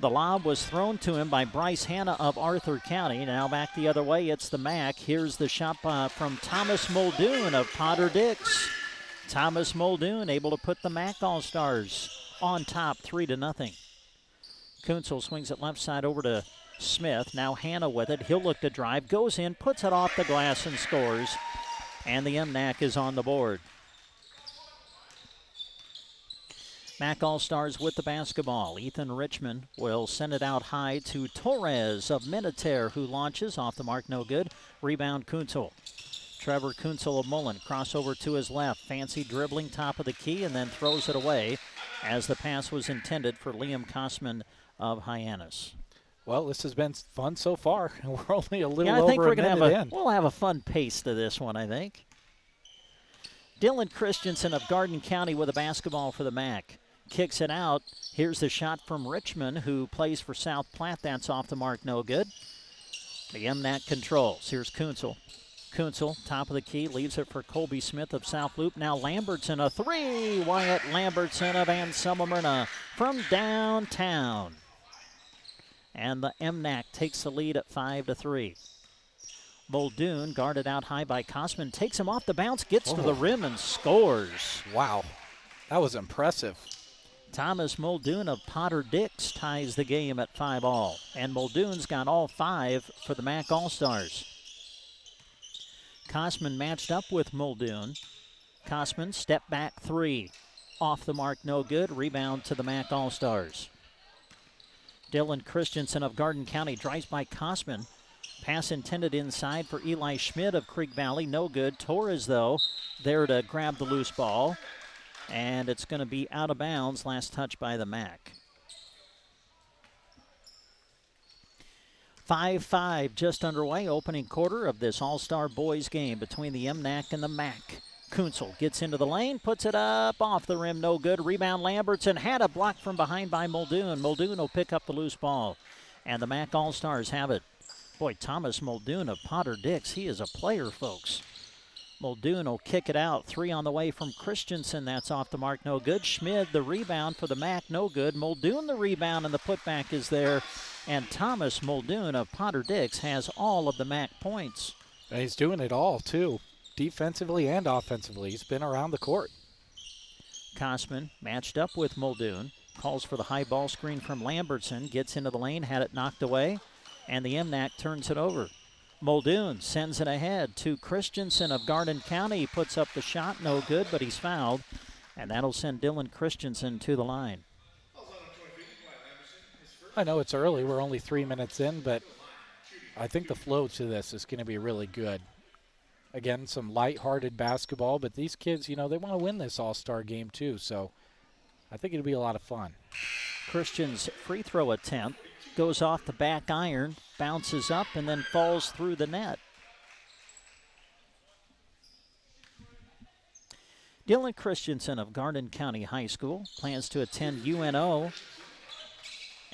The lob was thrown to him by Bryce Hanna of Arthur County. Now back the other way, it's the MAC. Here's the shot from Thomas Muldoon of Potter Dix. Thomas Muldoon able to put the MAC All-Stars on top 3-0. Kuntzel swings it left side over to Smith. Now Hanna with it. He'll look to drive. Goes in, puts it off the glass and scores. And the MNAC is on the board. MAC All-Stars with the basketball. Ethan Richmond will send it out high to Torres of Minutair, who launches off the mark, no good. Rebound Kuntzel. Trevor Kuntzel of Mullen, crossover to his left. Fancy dribbling, top of the key, and then throws it away as the pass was intended for Liam Kosman of Hyannis. Well, this has been fun so far. We're only a little I think over we're a gonna minute have in. We'll have a fun pace to this one, I think. Dylan Christensen of Garden County with a basketball for the MAC. kicks it out. Here's the shot from Richmond, who plays for South Platte. That's off the mark, no good. The MNAC controls. Here's Kunzel. Kunzel, top of the key, leaves it for Colby Smith of South Loop. Now Lambertson, a three. Wyatt Lambertson of Anselmo from downtown. And the MNAC takes the lead at 5-3. Muldoon, guarded out high by Kosman, takes him off the bounce, gets to the rim and scores. Wow, that was impressive. Thomas Muldoon of Potter Dix ties the game at 5-all. And Muldoon's got all 5 for the MAC All Stars. Kosman matched up with Muldoon. Kosman, step back 3. Off the mark, no good. Rebound to the MAC All Stars. Dylan Christensen of Garden County drives by Kosman. Pass intended inside for Eli Schmidt of Creek Valley, no good. Torres, though, there to grab the loose ball. And it's going to be out of bounds. Last touch by the MAC. 5-5 just underway. Opening quarter of this All-Star boys game between the MNAC and the MAC. Kunzel gets into the lane, puts it up, off the rim, no good. Rebound Lambertson, had a block from behind by Muldoon. Muldoon will pick up the loose ball. And the MAC All-Stars have it. Boy, Thomas Muldoon of Potter Dix, he is a player, folks. Muldoon will kick it out. 3 on the way from Christensen. That's off the mark, no good. Schmid, the rebound for the MAC, no good. Muldoon, the rebound, and the putback is there. And Thomas Muldoon of Potter Dix has all of the MAC points. And he's doing it all, too, defensively and offensively. He's been around the court. Kosman matched up with Muldoon. Calls for the high ball screen from Lambertson. Gets into the lane, had it knocked away, and the MNAC turns it over. Muldoon sends it ahead to Christensen of Garden County. He puts up the shot, no good, but he's fouled. And that'll send Dylan Christensen to the line. I know it's early. We're only 3 minutes in, but I think the flow to this is going to be really good. Again, some lighthearted basketball, but these kids, you know, they want to win this All-Star game too, so I think it'll be a lot of fun. Christian's free throw attempt goes off the back iron, bounces up, and then falls through the net. Dylan Christensen of Garden County High School plans to attend UNO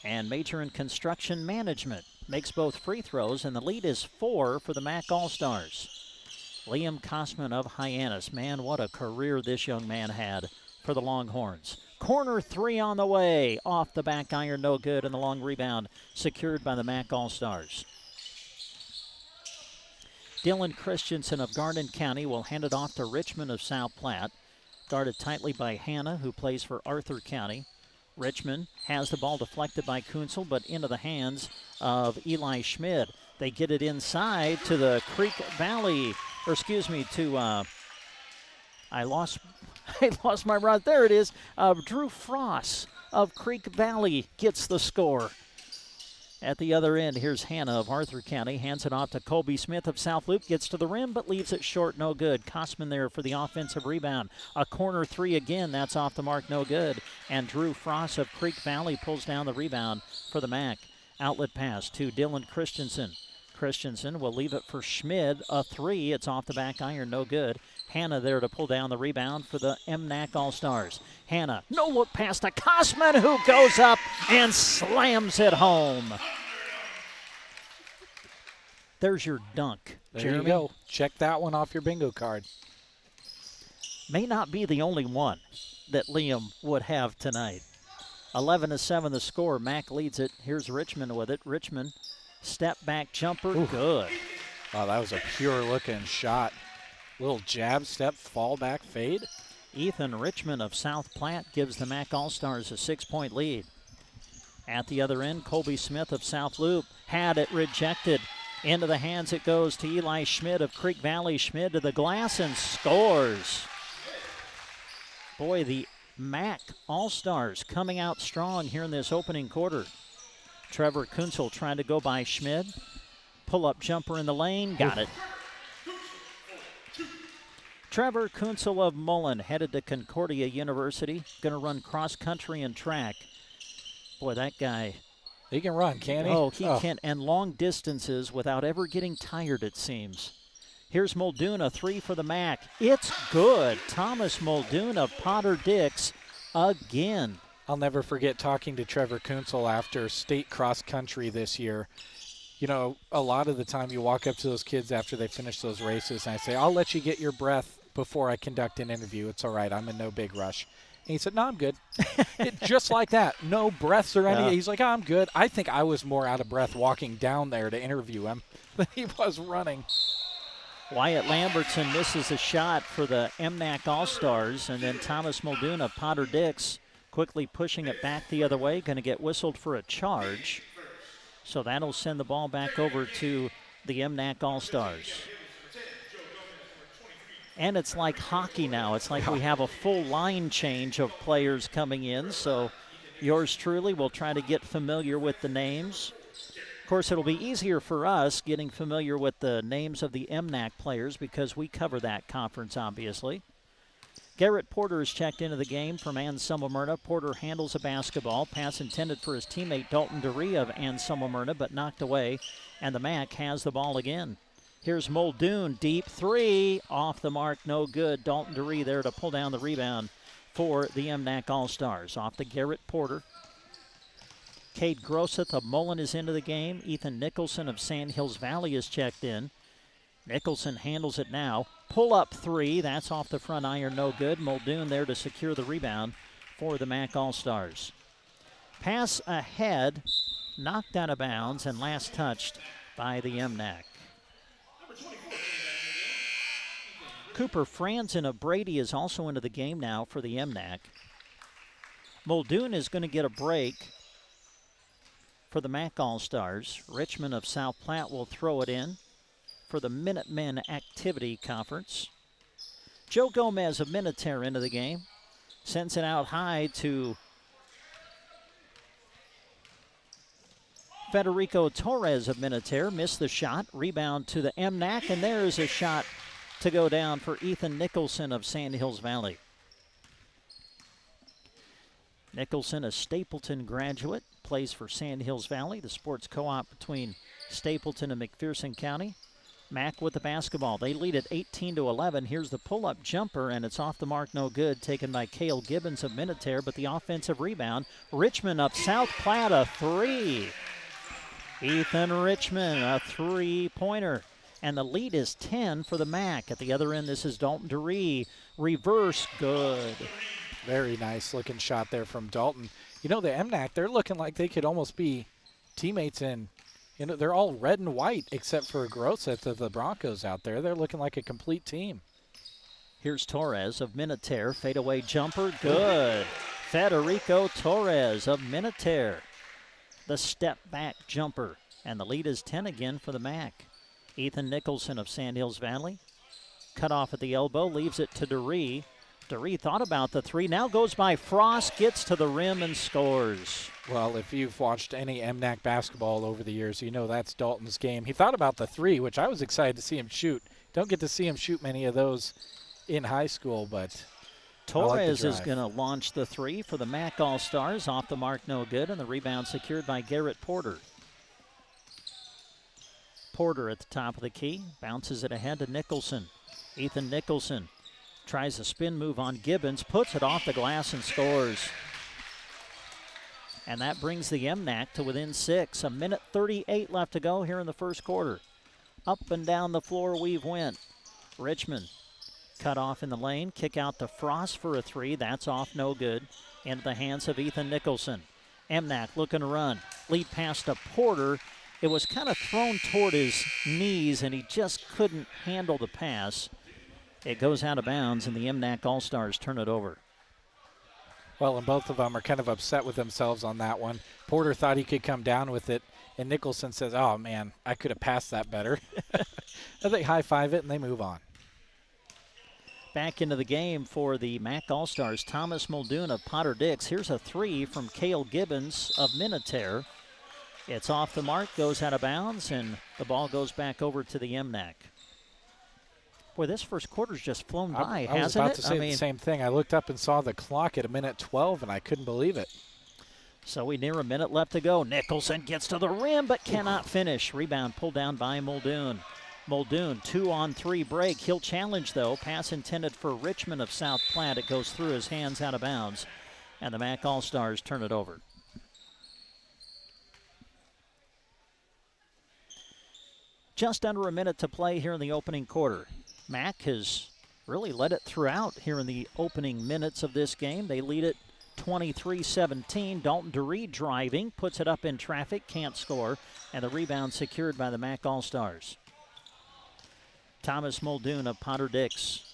and major in construction management. Makes both free throws, and the lead is 4 for the MAC All-Stars. Liam Kosman of Hyannis. Man, what a career this young man had for the Longhorns. Corner 3 on the way. Off the back iron, no good, and the long rebound secured by the MAC All-Stars. Dylan Christensen of Garden County will hand it off to Richmond of South Platte. Guarded tightly by Hannah, who plays for Arthur County. Richmond has the ball deflected by Kunzel, but into the hands of Eli Schmid. They get it inside to the Creek Valley, or excuse me, to, I lost my rod. There it is. Drew Frost of Creek Valley gets the score. At the other end, here's Hannah of Arthur County. Hands it off to Colby Smith of South Loop. Gets to the rim, but leaves it short. No good. Kosman there for the offensive rebound. A corner 3 again. That's off the mark. No good. And Drew Frost of Creek Valley pulls down the rebound for the MAC. Outlet pass to Dylan Christensen. Christensen will leave it for Schmid. A 3. It's off the back iron. No good. Hannah there to pull down the rebound for the MNAC All-Stars. Hannah, no look pass to Kosman, who goes up and slams it home. There's your dunk, Jeremy. There you go. Check that one off your bingo card. May not be the only one that Liam would have tonight. 11-7 the score. MAC leads it. Here's Richmond with it. Richmond, step back jumper, ooh, good. Oh, that was a pure-looking shot. Little jab step, fall back, fade. Ethan Richmond of South Platte gives the MAC All-Stars a 6-point lead. At the other end, Colby Smith of South Loop had it rejected. Into the hands it goes to Eli Schmid of Creek Valley. Schmid to the glass and scores. Boy, the MAC All-Stars coming out strong here in this opening quarter. Trevor Kunzel trying to go by Schmid. Pull-up jumper in the lane, got it. Trevor Kunzel of Mullen, headed to Concordia University, going to run cross-country and track. Boy, that guy. He can run, can't he? Oh, he can, and long distances without ever getting tired, it seems. Here's Muldoon, a 3 for the MAC. It's good. Thomas Muldoon of Potter Dix again. I'll never forget talking to Trevor Kuntzel after state cross country this year. You know, a lot of the time you walk up to those kids after they finish those races, and I say, I'll let you get your breath before I conduct an interview. It's all right. I'm in no big rush. And he said, no, I'm good. Just like that. No breaths or anything. He's like, oh, I'm good. I think I was more out of breath walking down there to interview him than he was running. Wyatt Lambertson misses a shot for the MNAC All Stars, and then Thomas Muldoon of Potter Dix quickly pushing it back the other way, going to get whistled for a charge. So that'll send the ball back over to the MNAC All Stars. And it's like hockey now. It's like we have a full line change of players coming in. So yours truly will try to get familiar with the names. Of course, it'll be easier for us getting familiar with the names of the MNAC players because we cover that conference, obviously. Garrett Porter is checked into the game from Anselmo Myrna. Porter handles a basketball. Pass intended for his teammate Dalton DeRee of Anselmo Myrna, but knocked away. And the MAC has the ball again. Here's Muldoon, deep three, off the mark, no good. Dalton DeRee there to pull down the rebound for the MNAC All-Stars. Off to Garrett Porter. Cade Grosseth of Mullen is into the game. Ethan Nicholson of Sand Hills Valley is checked in. Nicholson handles it now. Pull up three, that's off the front iron, no good. Muldoon there to secure the rebound for the MAC All-Stars. Pass ahead, knocked out of bounds, and last touched by the MNAC. Cooper Franzen of Brady is also into the game now for the MNAC. Muldoon is going to get a break for the MAC All-Stars. Richmond of South Platte will throw it in for the Minutemen Activity Conference. Joe Gomez of Minutair into the game. Sends it out high to Federico Torres of Minutair. Missed the shot. Rebound to the MNAC, and there's a shot to go down for Ethan Nicholson of Sand Hills Valley. Nicholson, a Stapleton graduate, plays for Sand Hills Valley, the sports co-op between Stapleton and McPherson County. Mac with the basketball. They lead at 18-11. Here's the pull-up jumper, and it's off the mark, no good, taken by Cale Gibbons of Minutair, but the offensive rebound. Richmond up South Platte, a three. Ethan Richmond, a three-pointer. And the lead is 10 for the MAC. At the other end, this is Dalton DeRee. Reverse, good. Very nice looking shot there from Dalton. You know, the MNAC, they're looking like they could almost be teammates in, you know, they're all red and white except for Grosseth of the Broncos out there. They're looking like a complete team. Here's Torres of Minutair. Fadeaway jumper, good. Federico Torres of Minutair. The step back jumper. And the lead is 10 again for the MAC. Ethan Nicholson of Sand Hills Valley. Cut off at the elbow, leaves it to DeRee. DeRee thought about the three, now goes by Frost, gets to the rim and scores. Well, if you've watched any MNAC basketball over the years, you know that's Dalton's game. He thought about the three, which I was excited to see him shoot. Don't get to see him shoot many of those in high school, but Torres is going to launch the three for the MAC All-Stars. Off the mark, no good, and the rebound secured by Garrett Porter. Porter at the top of the key, bounces it ahead to Nicholson. Ethan Nicholson tries a spin move on Gibbons, puts it off the glass and scores. And that brings the MNAC to within 6. A minute 38 left to go here in the first quarter. Up and down the floor we've went. Richmond cut off in the lane, kick out to Frost for a three. That's off, no good. Into the hands of Ethan Nicholson. MNAC looking to run. Lead pass to Porter. It was kind of thrown toward his knees, and he just couldn't handle the pass. It goes out of bounds, and the MNAC All-Stars turn it over. Well, and both of them are kind of upset with themselves on that one. Porter thought he could come down with it, and Nicholson says, oh, man, I could have passed that better. They high-five it, and they move on. Back into the game for the MAC All-Stars, Thomas Muldoon of Potter Dix. Here's a three from Cale Gibbons of Minutair. It's off the mark, goes out of bounds, and the ball goes back over to the MNAC. Boy, this first quarter's just flown by, hasn't it? I was about to say the same thing. I looked up and saw the clock at 1:12, and I couldn't believe it. So we near a minute left to go. Nicholson gets to the rim, but cannot finish. Rebound pulled down by Muldoon. Muldoon, 2-on-3 break. He'll challenge, though. Pass intended for Richmond of South Platte. It goes through his hands out of bounds. and the MNAC All Stars turn it over. Just under a minute to play here in the opening quarter. MNAC has really led it throughout here in the opening minutes of this game. They lead it 23-17. Dalton DeRee driving, puts it up in traffic, can't score, and the rebound secured by the MNAC All Stars. Thomas Muldoon of Potter-Dix.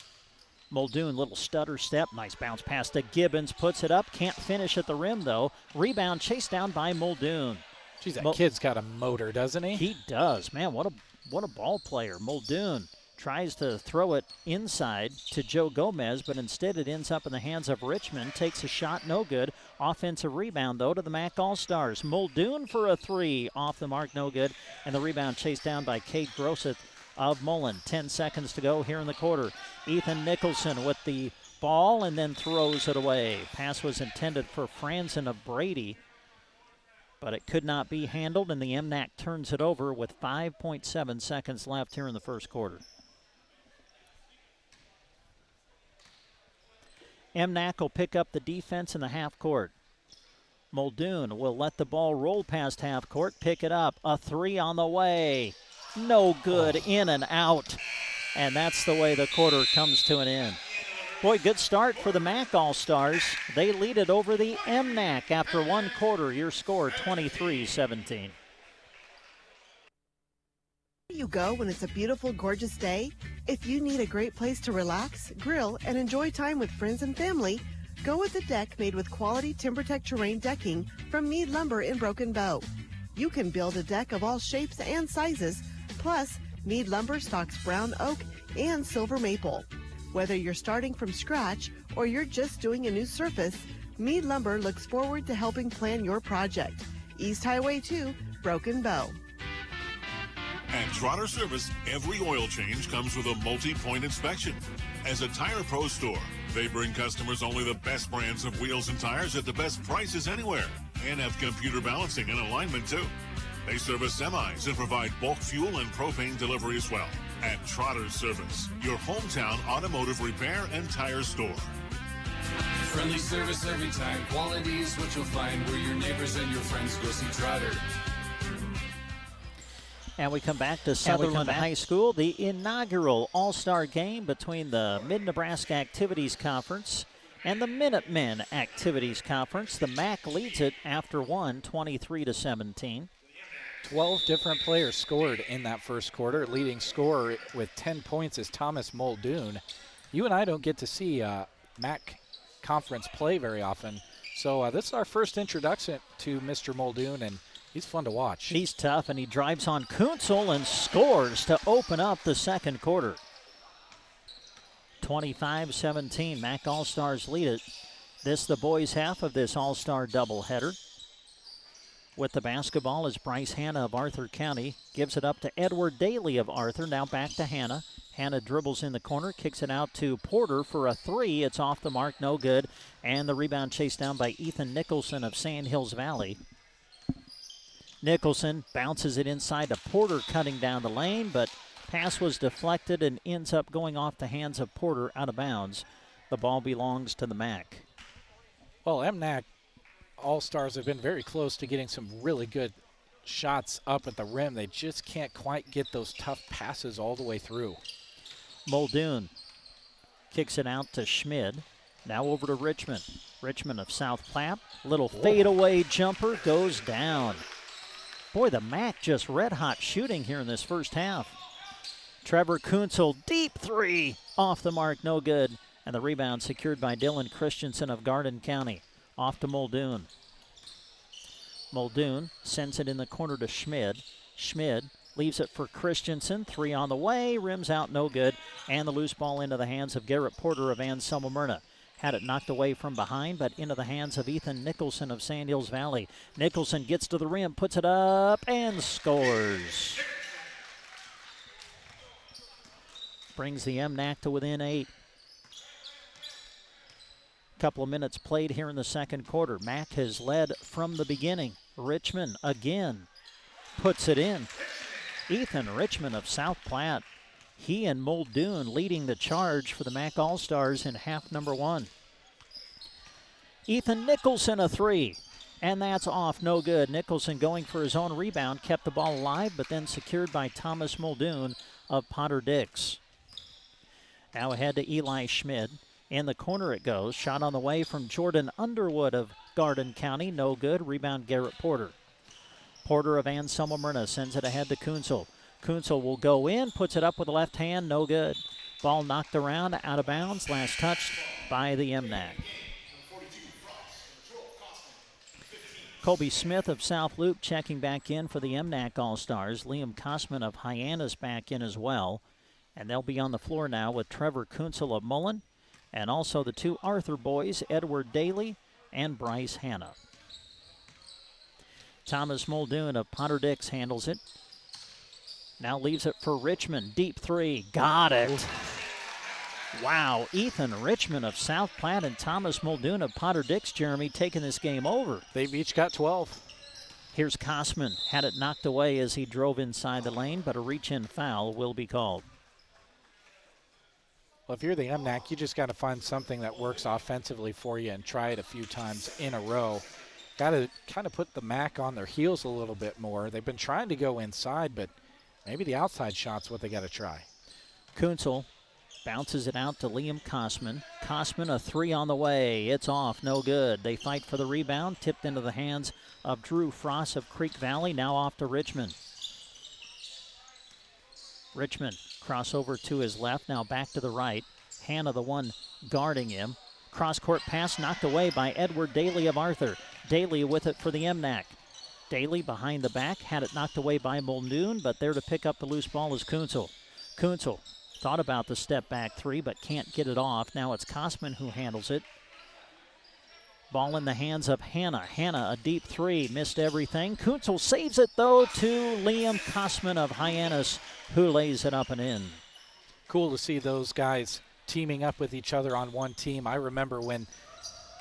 Muldoon, little stutter step, nice bounce pass to Gibbons, puts it up, can't finish at the rim though. Rebound chased down by Muldoon. Geez, that kid's got a motor, doesn't he? He does, man. What a ball player. Muldoon tries to throw it inside to Joe Gomez, but instead it ends up in the hands of Richmond. Takes a shot, no good. Offensive rebound, though, to the MNAC All Stars. Muldoon for a three, off the mark, no good. And the rebound chased down by Kate Grosseth of Mullen. 10 seconds to go here in the quarter. Ethan Nicholson with the ball and then throws it away. Pass was intended for Franzen of Brady, but it could not be handled, and the MNAC turns it over with 5.7 seconds left here in the first quarter. MNAC will pick up the defense in the half court. Muldoon will let the ball roll past half court, pick it up. A three on the way. No good, in and out. And that's the way the quarter comes to an end. Boy, good start for the MNAC All Stars. They lead it over the MNAC after one quarter. Your score 23-17. You go when it's a beautiful, gorgeous day. If you need a great place to relax, grill, and enjoy time with friends and family, go with a deck made with quality TimberTech terrain decking from Mead Lumber in Broken Bow. You can build a deck of all shapes and sizes. Plus, Mead Lumber stocks brown oak and silver maple. Whether you're starting from scratch or you're just doing a new surface, Mead Lumber looks forward to helping plan your project. East Highway 2, Broken Bow. At Trotter Service, every oil change comes with a multi-point inspection. As a Tire Pro store, they bring customers only the best brands of wheels and tires at the best prices anywhere, and have computer balancing and alignment too. They service semis and provide bulk fuel and propane delivery as well. At Trotter Service, your hometown automotive repair and tire store. Friendly service every time. Quality is what you'll find where your neighbors and your friends go see Trotter. And we come back to Sutherland High School, the inaugural All-Star game between the Mid-Nebraska Activities Conference and the Minutemen Activities Conference. The MAC leads it after one, 23-17. 12 different players scored in that first quarter. Leading scorer with 10 points is Thomas Muldoon. You and I don't get to see MAC conference play very often, so this is our first introduction to Mr. Muldoon, and he's fun to watch. He's tough, and he drives on Kuntzel and scores to open up the second quarter. 25-17, MAC All-Stars lead it. This the boys' half of this All-Star doubleheader. With the basketball is Bryce Hanna of Arthur County. Gives it up to Edward Daly of Arthur. Now back to Hanna. Hanna dribbles in the corner, kicks it out to Porter for a three. It's off the mark, no good. And the rebound chased down by Ethan Nicholson of Sand Hills Valley. Nicholson bounces it inside to Porter, cutting down the lane, but pass was deflected and ends up going off the hands of Porter out of bounds. The ball belongs to the MAC. Well, MNAC All-Stars have been very close to getting some really good shots up at the rim. They just can't quite get those tough passes all the way through. Muldoon kicks it out to Schmid. Now over to Richmond. Richmond of South Platte. Little fadeaway jumper goes down. Boy, the MAC just red-hot shooting here in this first half. Trevor Kuntzel, deep three. Off the mark, no good. And the rebound secured by Dylan Christensen of Garden County. Off to Muldoon. Muldoon sends it in the corner to Schmid. Schmid leaves it for Christensen. Three on the way. Rims out, no good. And the loose ball into the hands of Garrett Porter of Anselmo Myrna. Had it knocked away from behind, but into the hands of Ethan Nicholson of Sand Hills Valley. Nicholson gets to the rim, puts it up, and scores. Brings the MNAC to within 8. Couple of minutes played here in the second quarter. MAC has led from the beginning. Richmond again puts it in. Ethan Richmond of South Platte. He and Muldoon leading the charge for the MAC All-Stars in half number one. Ethan Nicholson a three. And that's off, no good. Nicholson going for his own rebound, kept the ball alive, but then secured by Thomas Muldoon of Potter Dix. Now ahead to Eli Schmid. In the corner it goes. Shot on the way from Jordan Underwood of Garden County, no good. Rebound Garrett Porter. Porter of Anselmo Myrna sends it ahead to Kunzel. Kunzel will go in, puts it up with the left hand, no good. Ball knocked around, out of bounds, last touched by the MNAC. Colby Smith of South Loop checking back in for the MNAC All Stars. Liam Kosman of Hyannis back in as well. And they'll be on the floor now with Trevor Kunzel of Mullen and also the two Arthur boys, Edward Daly and Bryce Hanna. Thomas Muldoon of Potter Dix handles it. Now leaves it for Richmond. Deep three. Got it. Wow. Ethan Richmond of South Platte and Thomas Muldoon of Potter Dix, Jeremy, taking this game over. They've each got 12. Here's Kosman. Had it knocked away as he drove inside the lane, but a reach-in foul will be called. Well, if you're the MNAC, you just got to find something that works offensively for you and try it a few times in a row. Got to kind of put the MAC on their heels a little bit more. They've been trying to go inside, but maybe the outside shot's what they got to try. Kunzel bounces it out to Liam Kosman. Kosman a three on the way. It's off, no good. They fight for the rebound, tipped into the hands of Drew Frost of Creek Valley, now off to Richmond. Richmond crossover to his left, now back to the right. Hanna the one guarding him. Cross-court pass knocked away by Edward Daly of Arthur. Daly with it for the MNAC. Daly behind the back, had it knocked away by Muldoon, but there to pick up the loose ball is Kunzel. Kunzel thought about the step-back three, but can't get it off. Now it's Kosman who handles it. Ball in the hands of Hanna. Hanna, a deep three, missed everything. Kunzel saves it, though, to Liam Kosman of Hyannis, who lays it up and in. Cool to see those guys teaming up with each other on one team. I remember when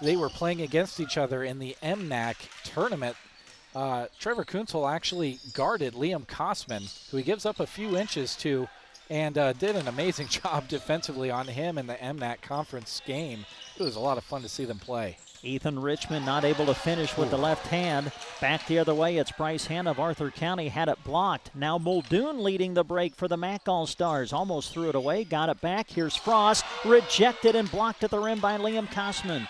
they were playing against each other in the MNAC tournament, Trevor Kunzel actually guarded Liam Kosman, who he gives up a few inches to, and did an amazing job defensively on him in the MNAC conference game. It was a lot of fun to see them play. Ethan Richmond not able to finish with the left hand. Back the other way, it's Bryce Hanna of Arthur County, had it blocked. Now Muldoon leading the break for the MAC All Stars. Almost threw it away, got it back. Here's Frost, rejected and blocked at the rim by Liam Kosman.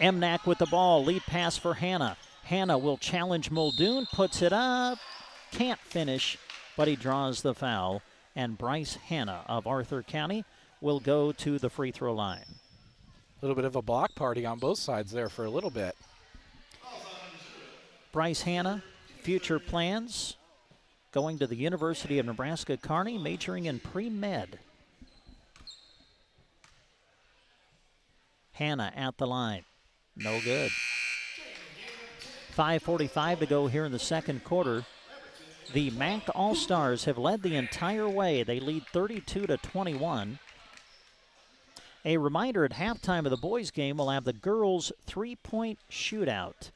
MNAC with the ball, lead pass for Hanna. Hanna will challenge Muldoon, puts it up, can't finish, but he draws the foul. And Bryce Hanna of Arthur County will go to the free throw line. A little bit of a block party on both sides there for a little bit. Bryce Hanna, future plans, going to the University of Nebraska-Kearney, majoring in pre-med. Hanna at the line. No good. 5:45 to go here in the second quarter. The MAC All Stars have led the entire way. They lead 32-21. A reminder, at halftime of the boys' game, we'll have the girls' three-point shootout.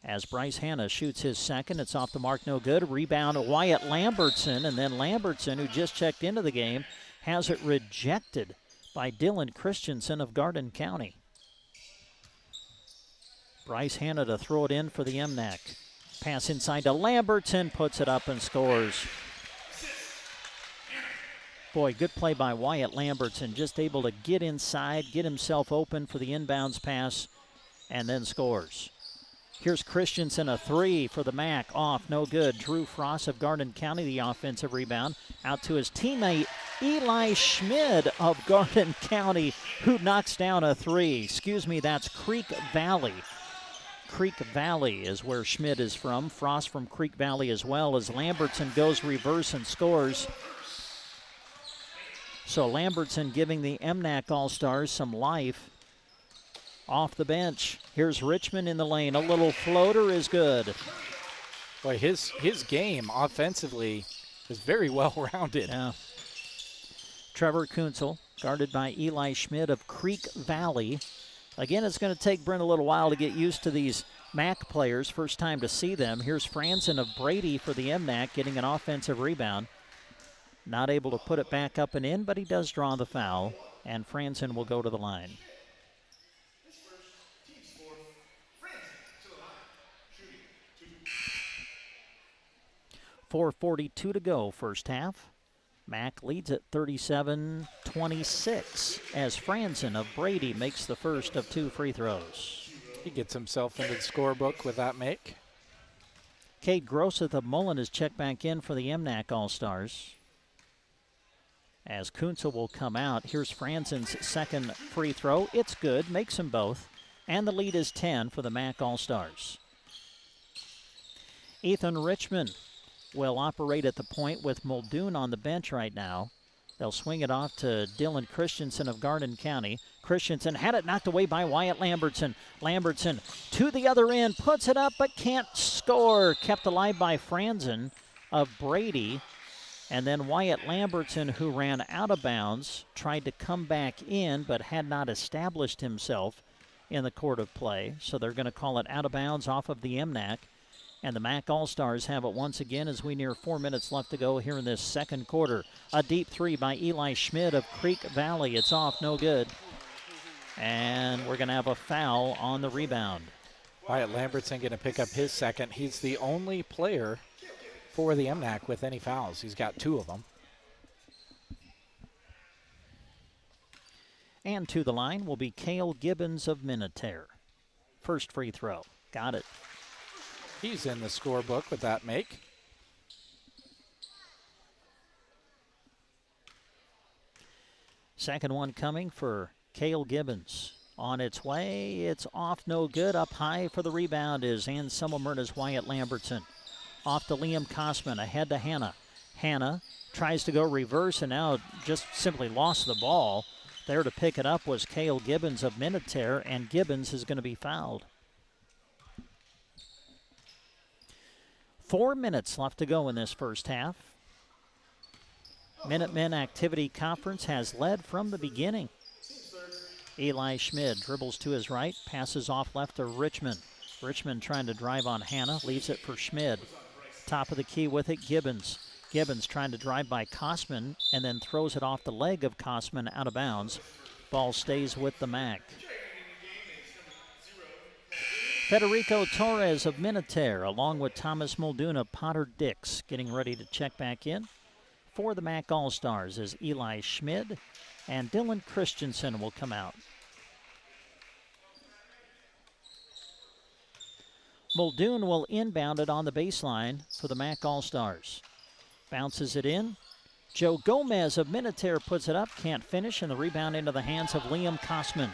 As Bryce Hanna shoots his second, it's off the mark, no good. Rebound, Wyatt Lambertson, and then Lambertson, who just checked into the game, has it rejected by Dylan Christensen of Garden County. Bryce Hanna to throw it in for the MNAC. Pass inside to Lambertson, puts it up and scores. Boy, good play by Wyatt Lambertson, just able to get inside, get himself open for the inbounds pass, and then scores. Here's Christensen, a three for the MAC, off, no good. Drew Frost of Garden County, the offensive rebound, out to his teammate Eli Schmid of Garden County, who knocks down a three. Excuse me, that's Creek Valley. Creek Valley is where Schmid is from. Frost from Creek Valley as well, as Lambertson goes reverse and scores. So Lambertson giving the MNAC All-Stars some life off the bench. Here's Richmond in the lane. A little floater is good. Boy, his game offensively is very well-rounded. Yeah. Trevor Kunzel, guarded by Eli Schmid of Creek Valley. Again, it's going to take Brent a little while to get used to these MAC players. First time to see them. Here's Franzen of Brady for the MNAC, getting an offensive rebound. Not able to put it back up and in, but he does draw the foul, and Franzen will go to the line. 4:42 to go first half. Mac leads at 37-26 as Franzen of Brady makes the first of 2 free throws. He gets himself into the scorebook with that make. Cade Grosseth of Mullen is checked back in for the MNAC All Stars. As Kuntzel will come out, here's Franzen's second free throw. It's good, makes them both. And the lead is 10 for the MAC All Stars. Ethan Richmond will operate at the point with Muldoon on the bench right now. They'll swing it off to Dylan Christensen of Garden County. Christensen had it knocked away by Wyatt Lambertson. Lambertson to the other end, puts it up but can't score. Kept alive by Franzen of Brady. And then Wyatt Lambertson, who ran out of bounds, tried to come back in but had not established himself in the court of play. So they're going to call it out of bounds off of the MNAC. And the MAC All-Stars have it once again as we near 4 minutes left to go here in this second quarter. A deep three by Eli Schmidt of Creek Valley. It's off, no good. And we're going to have a foul on the rebound. Wyatt Lambertson going to pick up his second. He's the only player for the MNAC with any fouls. He's got 2 of them. And to the line will be Cale Gibbons of Minutair. First free throw. Got it. He's in the scorebook with that make. Second one coming for Cale Gibbons. On its way, it's off, no good. Up high for the rebound is Anselmo Myrna's Wyatt Lambertson. Off to Liam Kosman, ahead to Hannah. Hannah tries to go reverse and now just simply lost the ball. There to pick it up was Cale Gibbons of Minutair, and Gibbons is going to be fouled. 4 minutes left to go in this first half. Minutemen Activity Conference has led from the beginning. Eli Schmid dribbles to his right, passes off left to Richmond. Richmond trying to drive on Hannah, leaves it for Schmid. Top of the key with it, Gibbons. Gibbons trying to drive by Kosman and then throws it off the leg of Kosman out of bounds. Ball stays with the MAC. Federico Torres of Minutair, along with Thomas Muldoon of Potter Dix, getting ready to check back in for the MAC All-Stars as Eli Schmid and Dylan Christensen will come out. Muldoon will inbound it on the baseline for the MAC All-Stars. Bounces it in. Joe Gomez of Minutair puts it up, can't finish, and the rebound into the hands of Liam Kosman.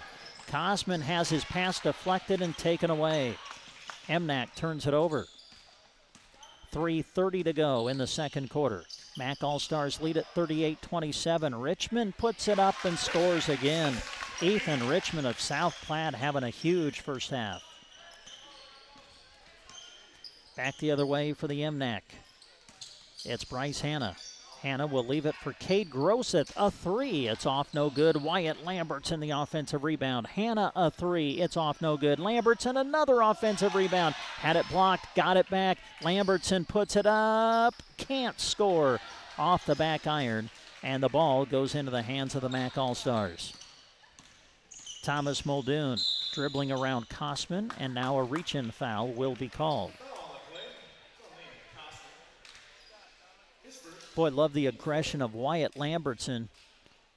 Kosman has his pass deflected and taken away. MNAC turns it over. 3:30 to go in the second quarter. MAC All-Stars lead at 38-27. Richmond puts it up and scores again. Ethan Richmond of South Platte having a huge first half. Back the other way for the MNAC. It's Bryce Hannah. Hannah will leave it for Cade Grosseth. A three. It's off, no good. Wyatt Lambertson, the offensive rebound. Hannah, a three. It's off, no good. Lambertson, another offensive rebound. Had it blocked, got it back. Lambertson puts it up. Can't score. Off the back iron. And the ball goes into the hands of the MAC All-Stars. Thomas Muldoon dribbling around Kosman, and now a reach-in foul will be called. Boy, love the aggression of Wyatt Lambertson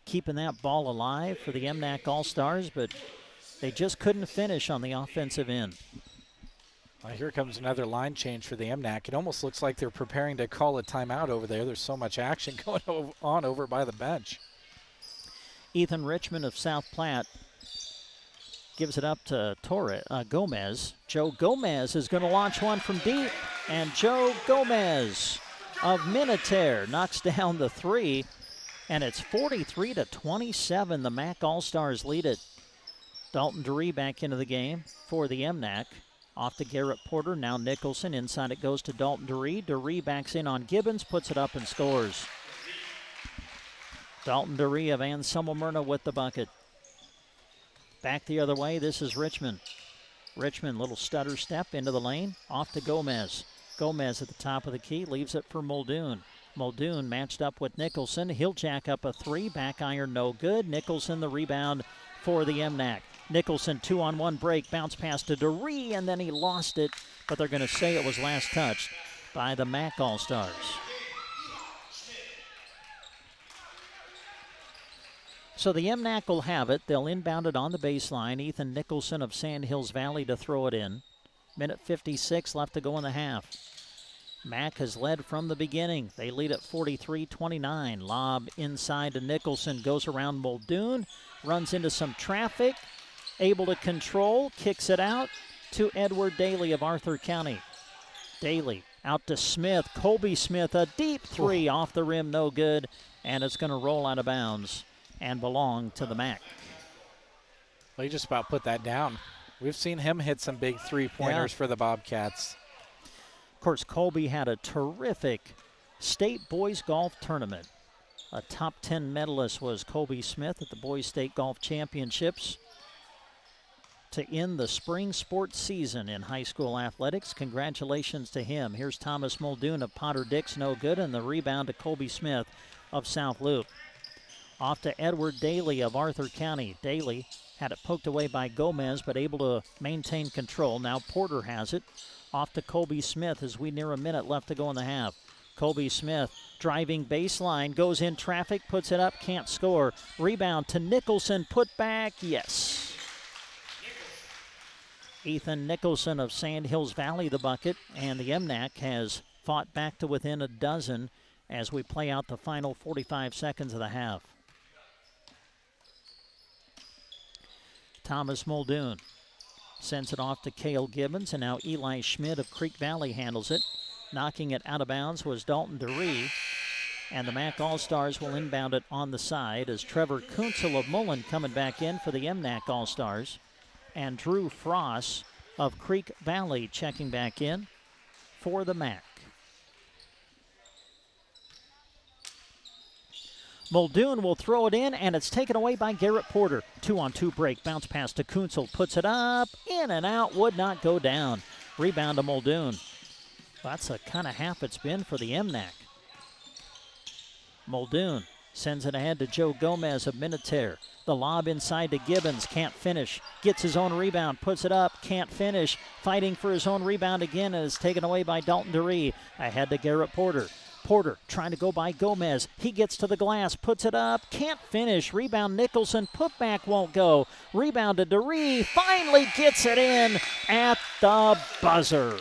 keeping that ball alive for the MNAC All-Stars, but they just couldn't finish on the offensive end. Well, here comes another line change for the MNAC. It almost looks like they're preparing to call a timeout over there. There's so much action going on over by the bench. Ethan Richmond of South Platte gives it up to Gomez. Joe Gomez is going to launch one from deep, and Joe Gomez of Minutair knocks down the three, and it's 43-27. The MAC All-Stars lead it. Dalton Duree back into the game for the MNAC. Off to Garrett Porter, now Nicholson. Inside it goes to Dalton Duree. Duree backs in on Gibbons, puts it up and scores. Dalton Duree of Anselmo Myrna with the bucket. Back the other way, this is Richmond. Richmond, little stutter step into the lane. Off to Gomez. Gomez at the top of the key, leaves it for Muldoon. Muldoon matched up with Nicholson. He'll jack up a three. Back iron, no good. Nicholson the rebound for the MNAC. Nicholson, 2-on-1 break. Bounce pass to Duree, and then he lost it, but they're going to say it was last touched by the MNAC All Stars. So the MNAC will have it. They'll inbound it on the baseline. Ethan Nicholson of Sand Hills Valley to throw it in. Minute 56 left to go in the half. MNAC has led from the beginning. They lead at 43-29. Lob inside to Nicholson, goes around Muldoon, runs into some traffic, able to control, kicks it out to Edward Daly of Arthur County. Daly out to Smith. Colby Smith, a deep three off the rim, no good, and it's going to roll out of bounds and belong to the MNAC. Well, he just about put that down. We've seen him hit some big three-pointers for the Bobcats. Of course, Colby had a terrific state boys golf tournament. A top 10 medalist was Colby Smith at the Boys State Golf Championships to end the spring sports season in high school athletics. Congratulations to him. Here's Thomas Muldoon of Potter Dix, no good, and the rebound to Colby Smith of South Loop. Off to Edward Daly of Arthur County. Daly had it poked away by Gomez, but able to maintain control. Now Porter has it. Off to Colby Smith as we near a minute left to go in the half. Colby Smith driving baseline, goes in traffic, puts it up, can't score. Rebound to Nicholson, put back, yes. Ethan Nicholson of Sand Hills Valley, the bucket, and the MNAC has fought back to within a dozen as we play out the final 45 seconds of the half. Thomas Muldoon sends it off to Cale Gibbons, and now Eli Schmidt of Creek Valley handles it. Knocking it out of bounds was Dalton DeRee, and the MNAC All-Stars will inbound it on the side as Trevor Kuntzel of Mullen coming back in for the MNAC All-Stars, and Drew Frost of Creek Valley checking back in for the MNAC. Muldoon will throw it in, and it's taken away by Garrett Porter. 2-on-2 break, bounce pass to Kuntzel, puts it up, in and out, would not go down. Rebound to Muldoon. That's the kind of half it's been for the MNAC. Muldoon sends it ahead to Joe Gomez of Minutair. The lob inside to Gibbons, can't finish. Gets his own rebound, puts it up, can't finish. Fighting for his own rebound again, and it's taken away by Dalton DeRee. Ahead to Garrett Porter. Porter trying to go by Gomez. He gets to the glass, puts it up, can't finish. Rebound Nicholson, put back won't go. Rebound to DeRee, finally gets it in at the buzzer.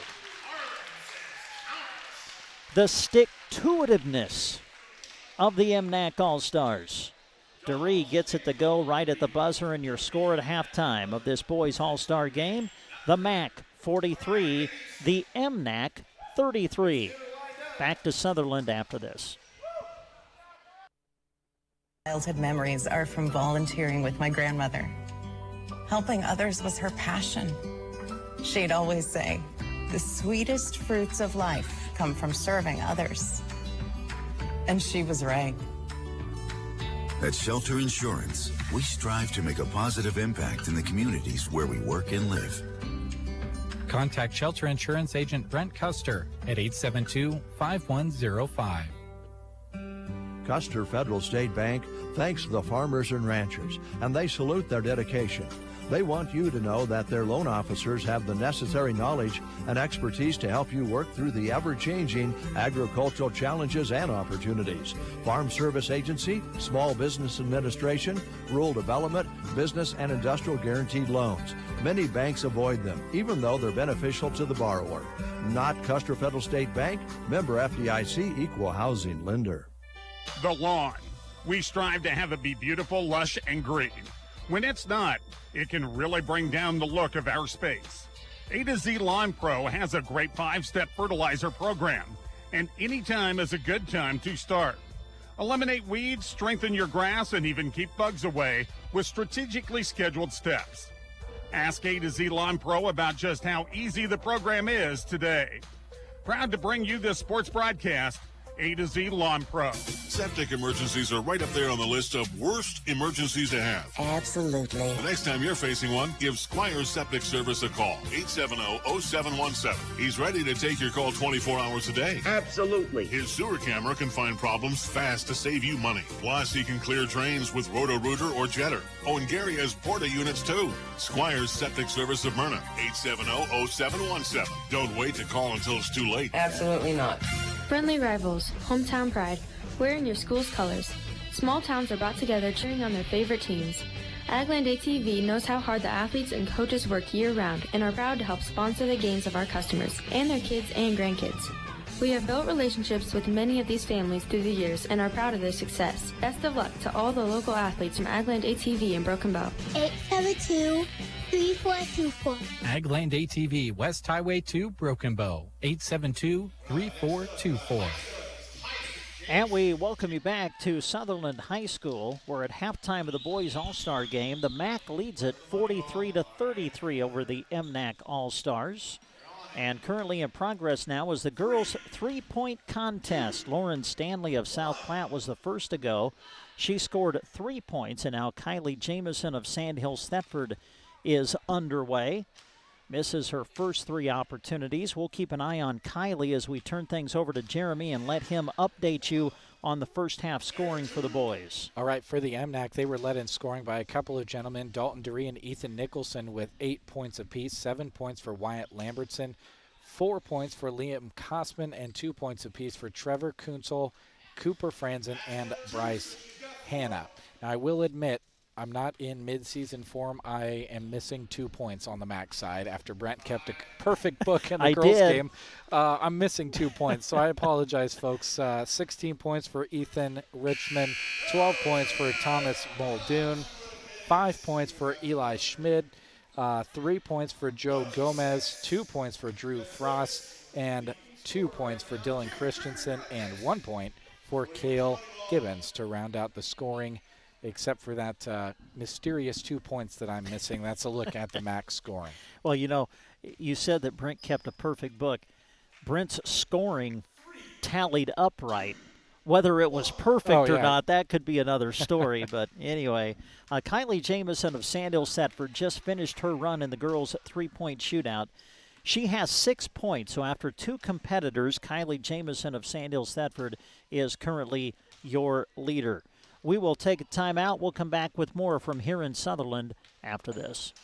The stick-to-itiveness of the MNAC All-Stars. DeRee gets it to go right at the buzzer, and your score at halftime of this boys All-Star game, the MNAC 43, the MNAC 33. Back to Sutherland after this. Childhood memories are from volunteering with my grandmother. Helping others was her passion. She'd always say, the sweetest fruits of life come from serving others. And she was right. At Shelter Insurance, we strive to make a positive impact in the communities where we work and live. Contact Shelter Insurance Agent Brent Custer at 872-5105. Custer Federal State Bank thanks the farmers and ranchers, and they salute their dedication. They want you to know that their loan officers have the necessary knowledge and expertise to help you work through the ever-changing agricultural challenges and opportunities. Farm Service Agency, Small Business Administration, Rural Development, Business and Industrial Guaranteed Loans. Many banks avoid them, even though they're beneficial to the borrower. Not Custer Federal State Bank, member FDIC, equal housing lender. The lawn. We strive to have it be beautiful, lush, and green. When it's not, it can really bring down the look of our space. A to Z Lawn Pro has a great 5-step fertilizer program, and any time is a good time to start. Eliminate weeds, strengthen your grass, and even keep bugs away with strategically scheduled steps. Ask A to Z Lawn Pro about just how easy the program is today. Proud to bring you this sports broadcast, A to Z Lawn Pro. Septic emergencies are right up there on the list of worst emergencies to have. Absolutely. The next time you're facing one, give Squires Septic Service a call. 870-0717. He's ready to take your call 24 hours a day. Absolutely. His sewer camera can find problems fast to save you money. Plus, he can clear drains with Roto-Rooter or Jetter. Oh, and Gary has Porta units, too. Squires Septic Service of Myrna. 870-0717. Don't wait to call until it's too late. Absolutely not. Friendly rivals, hometown pride, wearing your school's colors. Small towns are brought together cheering on their favorite teams. Agland ATV knows how hard the athletes and coaches work year-round and are proud to help sponsor the games of our customers and their kids and grandkids. We have built relationships with many of these families through the years and are proud of their success. Best of luck to all the local athletes from Agland ATV in Broken Bow. 872-3424. Agland ATV, West Highway 2, Broken Bow. 872-3424. And we welcome you back to Sutherland High School. We're at halftime of the boys All-Star game. The MAC leads it 43-33 over the MNAC All Stars. And currently in progress now is the girls' three-point contest. Lauren Stanley of South Platte was the first to go. She scored 3 points, and now Kylie Jameson of Sandhills Thetford is underway. Misses her first 3 opportunities. We'll keep an eye on Kylie as we turn things over to Jeremy and let him update you on the first half scoring for the boys. All right, for the MNAC, they were led in scoring by a couple of gentlemen, Dalton Duree and Ethan Nicholson, with 8 points apiece, 7 points for Wyatt Lambertson, 4 points for Liam Kosman, and 2 points apiece for Trevor Kuntzel, Cooper Franzen, and Bryce Hanna. Now, I will admit, I'm not in mid-season form. I am missing 2 points on the MAC side after Brent kept a perfect book in the girls' game. I'm missing 2 points, so I apologize, folks. 16 points for Ethan Richmond, 12 points for Thomas Muldoon, 5 points for Eli Schmid, 3 points for Joe Gomez, 2 points for Drew Frost, and 2 points for Dylan Christensen, and 1 point for Cale Gibbons to round out the scoring. Except for that mysterious 2 points that I'm missing. That's a look at the MAC scoring. Well, you know, you said that Brent kept a perfect book. Brent's scoring tallied upright. Whether it was perfect or not, that could be another story. But anyway, Kylie Jameson of Sandhills Thetford just finished her run in the girls' three-point shootout. She has 6 points, so after 2 competitors, Kylie Jameson of Sandhills Thetford is currently your leader. We will take a timeout. We'll come back with more from here in Sutherland after this.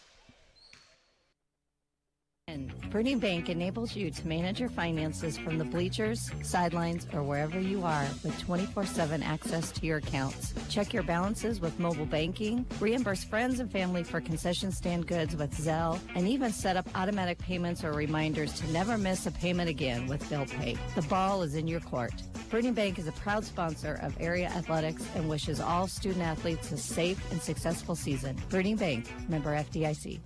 Pruning Bank enables you to manage your finances from the bleachers, sidelines, or wherever you are with 24/7 access to your accounts. Check your balances with mobile banking, reimburse friends and family for concession stand goods with Zelle, and even set up automatic payments or reminders to never miss a payment again with Bill Pay. The ball is in your court. Pruning Bank is a proud sponsor of area athletics and wishes all student athletes a safe and successful season. Pruning Bank, member FDIC.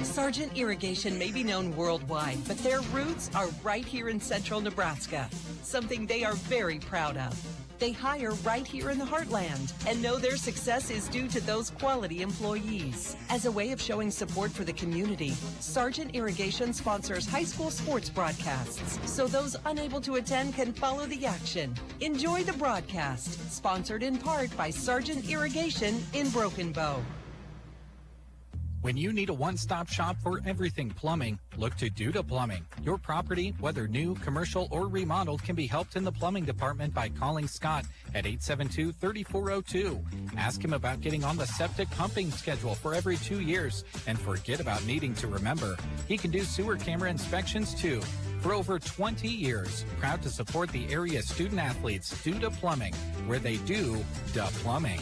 Sargent Irrigation may be known worldwide, but their roots are right here in central Nebraska, something they are very proud of. They hire right here in the heartland and know their success is due to those quality employees. As a way of showing support for the community, Sargent Irrigation sponsors high school sports broadcasts, so those unable to attend can follow the action. Enjoy the broadcast, sponsored in part by Sargent Irrigation in Broken Bow. When you need a one-stop shop for everything plumbing, look to Duda Plumbing. Your property, whether new, commercial, or remodeled, can be helped in the plumbing department by calling Scott at 872-3402. Ask him about getting on the septic pumping schedule for every 2 years, and forget about needing to remember. He can do sewer camera inspections too. For over 20 years, proud to support the area student athletes, Duda Plumbing, where they do da plumbing.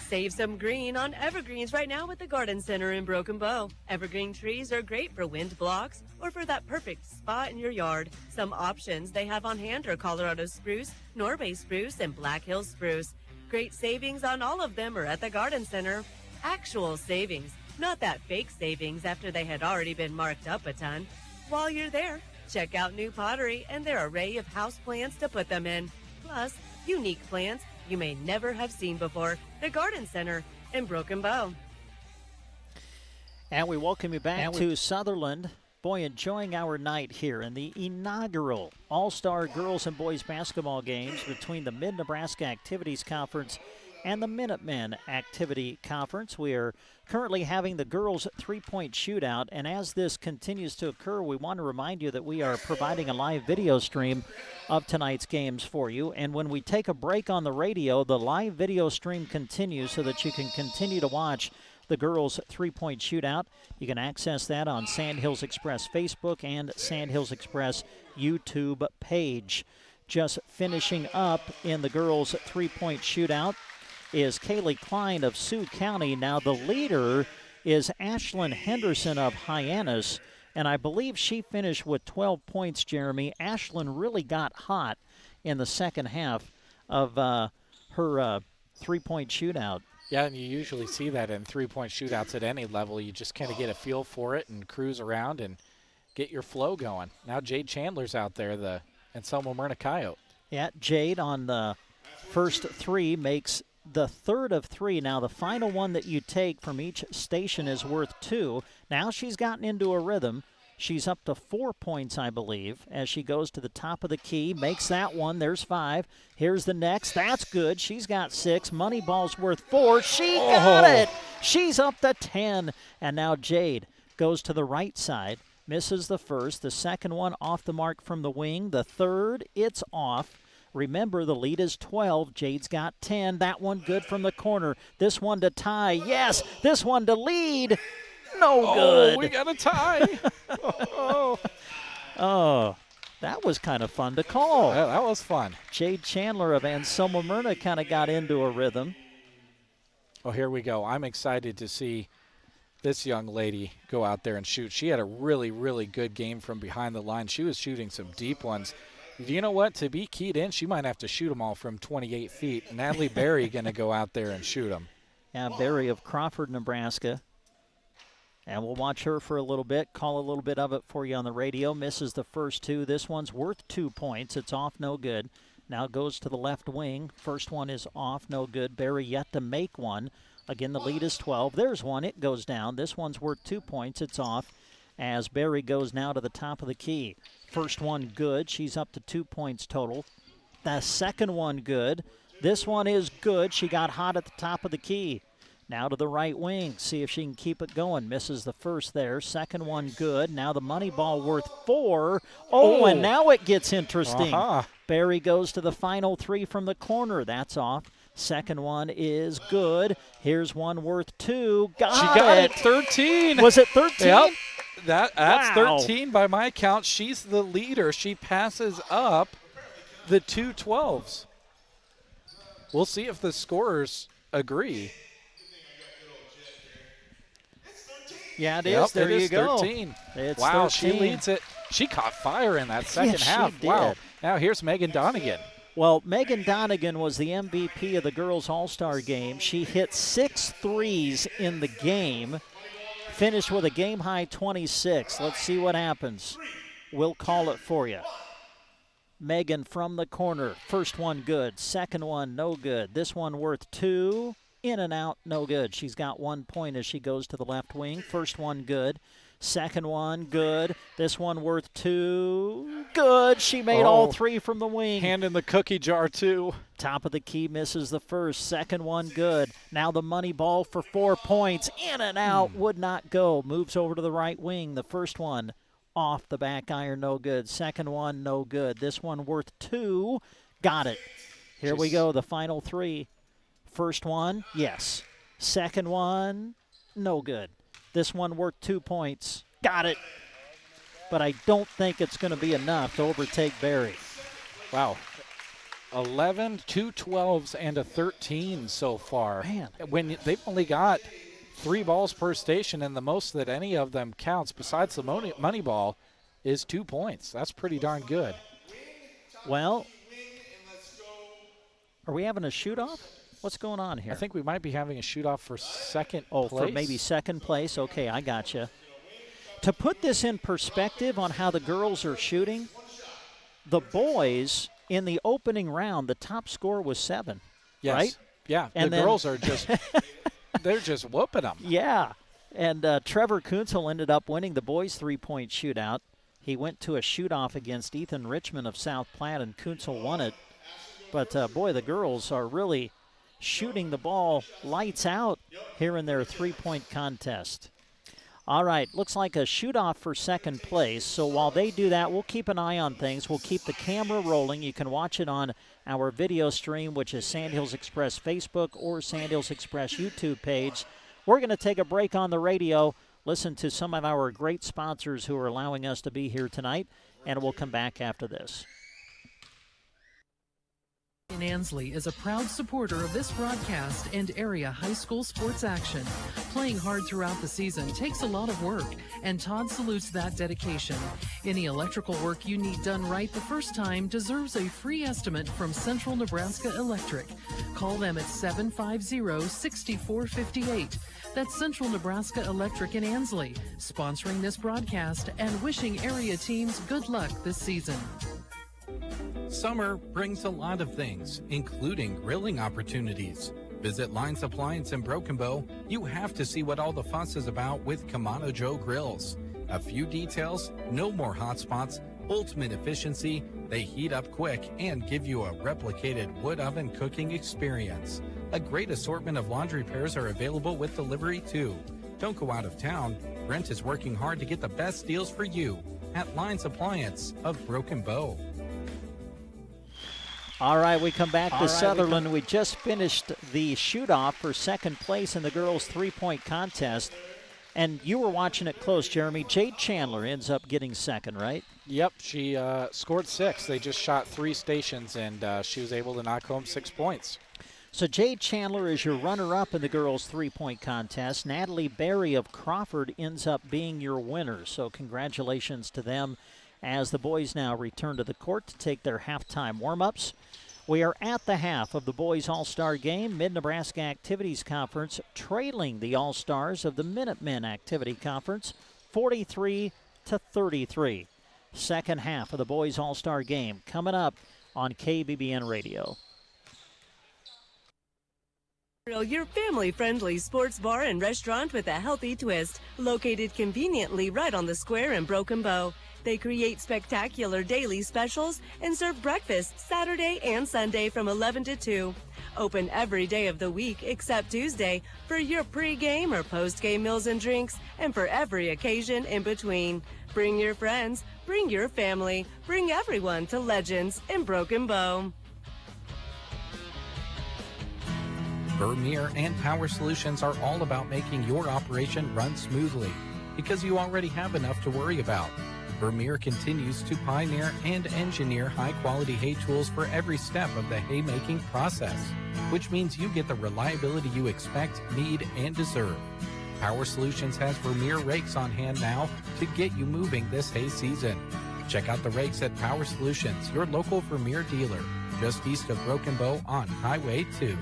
Save some green on evergreens right now at the Garden Center in Broken Bow. Evergreen trees are great for wind blocks or for that perfect spot in your yard. Some options they have on hand are Colorado spruce, Norway spruce, and Black Hills spruce. Great savings on all of them are at the Garden Center. Actual savings, not that fake savings after they had already been marked up a ton. While you're there, check out new pottery and their array of houseplants to put them in. Plus, unique plants you may never have seen before. The Garden Center in Broken Bow. And we welcome you back to Sutherland Boy, enjoying our night here in the inaugural All-Star Girls and Boys Basketball Games between the Mid-Nebraska Activities Conference and the Minutemen Activity Conference. We are currently having the girls' three-point shootout, and as this continues to occur, we want to remind you that we are providing a live video stream of tonight's games for you. And when we take a break on the radio, the live video stream continues so that you can continue to watch the girls' three-point shootout. You can access that on Sandhills Express Facebook and Sandhills Express YouTube page. Just finishing up in the girls' three-point shootout is Kaylee Klein of Sioux County. Now the leader is Ashlyn Henderson of Hyannis, and I believe she finished with 12 points, Jeremy. Ashlyn really got hot in the second half of her three-point shootout. Yeah, and you usually see that in three-point shootouts at any level. You just kind of get a feel for it and cruise around and get your flow going. Now Jade Chandler's out there, the Anselmo Myrna Coyote. Yeah, Jade on the first three makes the third of three. Now the final one that you take from each station is worth 2. Now she's gotten into a rhythm. She's up to 4 points, I believe, as she goes to the top of the key. Makes that one. There's 5. Here's the next. That's good. She's got 6. Money ball's worth 4. She got it. She's up to 10. And now Jade goes to the right side. Misses the first. The second one off the mark from the wing. The third, it's off. Remember, the lead is 12. Jade's got 10. That one good from the corner. This one to tie. Yes. This one to lead. No good. Oh, we got a tie. Oh, that was kind of fun to call. Yeah, that was fun. Jade Chandler of Anselmo Myrna kind of got into a rhythm. Oh, here we go. I'm excited to see this young lady go out there and shoot. She had a really, really good game from behind the line. She was shooting some deep ones. You know what? To be keyed in, she might have to shoot them all from 28 feet. Natalie Berry going to go out there and shoot them. Yeah, Berry of Crawford, Nebraska. And we'll watch her for a little bit, call a little bit of it for you on the radio. Misses the first 2. This one's worth 2 points. It's off, no good. Now goes to the left wing. First one is off, no good. Berry yet to make one. Again, the lead is 12. There's one. It goes down. This one's worth 2 points. It's off as Berry goes now to the top of the key. First one good. She's up to 2 points total. The second one good. This one is good. She got hot at the top of the key. Now to the right wing, see if she can keep it going. Misses the first there. Second one good. Now the money ball worth 4. Oh, and now it gets interesting. Berry goes to the final 3 from the corner. That's off. Second one is good. Here's one worth 2. She got it. 13. Was it 13? Yep. That's wow. 13 by my count. She's the leader. She passes up the 2 12s. We'll see if the scorers agree. Yeah, it is. There you go. 13. It's wow, 13. She leads it. She caught fire in that second half. Wow. Now here's Megan Donegan. Well, Megan Donegan was the MVP of the girls' All-Star game. She hit 6 threes in the game, finished with a game-high 26. Let's see what happens. We'll call it for you. Megan from the corner. First one good. Second one no good. This one worth 2. In and out, no good. She's got 1 point as she goes to the left wing. First one good. Second one good. This one worth 2. Good. She made all 3 from the wing. Hand in the cookie jar, too. Top of the key, misses the first. Second one good. Now the money ball for 4 points. In and out, would not go. Moves over to the right wing. The first one off the back iron, no good. Second one, no good. This one worth 2. Got it. Here we go, the final 3. First one, yes. Second one, no good. This one worth 2 points. Got it. But I don't think it's going to be enough to overtake Berry. Wow. 11, 2 12s, and a 13 so far. Man. When they've only got 3 balls per station, and the most that any of them counts, besides the money ball, is 2 points. That's pretty darn good. Well, are we having a shoot-off? What's going on here? I think we might be having a shoot-off for second place. For maybe second place. Okay, I gotcha. To put this in perspective on how the girls are shooting, the boys in the opening round, the top score was 7. Yes. Right? Yeah. And the girls are just they're just whooping them. Yeah. And Trevor Kuntzel ended up winning the boys' three-point shootout. He went to a shoot-off against Ethan Richmond of South Platte, and Kuntzel won it. But, boy, the girls are really shooting the ball lights out here in their three-point contest. All right, looks like a shoot-off for second place. So while they do that, we'll keep an eye on things. We'll keep the camera rolling. You can watch it on our video stream, which is Sandhills Express Facebook or Sandhills Express YouTube page. We're going to take a break on the radio, listen to some of our great sponsors who are allowing us to be here tonight, and we'll come back after this. Ansley is a proud supporter of this broadcast and area high school sports action. Playing hard throughout the season takes a lot of work, and Todd salutes that dedication. Any electrical work you need done right the first time deserves a free estimate from Central Nebraska Electric. Call them at 750-6458. That's Central Nebraska Electric in Ansley, sponsoring this broadcast and wishing area teams good luck this season. Summer brings a lot of things, including grilling opportunities. Visit Lines Appliance in Broken Bow. You have to see what all the fuss is about with Kamado Joe grills. A few details, no more hot spots, ultimate efficiency, they heat up quick and give you a replicated wood oven cooking experience. A great assortment of laundry pairs are available with delivery too. Don't go out of town. Brent is working hard to get the best deals for you at Lines Appliance of Broken Bow. All right, we come back to Sutherland. We just finished the shoot-off for second place in the girls' three-point contest. And you were watching it close, Jeremy. Jade Chandler ends up getting second, right? Yep, she scored 6. They just shot 3 stations, and she was able to knock home 6 points. So Jade Chandler is your runner-up in the girls' three-point contest. Natalie Berry of Crawford ends up being your winner. So congratulations to them as the boys now return to the court to take their halftime warm-ups. We are at the half of the boys' All-Star game, Mid-Nebraska Activities Conference, trailing the All-Stars of the Minutemen Activity Conference, 43-33. Second half of the boys' All-Star game coming up on KBBN Radio. Your family-friendly sports bar and restaurant with a healthy twist, located conveniently right on the square in Broken Bow. They create spectacular daily specials and serve breakfast Saturday and Sunday from 11 to 2. Open every day of the week except Tuesday for your pre-game or post-game meals and drinks, and for every occasion in between. Bring your friends, bring your family, bring everyone to Legends in Broken Bow. Vermeer and Power Solutions are all about making your operation run smoothly because you already have enough to worry about. Vermeer continues to pioneer and engineer high-quality hay tools for every step of the haymaking process, which means you get the reliability you expect, need, and deserve. Power Solutions has Vermeer rakes on hand now to get you moving this hay season. Check out the rakes at Power Solutions, your local Vermeer dealer, just east of Broken Bow on Highway 2.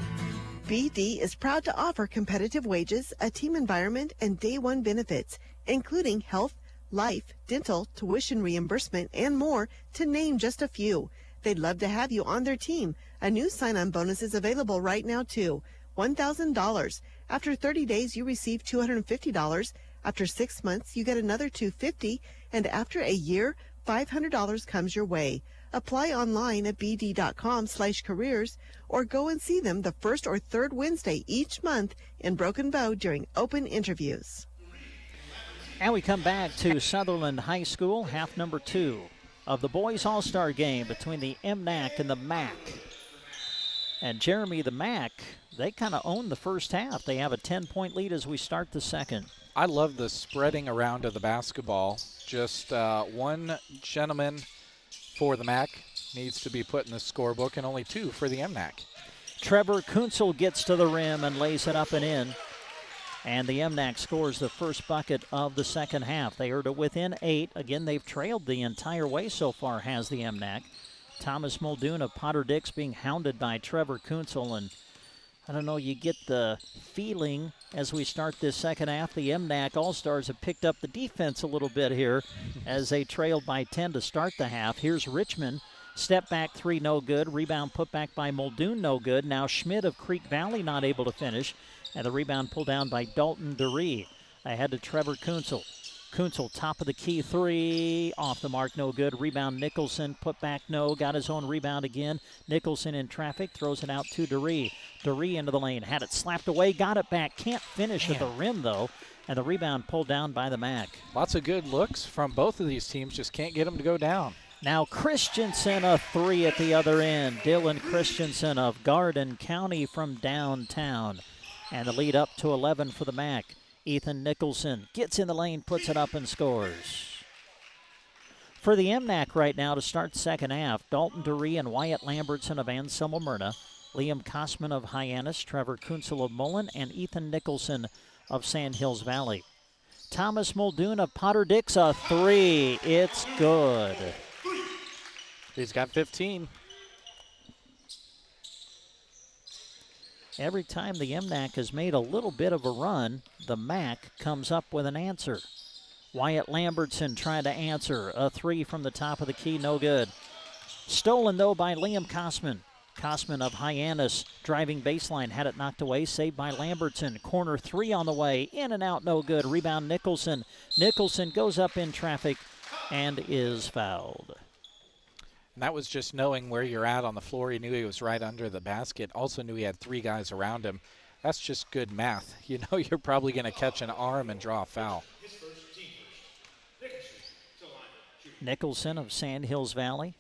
BD is proud to offer competitive wages, a team environment, and day one benefits, including health, life, dental, tuition reimbursement, and more, to name just a few. They'd love to have you on their team. A new sign-on bonus is available right now, too. $1,000. After 30 days, you receive $250. After 6 months, you get another $250. And after a year, $500 comes your way. Apply online at bd.com/careers or go and see them the first or third Wednesday each month in Broken Bow during open interviews. And we come back to Sutherland High School, half number 2 of the boys' All-Star game between the MNAC and the MAC. And Jeremy, the MAC, they kind of own the first half. They have a 10-point lead as we start the second. I love the spreading around of the basketball. Just one gentleman for the MAC needs to be put in the scorebook, and only 2 for the MNAC. Trevor Kuntzel gets to the rim and lays it up and in. And the MNAC scores the first bucket of the second half. They are to within 8. Again, they've trailed the entire way so far, has the MNAC. Thomas Muldoon of Potter Dix being hounded by Trevor Kuntzel. And I don't know, you get the feeling as we start this second half, the MNAC All Stars have picked up the defense a little bit here as they trailed by 10 to start the half. Here's Richmond. Step back 3, no good. Rebound put back by Muldoon, no good. Now Schmidt of Creek Valley not able to finish. And the rebound pulled down by Dalton DeRee. Ahead to Trevor Kunzel. Kunzel, top of the key three. Off the mark, no good. Rebound, Nicholson. Put back, no. Got his own rebound again. Nicholson in traffic. Throws it out to Duree. Duree into the lane. Had it slapped away. Got it back. Can't finish at the rim, though. And the rebound pulled down by the MAC. Lots of good looks from both of these teams. Just can't get them to go down. Now Christensen a three at the other end. Dylan Christensen of Garden County from downtown. And the lead up to 11 for the MAC. Ethan Nicholson gets in the lane, puts it up, and scores. For the MNAC right now to start second half, Dalton Duree and Wyatt Lambertson of Anselmo Myrna, Liam Kosman of Hyannis, Trevor Kunzel of Mullen, and Ethan Nicholson of Sand Hills Valley. Thomas Muldoon of Potter Dix a three. It's good. He's got 15. Every time the MNAC has made a little bit of a run, the MAC comes up with an answer. Wyatt Lambertson trying to answer. A three from the top of the key, no good. Stolen, though, by Liam Kosman. Kosman of Hyannis, driving baseline, had it knocked away, saved by Lambertson. Corner three on the way, in and out, no good. Rebound, Nicholson. Nicholson goes up in traffic and is fouled. And that was just knowing where you're at on the floor. He knew he was right under the basket. Also knew he had three guys around him. That's just good math. You know you're probably going to catch an arm and draw a foul. Nicholson of Sand Hills Valley.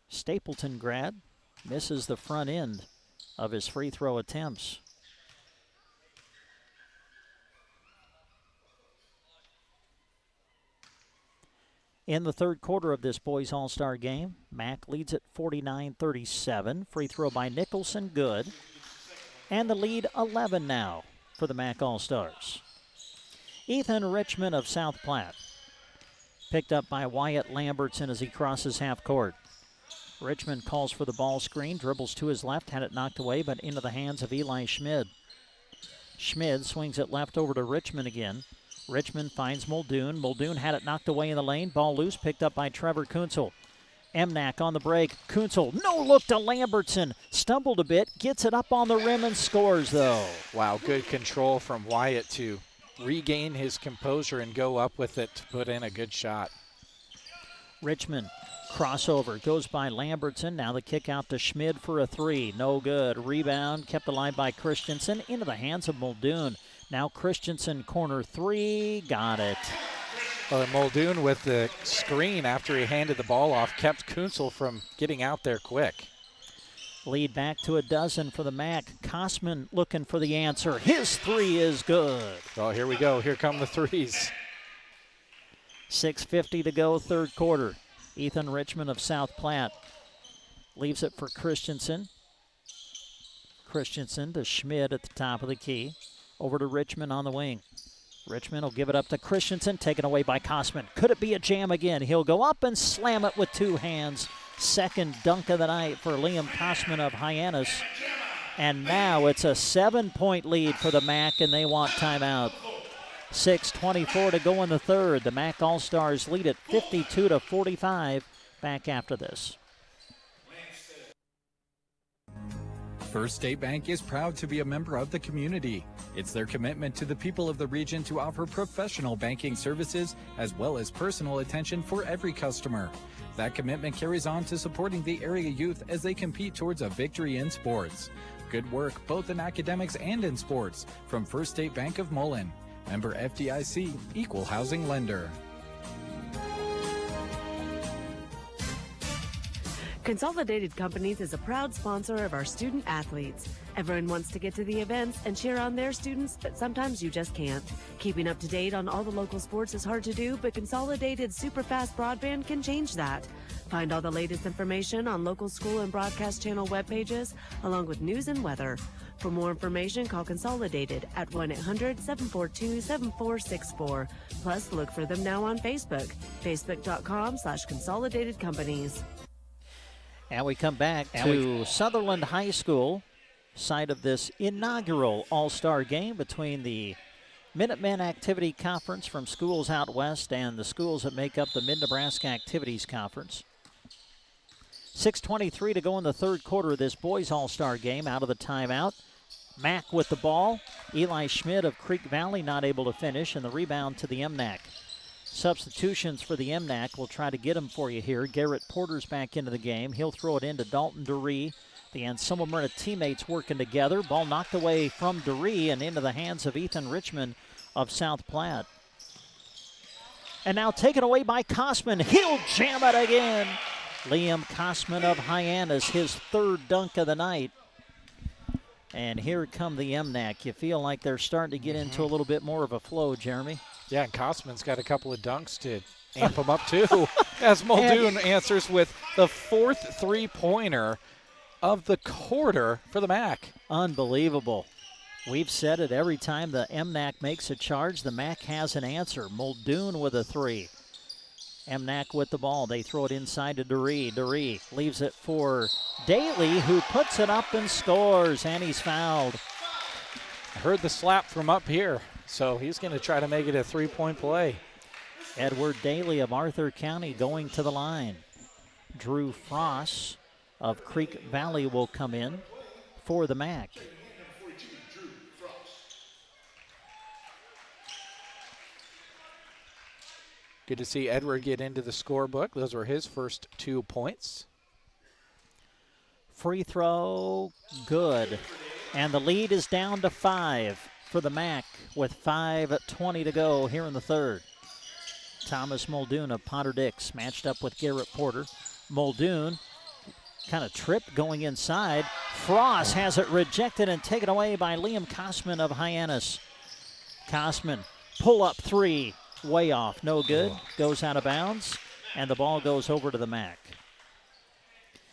Stapleton grad. Misses the front end of his free throw attempts. In the third quarter of this boys all-star game, MAC leads at 49-37. Free throw by Nicholson, good. And the lead 11 now for the MAC All-Stars. Ethan Richmond of South Platte. Picked up by Wyatt Lambertson as he crosses half court. Richmond calls for the ball screen, dribbles to his left, had it knocked away, but into the hands of Eli Schmid. Schmid swings it left over to Richmond again. Richmond finds Muldoon. Muldoon had it knocked away in the lane. Ball loose, picked up by Trevor Kunzel. MNAC on the break. Kunzel, no look to Lambertson. Stumbled a bit, gets it up on the rim and scores, though. Wow, good control from Wyatt to regain his composure and go up with it to put in a good shot. Richmond, crossover, goes by Lambertson. Now the kick out to Schmid for a three. No good. Rebound, kept alive by Christensen. Into the hands of Muldoon. Now Christensen, corner three, got it. Well, Muldoon with the screen after he handed the ball off kept Kunzel from getting out there quick. Lead back to a dozen for the MAC. Kosman looking for the answer. His three is good. Oh, here we go. Here come the threes. 6:50 to go, third quarter. Ethan Richmond of South Platte leaves it for Christensen. Christensen to Schmid at the top of the key. Over to Richmond on the wing. Richmond will give it up to Christensen, taken away by Kosman. Could it be a jam again? He'll go up and slam it with two hands. Second dunk of the night for Liam Kosman of Hyannis. And now it's a 7-point lead for the MAC, and they want timeout. 6:24 to go in the third. The MAC All-Stars lead at 52-45. Back after this. First State Bank is proud to be a member of the community. It's their commitment to the people of the region to offer professional banking services as well as personal attention for every customer. That commitment carries on to supporting the area youth as they compete towards a victory in sports. Good work both in academics and in sports from First State Bank of Mullen. Member FDIC, Equal Housing Lender. Consolidated Companies is a proud sponsor of our student athletes. Everyone wants to get to the events and cheer on their students, but sometimes you just can't. Keeping up to date on all the local sports is hard to do, but Consolidated Superfast Broadband can change that. Find all the latest information on local school and broadcast channel web pages, along with news and weather. For more information, call Consolidated at 1-800-742-7464. Plus, look for them now on Facebook, facebook.com/Consolidated Companies. And we come back to Sutherland High School, site of this inaugural All-Star game between the Minutemen Activity Conference from schools out west and the schools that make up the Mid-Nebraska Activities Conference. 6:23 to go in the third quarter of this boys All-Star game. Out of the timeout, Mack with the ball. Eli Schmidt of Creek Valley not able to finish, and the rebound to the MNAC. Substitutions for the MNAC. We'll try to get them for you here. Garrett Porter's back into the game. He'll throw it into Dalton Duree. The Anselmo Myrna teammates working together. Ball knocked away from Duree and into the hands of Ethan Richmond of South Platte. And now taken away by Kosman. He'll jam it again. Liam Kosman of Hyannis, his third dunk of the night. And here come the MNAC. You feel like they're starting to get into a little bit more of a flow, Jeremy. Yeah, and Kosman's got a couple of dunks to amp him up too. As Muldoon answers with the fourth three-pointer of the quarter for the MAC. Unbelievable. We've said it every time the MNAC makes a charge, the MAC has an answer. Muldoon with a three. MNAC with the ball. They throw it inside to Duree. Duree leaves it for Daly, who puts it up and scores, and he's fouled. I heard the slap from up here, so he's going to try to make it a three-point play. Edward Daly of Arthur County going to the line. Drew Frost of Creek Valley will come in for the MAC. Good to see Edward get into the scorebook. Those were his first 2 points. Free throw, good. And the lead is down to 5 for the MAC with 5:20 to go here in the third. Thomas Muldoon of Potter Dix matched up with Garrett Porter. Muldoon kind of tripped going inside. Frost has it rejected and taken away by Liam Kosman of Hyannis. Kosman, pull up three. Way off, no good, goes out of bounds, and the ball goes over to the MAC.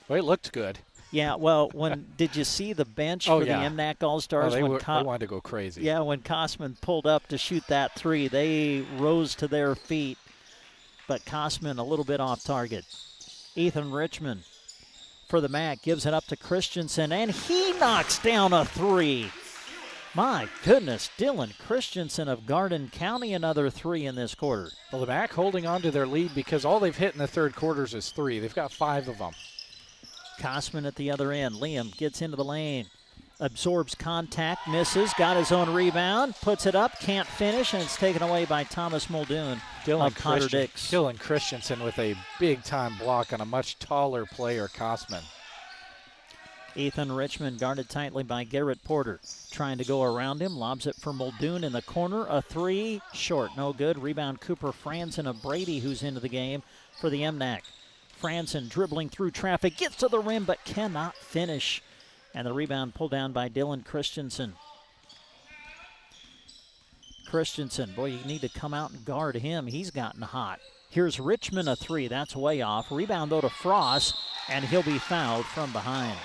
Well, it looked good. Yeah, well, did you see the bench for the MNAC All Stars? They wanted to go crazy. Yeah, when Kosman pulled up to shoot that three, they rose to their feet, but Kosman a little bit off target. Ethan Richmond for the MAC gives it up to Christensen, and he knocks down a three. My goodness, Dylan Christensen of Garden County, another three in this quarter. Well, the MAC holding on to their lead because all they've hit in the third quarters is three. They've got 5 of them. Kosman at the other end. Liam gets into the lane, absorbs contact, misses, got his own rebound, puts it up, can't finish, and it's taken away by Thomas Muldoon of Potter Dix. Dylan Christensen with a big-time block on a much taller player, Kosman. Ethan Richmond guarded tightly by Garrett Porter. Trying to go around him, lobs it for Muldoon in the corner. A three, short, no good. Rebound Cooper Franzen of Brady, who's into the game for the MNAC. Franzen dribbling through traffic, gets to the rim but cannot finish. And the rebound pulled down by Dylan Christensen. Christensen, boy, you need to come out and guard him. He's gotten hot. Here's Richmond, a three. That's way off. Rebound, though, to Frost, and he'll be fouled from behind.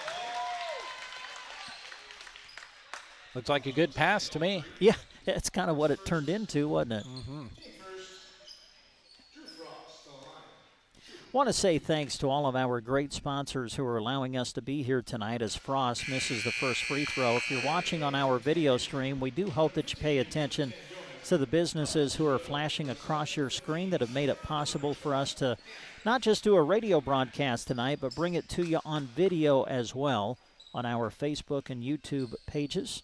Looks like a good pass to me. Yeah, that's kind of what it turned into, wasn't it? Mm-hmm. Want to say thanks to all of our great sponsors who are allowing us to be here tonight as Frost misses the first free throw. If you're watching on our video stream, we do hope that you pay attention to the businesses who are flashing across your screen that have made it possible for us to not just do a radio broadcast tonight, but bring it to you on video as well on our Facebook and YouTube pages.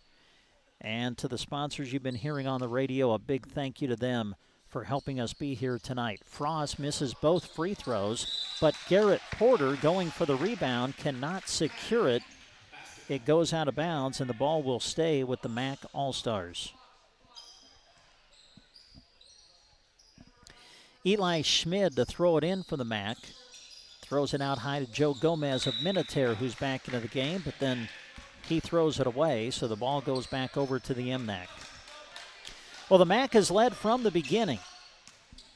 And to the sponsors you've been hearing on the radio, a big thank you to them for helping us be here tonight. Frost misses both free throws, but Garrett Porter going for the rebound cannot secure it. It goes out of bounds, and the ball will stay with the MAC All Stars. Eli Schmid to throw it in for the MAC. Throws it out high to Joe Gomez of Minutair, who's back into the game, but then he throws it away, so the ball goes back over to the MNAC. Well, the MAC has led from the beginning.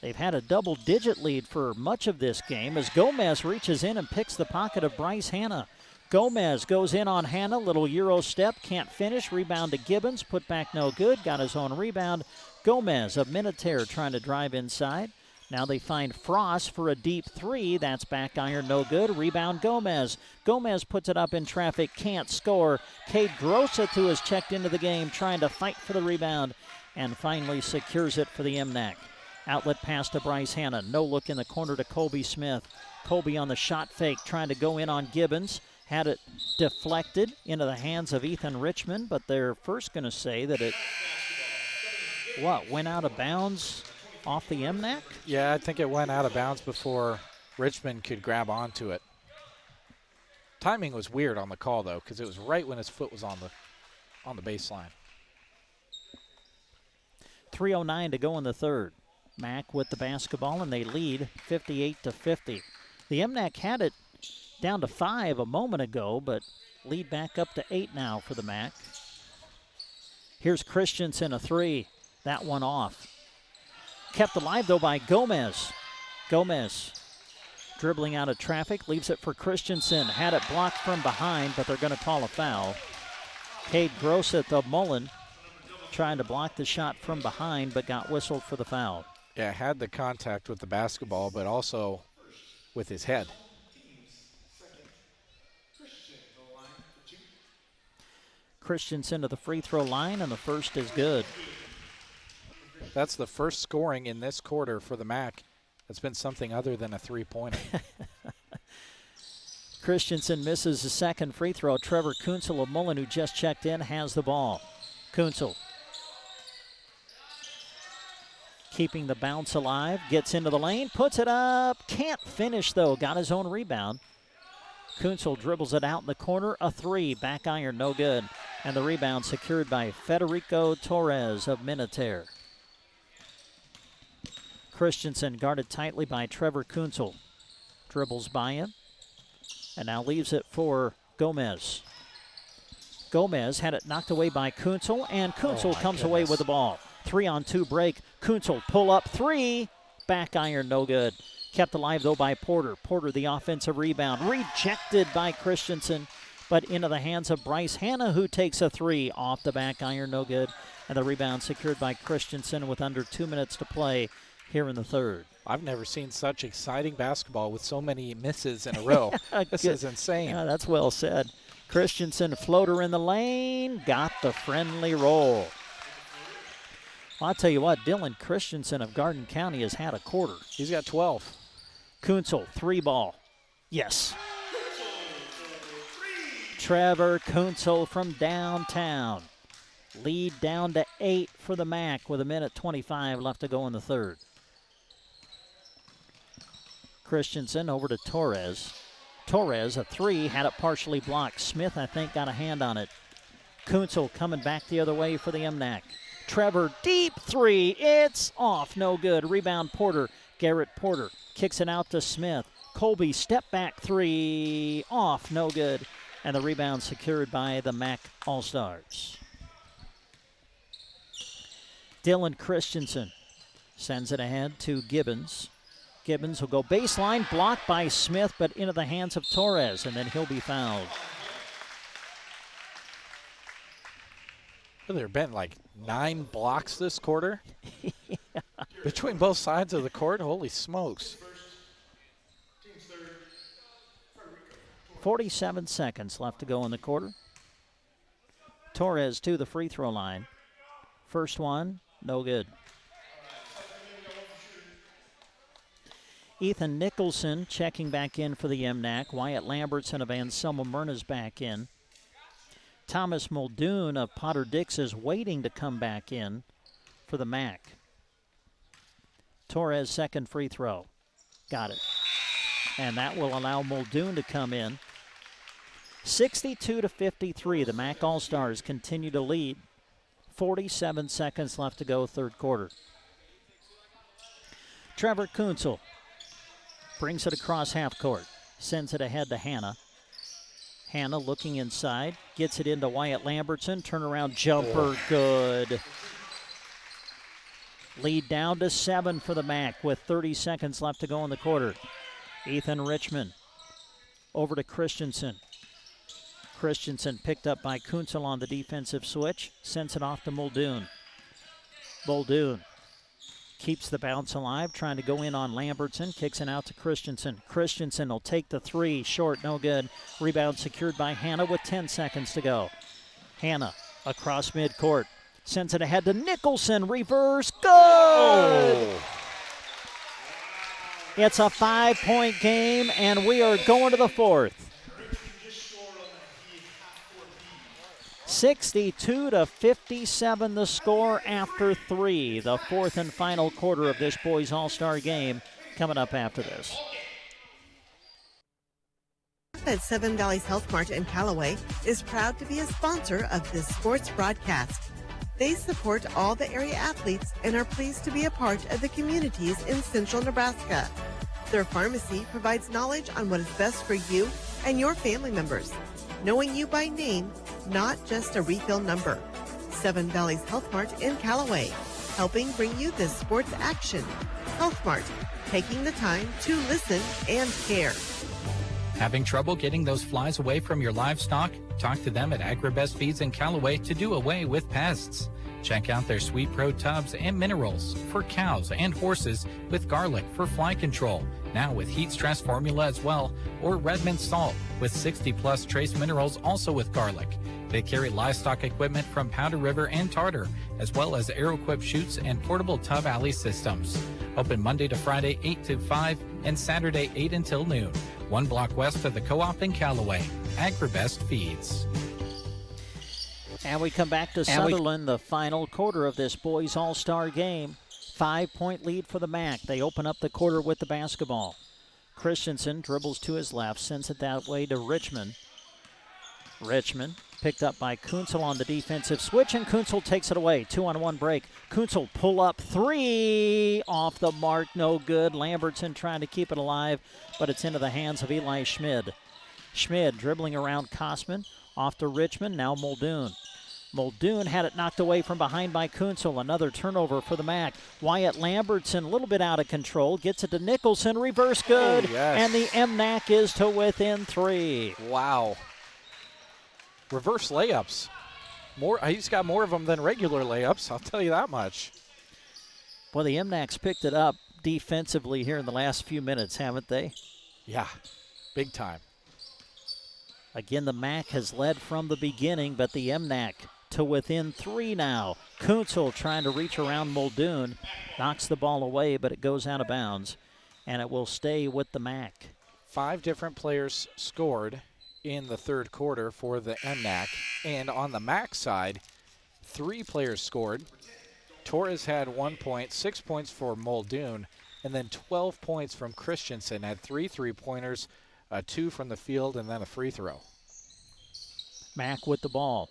They've had a double-digit lead for much of this game as Gomez reaches in and picks the pocket of Bryce Hanna. Gomez goes in on Hanna, little Euro step, can't finish, rebound to Gibbons, put back no good, got his own rebound. Gomez of Minutair trying to drive inside. Now they find Frost for a deep three. That's back iron, no good. Rebound Gomez. Gomez puts it up in traffic, can't score. Cade Groseth, who has checked into the game, trying to fight for the rebound, and finally secures it for the MNAC. Outlet pass to Bryce Hanna. No look in the corner to Colby Smith. Colby on the shot fake, trying to go in on Gibbons. had it deflected into the hands of Ethan Richmond, but they're first going to say that it, went out of bounds off the MNAC? Yeah, I think it went out of bounds before Richmond could grab onto it. Timing was weird on the call, though, because it was right when his foot was on the baseline. 3:09 to go in the third. Mac with the basketball, and they lead 58-50. The MNAC had it down to 5 a moment ago, but lead back up to 8 now for the Mac. Here's Christensen, a 3. That one off. Kept alive, though, by Gomez. Gomez dribbling out of traffic, leaves it for Christensen. Had it blocked from behind, but they're going to call a foul. Cade Grosseth of Mullen trying to block the shot from behind, but got whistled for the foul. Yeah, had the contact with the basketball, but also with his head. Christensen to the free throw line, and the first is good. That's the first scoring in this quarter for the MAC. It's been something other than a three-pointer. Christensen misses the second free throw. Trevor Kuntzel of Mullen, who just checked in, has the ball. Kuntzel keeping the bounce alive, gets into the lane, puts it up, can't finish though, got his own rebound. Kuntzel dribbles it out in the corner, a 3, back iron, no good. And the rebound secured by Federico Torres of Minutair. Christensen guarded tightly by Trevor Kuntzel. Dribbles by him, and now leaves it for Gomez. Gomez had it knocked away by Kuntzel, and Kuntzel comes away with the ball. 3-on-2 break. Kuntzel pull up 3. Back iron, no good. Kept alive, though, by Porter. Porter, the offensive rebound. Rejected by Christensen, but into the hands of Bryce Hanna, who takes a 3 off the back iron, no good. And the rebound secured by Christensen with under 2 minutes to play here in the third. I've never seen such exciting basketball with so many misses in a row. This is insane. Yeah, that's well said. Christensen, floater in the lane, got the friendly roll. Well, I'll tell you what, Dylan Christensen of Garden County has had a quarter. He's got 12. Kuntzel, 3 ball. Yes. Trevor Kuntzel from downtown. Lead down to 8 for the MAC with 1:25 left to go in the third. Christensen over to Torres. Torres, a 3, had it partially blocked. Smith, I think, got a hand on it. Kuntzel coming back the other way for the MNAC. Trevor, deep 3. It's off, no good. Rebound Porter. Garrett Porter kicks it out to Smith. Colby, step back 3. Off, no good. And the rebound secured by the MAC All Stars. Dylan Christensen sends it ahead to Gibbons. Gibbons will go baseline, blocked by Smith, but into the hands of Torres, and then he'll be fouled. There have been like 9 blocks this quarter. Yeah. Between both sides of the court. Holy smokes. 47 seconds left to go in the quarter. Torres to the free throw line. First one, no good. Ethan Nicholson checking back in for the MNAC. Wyatt Lambertson of Anselmo Myrna's back in. Thomas Muldoon of Potter Dix is waiting to come back in for the MAC. Torres, second free throw. Got it. And that will allow Muldoon to come in. 62-53. The MAC All Stars continue to lead. 47 seconds left to go, third quarter. Trevor Kuntzel brings it across half court. Sends it ahead to Hanna. Hanna looking inside. Gets it into Wyatt Lambertson. Turnaround jumper, good. Lead down to 7 for the MAC with 30 seconds left to go in the quarter. Ethan Richmond over to Christensen. Christensen picked up by Kuntzel on the defensive switch. Sends it off to Muldoon. Muldoon keeps the bounce alive, trying to go in on Lambertson. Kicks it out to Christensen. Christensen will take the 3. Short, no good. Rebound secured by Hanna with 10 seconds to go. Hanna across midcourt. Sends it ahead to Nicholson. Reverse. Good! Oh. It's a 5-point game, and we are going to the fourth. 62-57 the score after 3. The fourth and final quarter of this boys all-star game coming up after this. At Seven Valleys Health Mart in Callaway is proud to be a sponsor of this sports broadcast. They support all the area athletes and are pleased to be a part of the communities in central Nebraska. Their pharmacy provides knowledge on what is best for you and your family members, knowing you by name, not just a refill number. Seven Valleys Health Mart in Callaway, helping bring you this sports action. Health Mart, taking the time to listen and care. Having trouble getting those flies away from your livestock? Talk to them at AgriBest Feeds in Callaway to do away with pests. Check out their Sweet Pro tubs and minerals for cows and horses with garlic for fly control, now with heat stress formula as well, or Redmond salt with 60+ trace minerals also with garlic. They carry livestock equipment from Powder River and Tartar, as well as Aeroquip chutes and portable tub alley systems. Open Monday to Friday 8 to 5 and Saturday 8 until noon. 1 block west of the Co-op in Callaway. AgriBest Feeds. And we come back to Sutherland, the final quarter of this boys all-star game. 5-point lead for the MNAC. They open up the quarter with the basketball. Christensen dribbles to his left, sends it that way to Richmond. Richmond picked up by Kunzel on the defensive switch, and Kunzel takes it away. 2-on-1 break. Kunzel pull up 3 off the mark, no good. Lambertson trying to keep it alive, but it's into the hands of Eli Schmid. Schmid dribbling around Kosman, off to Richmond, now Muldoon. Muldoon had it knocked away from behind by Kunzel. Another turnover for the MNAC. Wyatt Lambertson, a little bit out of control, gets it to Nicholson, reverse good, and the MNAC is to within 3. Wow. Reverse layups. He's got more of them than regular layups, I'll tell you that much. Well, the MNAC's picked it up defensively here in the last few minutes, haven't they? Yeah, big time. Again, the MNAC has led from the beginning, but the MNAC to within 3 now. Kunzel trying to reach around Muldoon, knocks the ball away, but it goes out of bounds, and it will stay with the MNAC. 5 different players scored in the third quarter for the MNAC, and on the MAC side, 3 players scored. Torres had 1 point, 6 points for Muldoon, and then 12 points from Christensen. Had 3 3-pointers, 2 from the field, and then a free throw. MAC with the ball.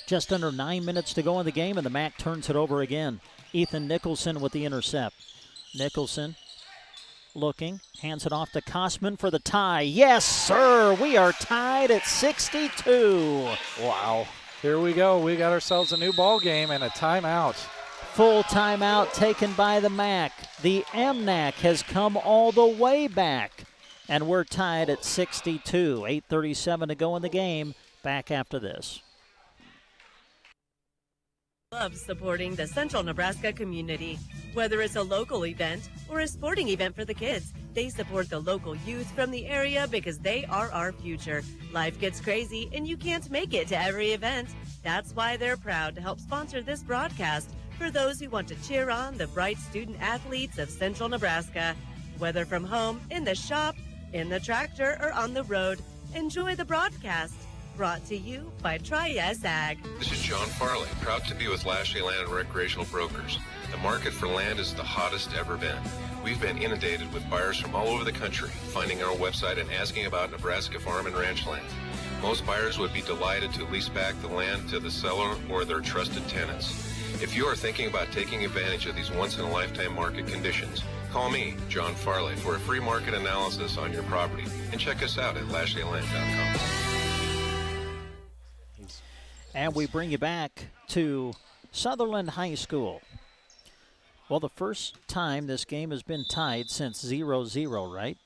Just under 9 minutes to go in the game, and the MAC turns it over again. Ethan Nicholson with the intercept. Nicholson looking, hands it off to Kosman for the tie. Yes, sir, we are tied at 62. Wow. Here we go. We got ourselves a new ball game and a timeout. Full timeout taken by the MAC. The MNAC has come all the way back, and we're tied at 62. 8:37 to go in the game. Back after this. Loves supporting the Central Nebraska community. Whether it's a local event or a sporting event for the kids, they support the local youth from the area because they are our future. Life gets crazy and you can't make it to every event. That's why they're proud to help sponsor this broadcast for those who want to cheer on the bright student athletes of Central Nebraska. Whether from home, in the shop, in the tractor, or on the road, enjoy the broadcast. Brought to you by Tri-S Ag. This is John Farley, proud to be with Lashley Land and Recreational Brokers. The market for land is the hottest ever been. We've been inundated with buyers from all over the country, finding our website and asking about Nebraska farm and ranch land. Most buyers would be delighted to lease back the land to the seller or their trusted tenants. If you are thinking about taking advantage of these once-in-a-lifetime market conditions, call me, John Farley, for a free market analysis on your property, and check us out at LashleyLand.com. And we bring you back to Sutherland High School. Well, the first time this game has been tied since 0-0, right?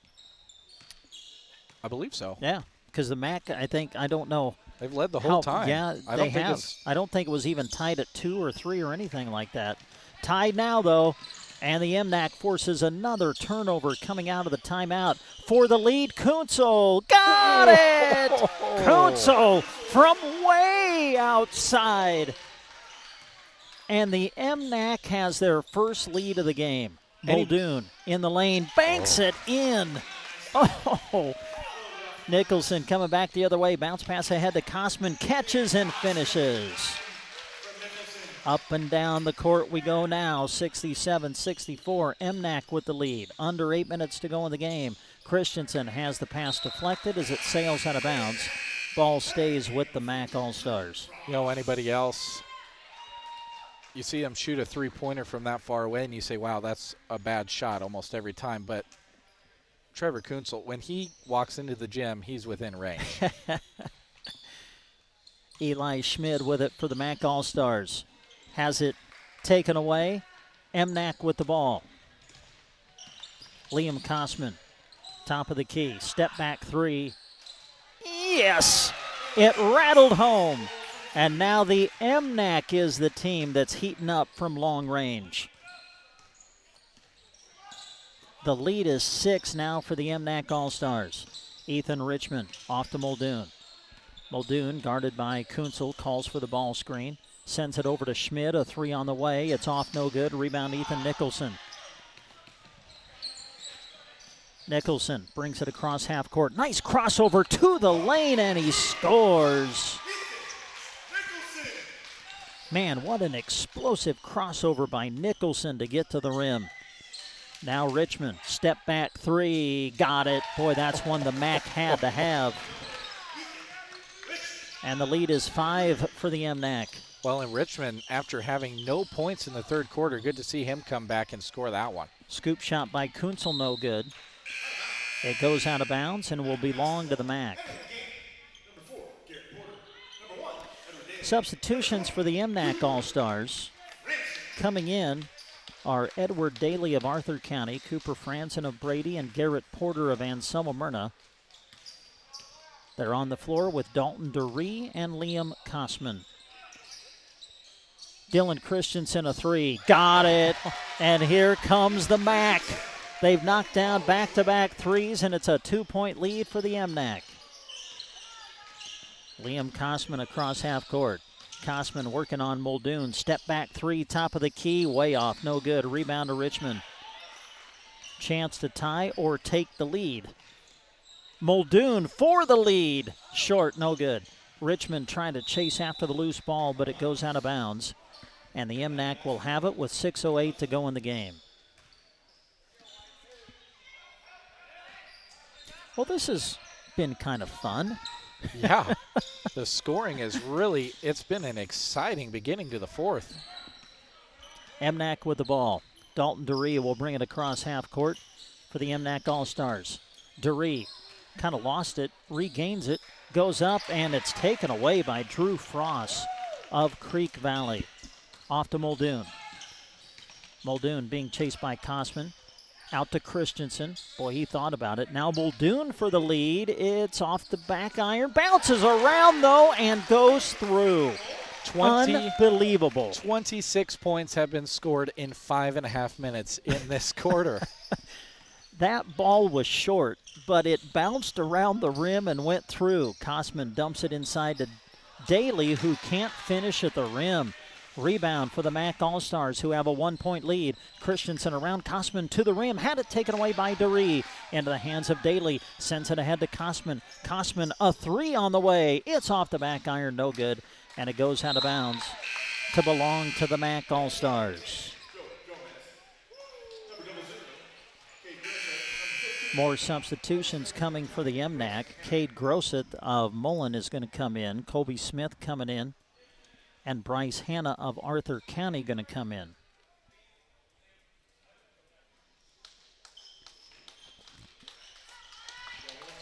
I believe so. Yeah, because the MAC, I don't know. They've led the whole time. Yeah, they have. I don't think it was even tied at 2 or 3 or anything like that. Tied now, though, and the MNAC forces another turnover coming out of the timeout for the lead. Kunzel got it! Kunzel from way outside. And the MNAC has their first lead of the game. Muldoon in the lane, banks it in. Oh, Nicholson coming back the other way. Bounce pass ahead to Kosman. Catches and finishes. Up and down the court we go now. 67-64. MNAC with the lead. Under 8 minutes to go in the game. Christensen has the pass deflected as it sails out of bounds. Ball stays with the MNAC All Stars. You know, anybody else, you see them shoot a three-pointer from that far away, and you say, wow, that's a bad shot almost every time. But Trevor Kuntzel, when he walks into the gym, he's within range. Eli Schmid with it for the MNAC All Stars. Has it taken away. MNAC with the ball. Liam Kosman, top of the key. Step back three. Yes! It rattled home. And now the MNAC is the team that's heating up from long range. The lead is 6 now for the MNAC All Stars. Ethan Richmond off to Muldoon. Muldoon, guarded by Kuntzel, calls for the ball screen. Sends it over to Schmid, a three on the way. It's off, no good. Rebound, Ethan Nicholson. Nicholson brings it across half court. Nice crossover to the lane, and he scores. Man, what an explosive crossover by Nicholson to get to the rim. Now Richmond, step back three, got it. Boy, that's one the MAC had to have. And the lead is 5 for the MNAC. Well, in Richmond, after having no points in the third quarter, good to see him come back and score that one. Scoop shot by Kuntzel, no good. It goes out of bounds and will belong to the MAC. Substitutions for the MNAC All-Stars. Coming in are Edward Daly of Arthur County, Cooper Franzen of Brady, and Garrett Porter of Anselmo Myrna. They're on the floor with Dalton Duree and Liam Kosman. Dylan Christensen, a three. Got it. And here comes the MAC. They've knocked down back-to-back threes, and it's a 2-point lead for the MNAC. Liam Kosman across half court. Kosman working on Muldoon. Step back three, top of the key, way off, no good. Rebound to Richmond. Chance to tie or take the lead. Muldoon for the lead. Short, no good. Richmond trying to chase after the loose ball, but it goes out of bounds. And the MNAC will have it with 6:08 to go in the game. Well, this has been kind of fun. Yeah, the scoring is really, it's been an exciting beginning to the fourth. MNAC with the ball. Dalton Duree will bring it across half court for the MNAC All-Stars. Duree kind of lost it, regains it, goes up, and it's taken away by Drew Frost of Creek Valley. Off to Muldoon. Muldoon being chased by Kosman. Out to Christensen. Boy, he thought about it. Now Muldoon for the lead. It's off the back iron. Bounces around, though, and goes through. Unbelievable. 26 points have been scored in 5.5 minutes in this quarter. That ball was short, but it bounced around the rim and went through. Kosman dumps it inside to Daly, who can't finish at the rim. Rebound for the MAC All-Stars, who have a 1-point lead. Christensen around Kosman to the rim. Had it taken away by Duree. Into the hands of Daly. Sends it ahead to Kosman. Kosman, a three on the way. It's off the back iron, no good. And it goes out of bounds to belong to the MAC All-Stars. More substitutions coming for the MNAC. Cade Grossett of Mullen is going to come in. Colby Smith coming in. And Bryce Hanna of Arthur County going to come in.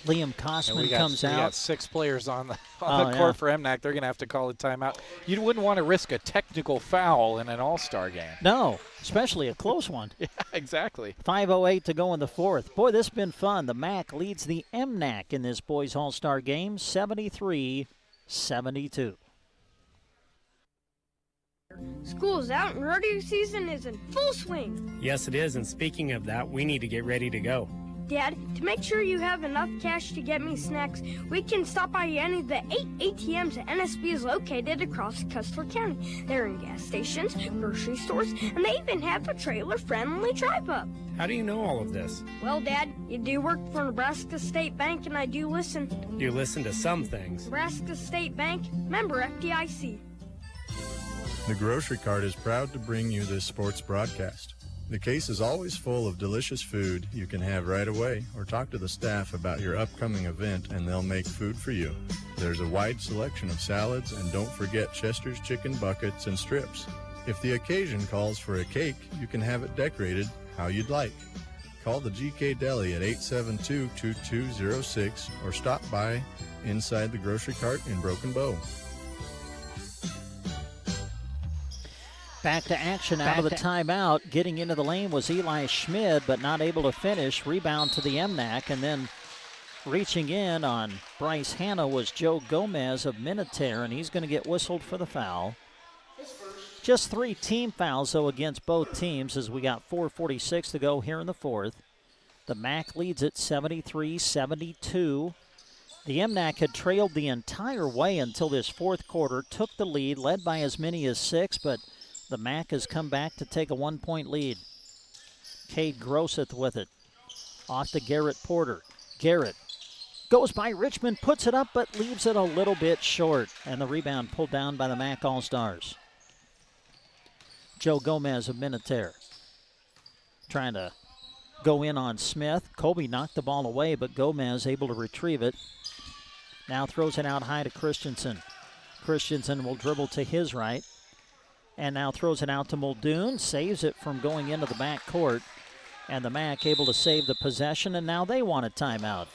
Liam Kosman comes out. We got 6 players on the court for MNAC. They're going to have to call a timeout. You wouldn't want to risk a technical foul in an all-star game. No, especially a close one. Yeah, exactly. 5:08 to go in the fourth. Boy, this has been fun. The MAC leads the MNAC in this boys all-star game, 73-72. School's out and rodeo season is in full swing. Yes, it is, and speaking of that, we need to get ready to go. Dad, to make sure you have enough cash to get me snacks, we can stop by any of the 8 ATMs that NSB is located across Custer County. They're in gas stations, grocery stores, and they even have a trailer-friendly drive-up. How do you know all of this? Well, Dad, you do work for Nebraska State Bank, and I do listen. You listen to some things. Nebraska State Bank, member FDIC. The Grocery Cart is proud to bring you this sports broadcast. The case is always full of delicious food you can have right away, or talk to the staff about your upcoming event and they'll make food for you. There's a wide selection of salads, and don't forget Chester's chicken buckets and strips. If the occasion calls for a cake, you can have it decorated how you'd like. Call the GK Deli at 872-2206 or stop by inside the Grocery Cart in Broken Bow. Back to action out of the timeout. Getting into the lane was Eli Schmid, but not able to finish. Rebound to the MNAC, and then reaching in on Bryce Hanna was Joe Gomez of Minutair, and he's going to get whistled for the foul. Just 3 team fouls, though, against both teams as we got 4:46 to go here in the fourth. The MAC leads at 73-72. The MNAC had trailed the entire way until this fourth quarter, took the lead, led by as many as 6, but the MAC has come back to take a 1-point lead. Cade Grosseth with it. Off to Garrett Porter. Garrett goes by Richmond, puts it up, but leaves it a little bit short. And the rebound pulled down by the MAC All Stars. Joe Gomez of Minutair trying to go in on Smith. Colby knocked the ball away, but Gomez able to retrieve it. Now throws it out high to Christensen. Christensen will dribble to his right. And now throws it out to Muldoon, saves it from going into the back court. And the MAC able to save the possession, and now they want a timeout.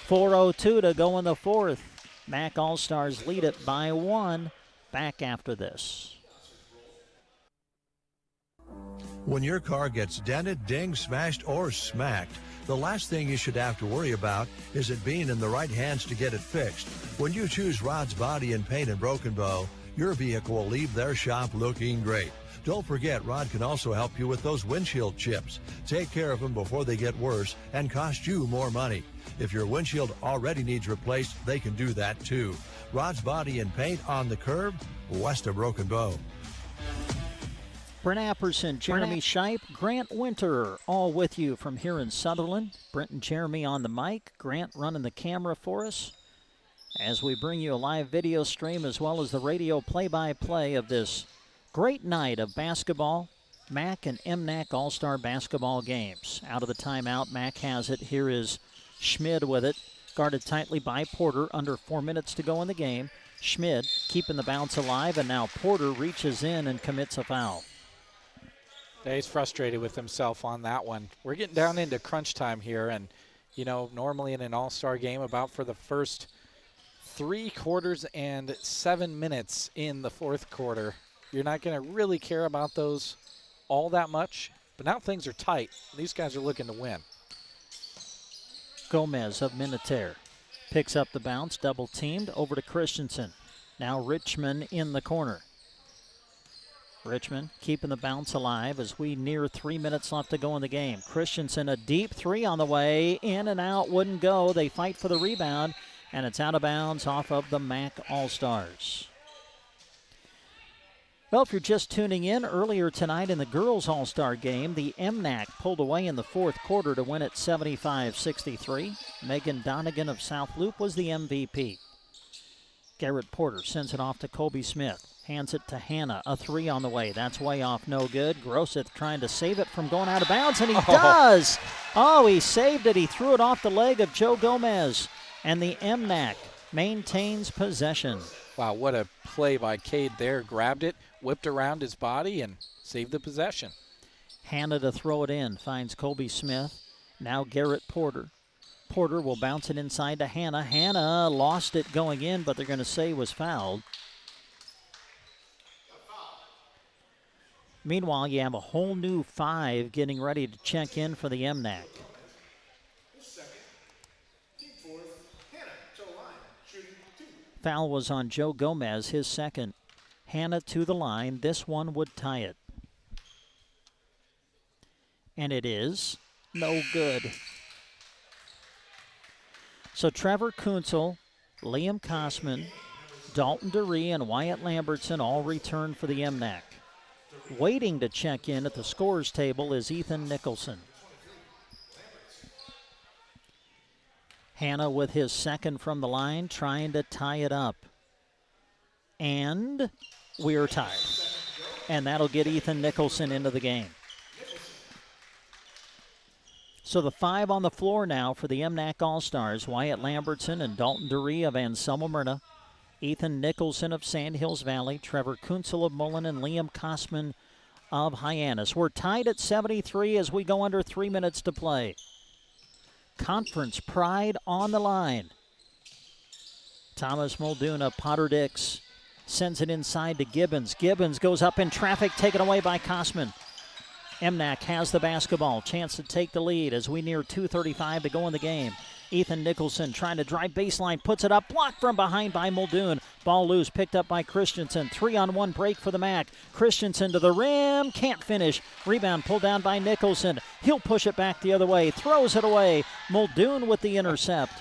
4:02 to go in the fourth. MAC All-Stars lead it by 1. Back after this. When your car gets dented, dinged, smashed, or smacked, the last thing you should have to worry about is it being in the right hands to get it fixed. When you choose Rod's Body and Paint in Broken Bow, your vehicle will leave their shop looking great. Don't forget, Rod can also help you with those windshield chips. Take care of them before they get worse and cost you more money. If your windshield already needs replaced, they can do that too. Rod's Body and Paint on the curb, west of Broken Bow. Brent Apperson, Jeremy Shipe, Grant Winter, all with you from here in Sutherland. Brent and Jeremy on the mic. Grant running the camera for us as we bring you a live video stream as well as the radio play-by-play of this great night of basketball, MAC and MNAC All-Star basketball games. Out of the timeout, MAC has it. Here is Schmid with it, guarded tightly by Porter. Under 4 minutes to go in the game. Schmid keeping the bounce alive, and now Porter reaches in and commits a foul. He's frustrated with himself on that one. We're getting down into crunch time here, and, you know, normally in an all-star game, about for the first 3 quarters and 7 minutes in the fourth quarter, you're not going to really care about those all that much. But now things are tight. These guys are looking to win. Gomez of Minutair picks up the bounce, double-teamed, over to Christensen. Now Richmond in the corner. Richmond keeping the bounce alive as we near 3 minutes left to go in the game. Christensen, a deep 3 on the way. In and out, wouldn't go. They fight for the rebound, and it's out of bounds off of the MAC All-Stars. Well, if you're just tuning in, earlier tonight in the girls All-Star game, the MNAC pulled away in the fourth quarter to win at 75-63. Megan Donegan of South Loop was the MVP. Garrett Porter sends it off to Colby Smith. Hands it to Hanna. A 3 on the way. That's way off, no good. Grosseth trying to save it from going out of bounds, and he does! Oh, he saved it. He threw it off the leg of Joe Gomez. And the MNAC maintains possession. Wow, what a play by Cade there. Grabbed it, whipped around his body, and saved the possession. Hanna to throw it in. Finds Colby Smith. Now Garrett Porter. Porter will bounce it inside to Hanna. Hanna lost it going in, but they're going to say was fouled. Meanwhile, you have a whole new 5 getting ready to check in for the MNAC. Foul was on Joe Gomez, his second. Hanna to the line. This one would tie it. And it is no good. So Trevor Kunzel, Liam Kosman, Dalton DeRee, and Wyatt Lambertson all returned for the MNAC. Waiting to check in at the scorers table is Ethan Nicholson. Hannah with his second from the line, trying to tie it up. And we're tied. And that'll get Ethan Nicholson into the game. So the 5 on the floor now for the MNAC All Stars, Wyatt Lambertson and Dalton DeRee of Anselmo Myrna, Ethan Nicholson of Sand Hills Valley, Trevor Kunzel of Mullen, and Liam Kosman of Hyannis. We're tied at 73 as we go under 3 minutes to play. Conference pride on the line. Thomas Muldoon of Potter Dix sends it inside to Gibbons. Gibbons goes up in traffic, taken away by Kosman. MNAC has the basketball. Chance to take the lead as we near 2:35 to go in the game. Ethan Nicholson trying to drive baseline, puts it up, blocked from behind by Muldoon. Ball loose, picked up by Christensen. 3-on-1 break for the MAC. Christensen to the rim, can't finish. Rebound pulled down by Nicholson. He'll push it back the other way, throws it away. Muldoon with the intercept.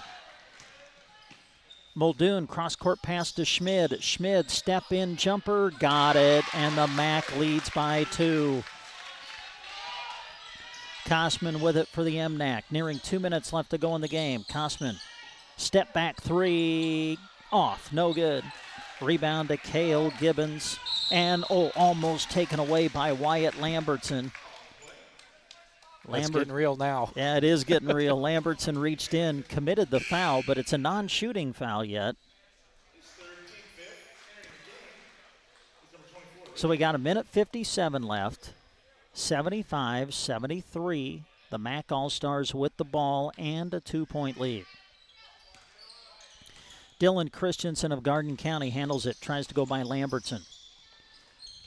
Muldoon cross-court pass to Schmid. Schmid step-in jumper, got it, and the MAC leads by 2. Kosman with it for the MNAC. Nearing 2 minutes left to go in the game. Kosman, step back 3, off, no good. Rebound to Cale Gibbons. And, almost taken away by Wyatt Lambertson. It's getting real now. Yeah, it is getting real. Lambertson reached in, committed the foul, but it's a non-shooting foul yet. So we got 1:57 left. 75-73. The MAC All-Stars with the ball and a 2-point lead. Dylan Christensen of Garden County handles it, tries to go by Lambertson.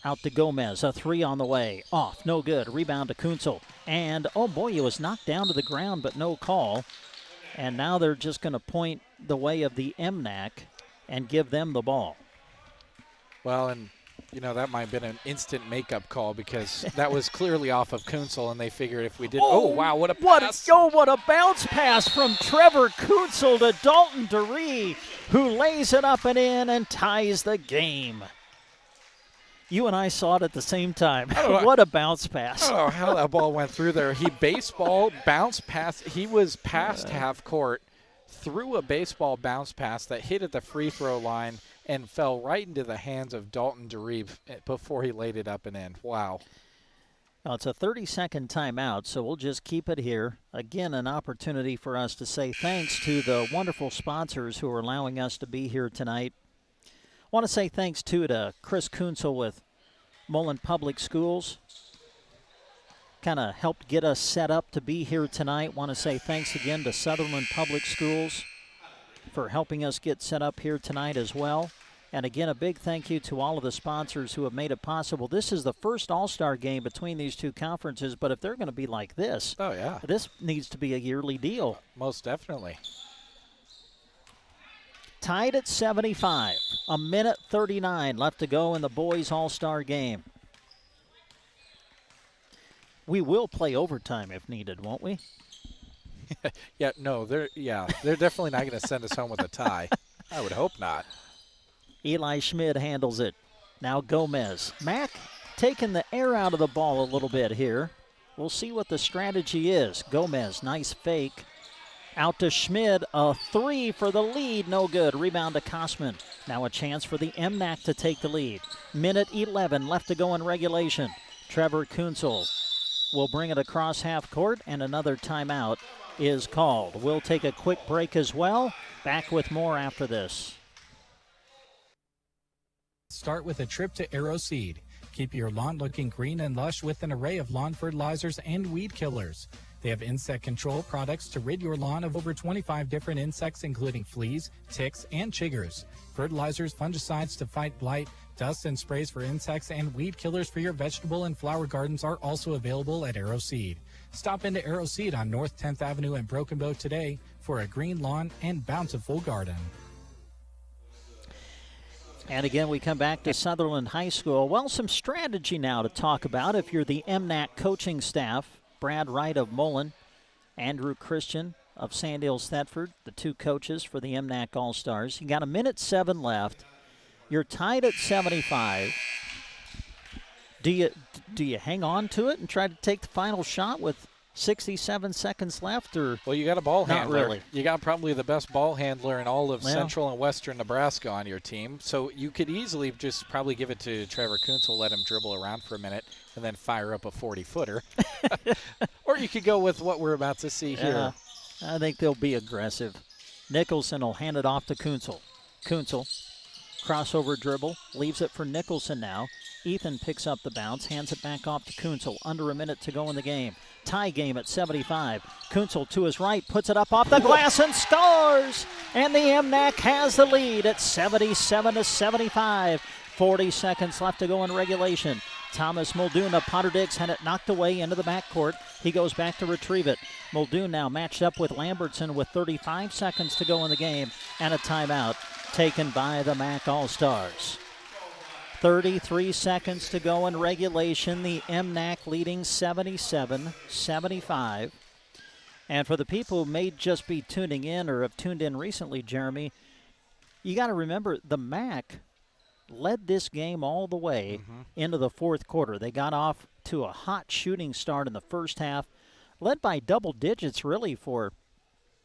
Out to Gomez, a 3 on the way. Off, no good. Rebound to Kunzel. And, he was knocked down to the ground, but no call. And now they're just going to point the way of the MNAC and give them the ball. Well, and that might have been an instant makeup call because that was clearly off of Kunzel, and they figured if we did. Wow, what a pass. What a bounce pass from Trevor Kunzel to Dalton DeRee, who lays it up and in and ties the game. You and I saw it at the same time. What a bounce pass. I don't know how that ball went through there. He baseball bounced pass. He was past half court, threw a baseball bounce pass that hit at the free throw line and fell right into the hands of Dalton DeRee before he laid it up and in. Wow. Now it's a 30-second timeout, so we'll just keep it here. Again, an opportunity for us to say thanks to the wonderful sponsors who are allowing us to be here tonight. I want to say thanks, too, to Chris Kunzel with Mullen Public Schools. Kind of helped get us set up to be here tonight. Want to say thanks again to Sutherland Public Schools for helping us get set up here tonight as well. And again, a big thank you to all of the sponsors who have made it possible. This is the first All-Star game between these two conferences, but if they're going to be like this, this needs to be a yearly deal. Most definitely. Tied at 75, 1:39 left to go in the boys' All-Star game. We will play overtime if needed, won't we? They're definitely not going to send us home with a tie. I would hope not. Eli Schmid handles it. Now Gomez. Mac taking the air out of the ball a little bit here. We'll see what the strategy is. Gomez, nice fake. Out to Schmid, a 3 for the lead, no good. Rebound to Kosman. Now a chance for the MNAC to take the lead. 1:11 left to go in regulation. Trevor Kunzel will bring it across half court, and another timeout is called. We'll take a quick break as well. Back with more after this. Start with a trip to AeroSeed. Keep your lawn looking green and lush with an array of lawn fertilizers and weed killers. They have insect control products to rid your lawn of over 25 different insects, including fleas, ticks, and chiggers. Fertilizers, fungicides to fight blight, dust and sprays for insects, and weed killers for your vegetable and flower gardens are also available at AeroSeed. Stop into AeroSeed on North 10th Avenue in Broken Bow today for a green lawn and bountiful garden. And again, we come back to Sutherland High School. Well, some strategy now to talk about if you're the MNAC coaching staff. Brad Wright of Mullen, Andrew Christian of Sandhill Thetford, the two coaches for the MNAC All Stars. You got 1:07 left. You're tied at 75. Do you hang on to it and try to take the final shot with 67 seconds left, or well, you got a ball handler. Not really. You got probably the best ball handler in all of Central and Western Nebraska on your team. So you could easily just probably give it to Trevor Kuntzel, let him dribble around for a minute, and then fire up a 40-footer. Or you could go with what we're about to see here. I think they'll be aggressive. Nicholson will hand it off to Kuntzel. Kuntzel, crossover dribble, leaves it for Nicholson now. Ethan picks up the bounce, hands it back off to Kuntzel. Under a minute to go in the game. Tie game at 75. Kuntzel to his right, puts it up off the glass and scores! And the MNAC has the lead at 77-75. 40 seconds left to go in regulation. Thomas Muldoon of Potter Dix had it knocked away into the backcourt. He goes back to retrieve it. Muldoon now matched up with Lambertson with 35 seconds to go in the game, and a timeout taken by the MAC All-Stars. 33 seconds to go in regulation. The MNAC leading 77-75. And for the people who may just be tuning in or have tuned in recently, Jeremy, you got to remember the MAC led this game all the way into the fourth quarter. They got off to a hot shooting start in the first half, led by double digits really for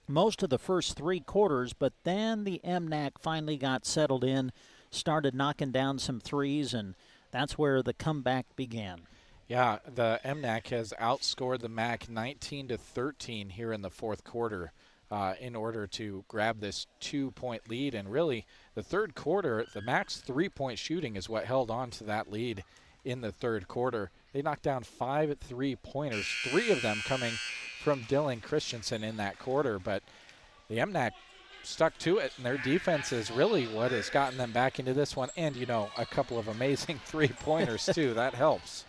most of the first three quarters, but then the MNAC finally got settled in, started knocking down some threes, and that's where the comeback began. Yeah, the MNAC has outscored the MAC 19-13 here in the fourth quarter in order to grab this 2-point lead. And really, the third quarter, the MAC's three-point shooting is what held on to that lead in the third quarter. They knocked down 5 3-pointers, 3 of them coming from Dylan Christensen in that quarter. But the MNAC stuck to it, and their defense is really what has gotten them back into this one. And, you know, a couple of amazing three-pointers, too. That helps.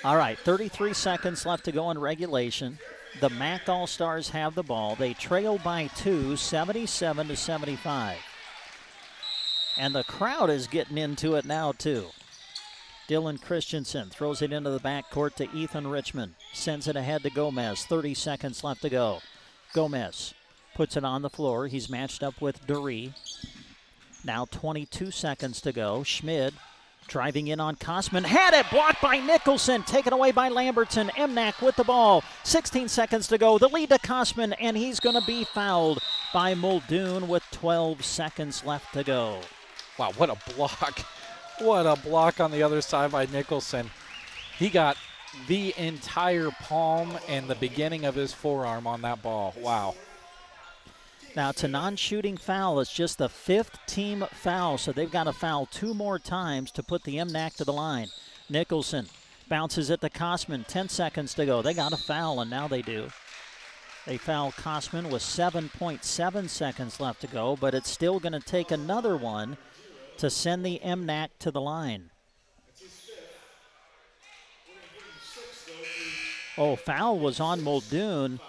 All right, 33 seconds left to go in regulation. The MAC All-Stars have the ball. They trail by 2, 77-75. And the crowd is getting into it now, too. Dylan Christensen throws it into the backcourt to Ethan Richmond. Sends it ahead to Gomez. 30 seconds left to go. Gomez puts it on the floor. He's matched up with Dury. Now 22 seconds to go. Schmid driving in on Kosman. Had it blocked by Nicholson. Taken away by Lambertson. MNAC with the ball. 16 seconds to go. The lead to Kosman, and he's going to be fouled by Muldoon with 12 seconds left to go. Wow, what a block. What a block on the other side by Nicholson. He got the entire palm and the beginning of his forearm on that ball. Wow. Now, it's a non-shooting foul. It's just the 5th team foul, so they've got to foul 2 more times to put the MNAC to the line. Nicholson bounces it to Kosman. 10 seconds to go. They got a foul, and now they do. They foul Kosman with 7.7 seconds left to go, but it's still going to take another one to send the MNAC to the line. Oh, foul was on Muldoon.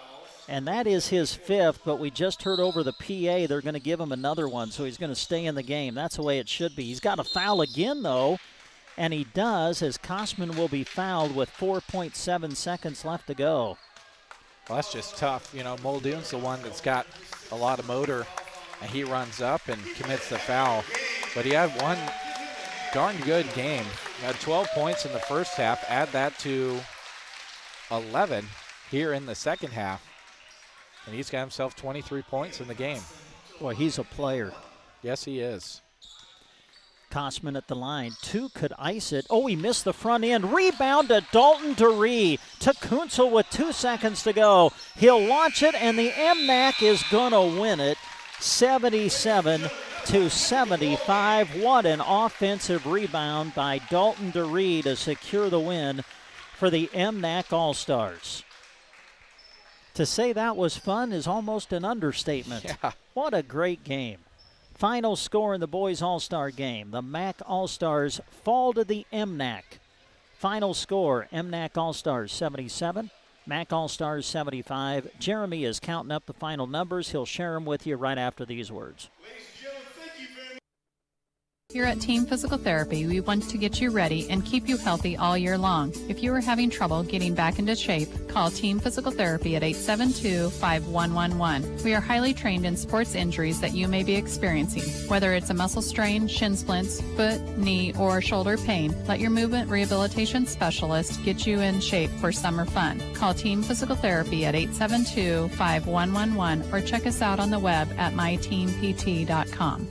And that is his 5th, but we just heard over the PA they're going to give him another one, so he's going to stay in the game. That's the way it should be. He's got a foul again, though, and he does, as Kosman will be fouled with 4.7 seconds left to go. Well, that's just tough. You know, Muldoon's the one that's got a lot of motor, and he runs up and commits the foul. But he had one darn good game. He had 12 points in the first half. Add that to 11 here in the second half. And he's got himself 23 points in the game. Boy, he's a player. Yes, he is. Kosman at the line. 2 could ice it. Oh, he missed the front end. Rebound to Dalton Dury. To Kuntzel with 2 seconds to go. He'll launch it, and the MNAC is going to win it 77-75. What an offensive rebound by Dalton Dury to secure the win for the MNAC All-Stars. To say that was fun is almost an understatement. Yeah. What a great game. Final score in the boys All-Star game. The MAC All-Stars fall to the MNAC. Final score, MNAC All-Stars 77, MAC All-Stars 75. Jeremy is counting up the final numbers. He'll share them with you right after these words. Here at Team Physical Therapy, we want to get you ready and keep you healthy all year long. If you are having trouble getting back into shape, call Team Physical Therapy at 872-5111. We are highly trained in sports injuries that you may be experiencing. Whether it's a muscle strain, shin splints, foot, knee, or shoulder pain, let your movement rehabilitation specialist get you in shape for summer fun. Call Team Physical Therapy at 872-5111 or check us out on the web at myteampt.com.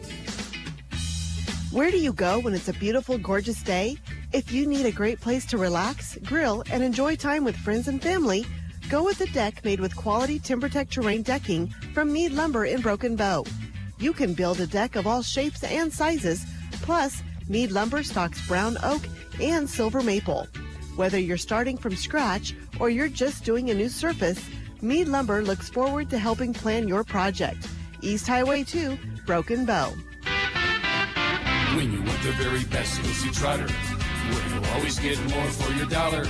Where do you go when it's a beautiful, gorgeous day? If you need a great place to relax, grill, and enjoy time with friends and family, go with a deck made with quality TimberTech terrain decking from Mead Lumber in Broken Bow. You can build a deck of all shapes and sizes, plus Mead Lumber stocks brown oak and silver maple. Whether you're starting from scratch or you're just doing a new surface, Mead Lumber looks forward to helping plan your project. East Highway 2, Broken Bow. When you want the very best, go see Trotter, where you'll always get more for your dollar.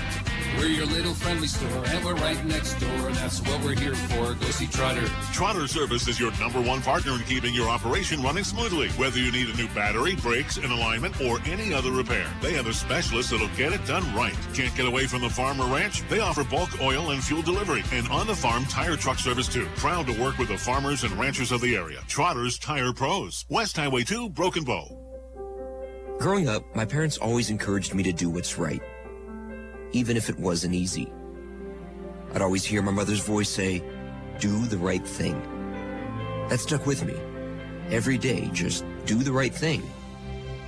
We're your little friendly store, and we're right next door. That's what we're here for. Go see Trotter. Trotter Service is your #1 partner in keeping your operation running smoothly. Whether you need a new battery, brakes, an alignment, or any other repair, they have a specialist that'll get it done right. Can't get away from the farm or ranch? They offer bulk oil and fuel delivery and on-the-farm tire truck service too. Proud to work with the farmers and ranchers of the area. Trotter's Tire Pros. West Highway 2, Broken Bow. Growing up, my parents always encouraged me to do what's right, even if it wasn't easy. I'd always hear my mother's voice say, "Do the right thing." That stuck with me. Every day, just do the right thing.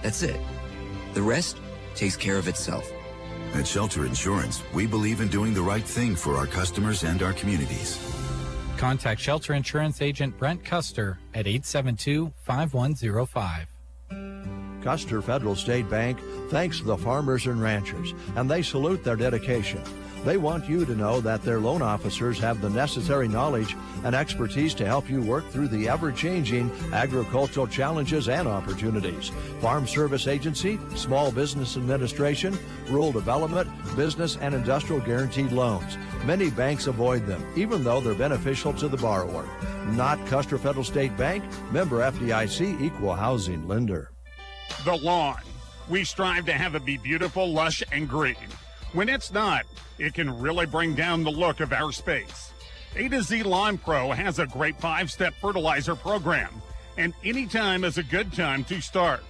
That's it. The rest takes care of itself. At Shelter Insurance, we believe in doing the right thing for our customers and our communities. Contact Shelter Insurance Agent Brent Custer at 872-5105. Custer Federal State Bank thanks the farmers and ranchers, and they salute their dedication. They want you to know that their loan officers have the necessary knowledge and expertise to help you work through the ever-changing agricultural challenges and opportunities. Farm Service Agency, Small Business Administration, Rural Development, Business and Industrial Guaranteed Loans. Many banks avoid them, even though they're beneficial to the borrower. Not Custer Federal State Bank, member FDIC, equal housing lender. The lawn. We strive to have it be beautiful, lush, and green. When it's not, it can really bring down the look of our space. A to Z Lawn Pro has a great 5-step fertilizer program, and any time is a good time to start.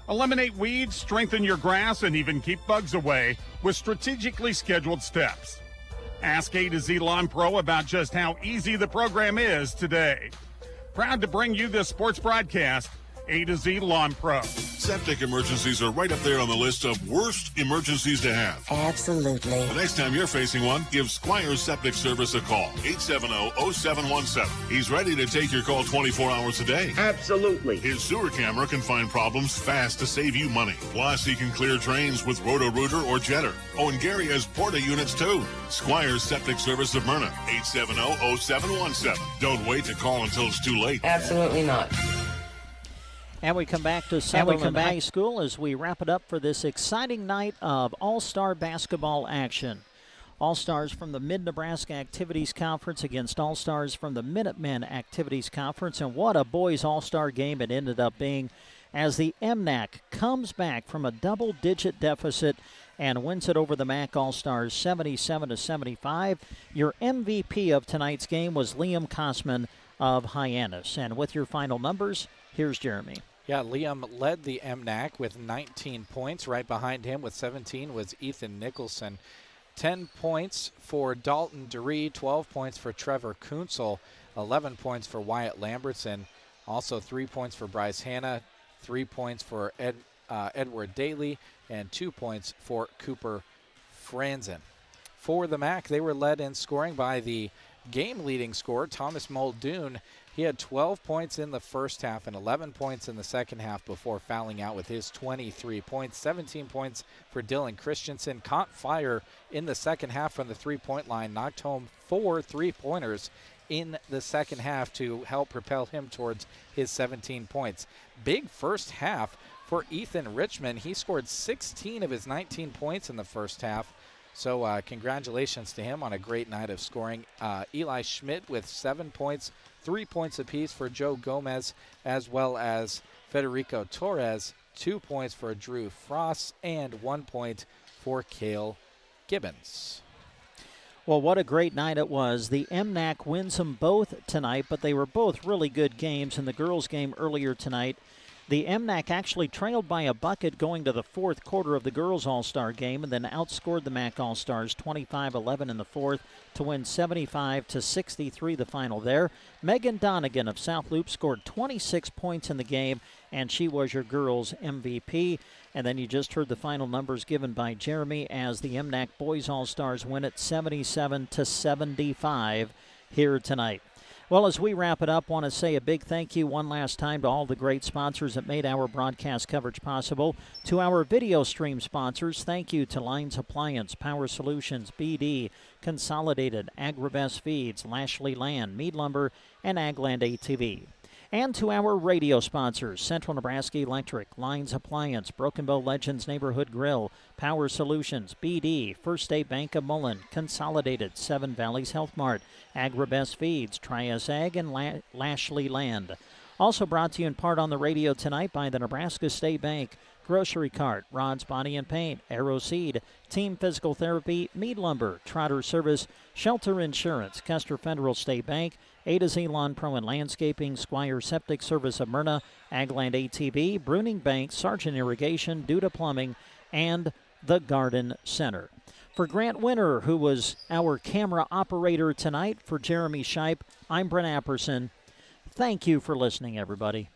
Eliminate weeds, strengthen your grass, and even keep bugs away with strategically scheduled steps. Ask A to Z Lawn Pro about just how easy the program is today. Proud to bring you this sports broadcast, A to Z Lawn Pro. Septic emergencies are right up there on the list of worst emergencies to have. Absolutely. The next time you're facing one, give Squires Septic Service a call. 870-0717. He's ready to take your call 24 hours a day. Absolutely. His sewer camera can find problems fast to save you money. Plus, he can clear drains with Roto-Rooter or Jetter. Oh, and Gary has Porta units too. Squires Septic Service of Myrna. 870-0717. Don't wait to call until it's too late. Absolutely not. And we come back to Sutherland High School as we wrap it up for this exciting night of All-Star basketball action. All-Stars from the Mid-Nebraska Activities Conference against All-Stars from the Minutemen Activities Conference. And what a boys All-Star game it ended up being as the MNAC comes back from a double-digit deficit and wins it over the MAC All-Stars 77-75. Your MVP of tonight's game was Liam Kosman of Hyannis. And with your final numbers, here's Jeremy. Yeah, Liam led the MNAC with 19 points. Right behind him with 17 was Ethan Nicholson. 10 points for Dalton Duree, 12 points for Trevor Kunsel, 11 points for Wyatt Lambertson, also 3 points for Bryce Hanna, 3 points for Edward Daly, and 2 points for Cooper Franzen. For the MAC, they were led in scoring by the game-leading scorer, Thomas Muldoon. He had 12 points in the first half and 11 points in the second half before fouling out with his 23 points. 17 points for Dylan Christensen. Caught fire in the second half from the three-point line. Knocked home 4 3-pointers in the second half to help propel him towards his 17 points. Big first half for Ethan Richmond. He scored 16 of his 19 points in the first half. So congratulations to him on a great night of scoring. Eli Schmidt with 7 points, 3 points apiece for Joe Gomez, as well as Federico Torres 2 points for Drew Frost, and 1 point for Cale Gibbons. Well, what a great night it was. The MNAC wins them both tonight, but they were both really good games. In the girls' game earlier tonight, the MNAC actually trailed by a bucket going to the fourth quarter of the girls' All-Star game and then outscored the MAC All-Stars 25-11 in the fourth to win 75-63 the final there. Megan Donegan of South Loop scored 26 points in the game, and she was your girls' MVP. And then you just heard the final numbers given by Jeremy as the MNAC Boys All-Stars win it 77-75 here tonight. Well, as we wrap it up, want to say a big thank you one last time to all the great sponsors that made our broadcast coverage possible. To our video stream sponsors, thank you to Lines Appliance, Power Solutions, BD, Consolidated, Agribest Feeds, Lashley Land, Mead Lumber, and Agland ATV. And to our radio sponsors, Central Nebraska Electric, Lines Appliance, Broken Bow Legends Neighborhood Grill, Power Solutions, BD, First State Bank of Mullen, Consolidated, Seven Valleys Health Mart, Agribest Feeds, Trias Ag, and Lashley Land. Also brought to you in part on the radio tonight by the Nebraska State Bank, Grocery Cart, Rod's Body and Paint, Arrow Seed, Team Physical Therapy, Mead Lumber, Trotter Service, Shelter Insurance, Custer Federal State Bank, A to Z Lawn Pro and Landscaping, Squire Septic Service of Myrna, Agland ATV, Bruning Bank, Sargent Irrigation, Duda Plumbing, and the Garden Center. For Grant Winter, who was our camera operator tonight, for Jeremy Shipe, I'm Brent Apperson. Thank you for listening, everybody.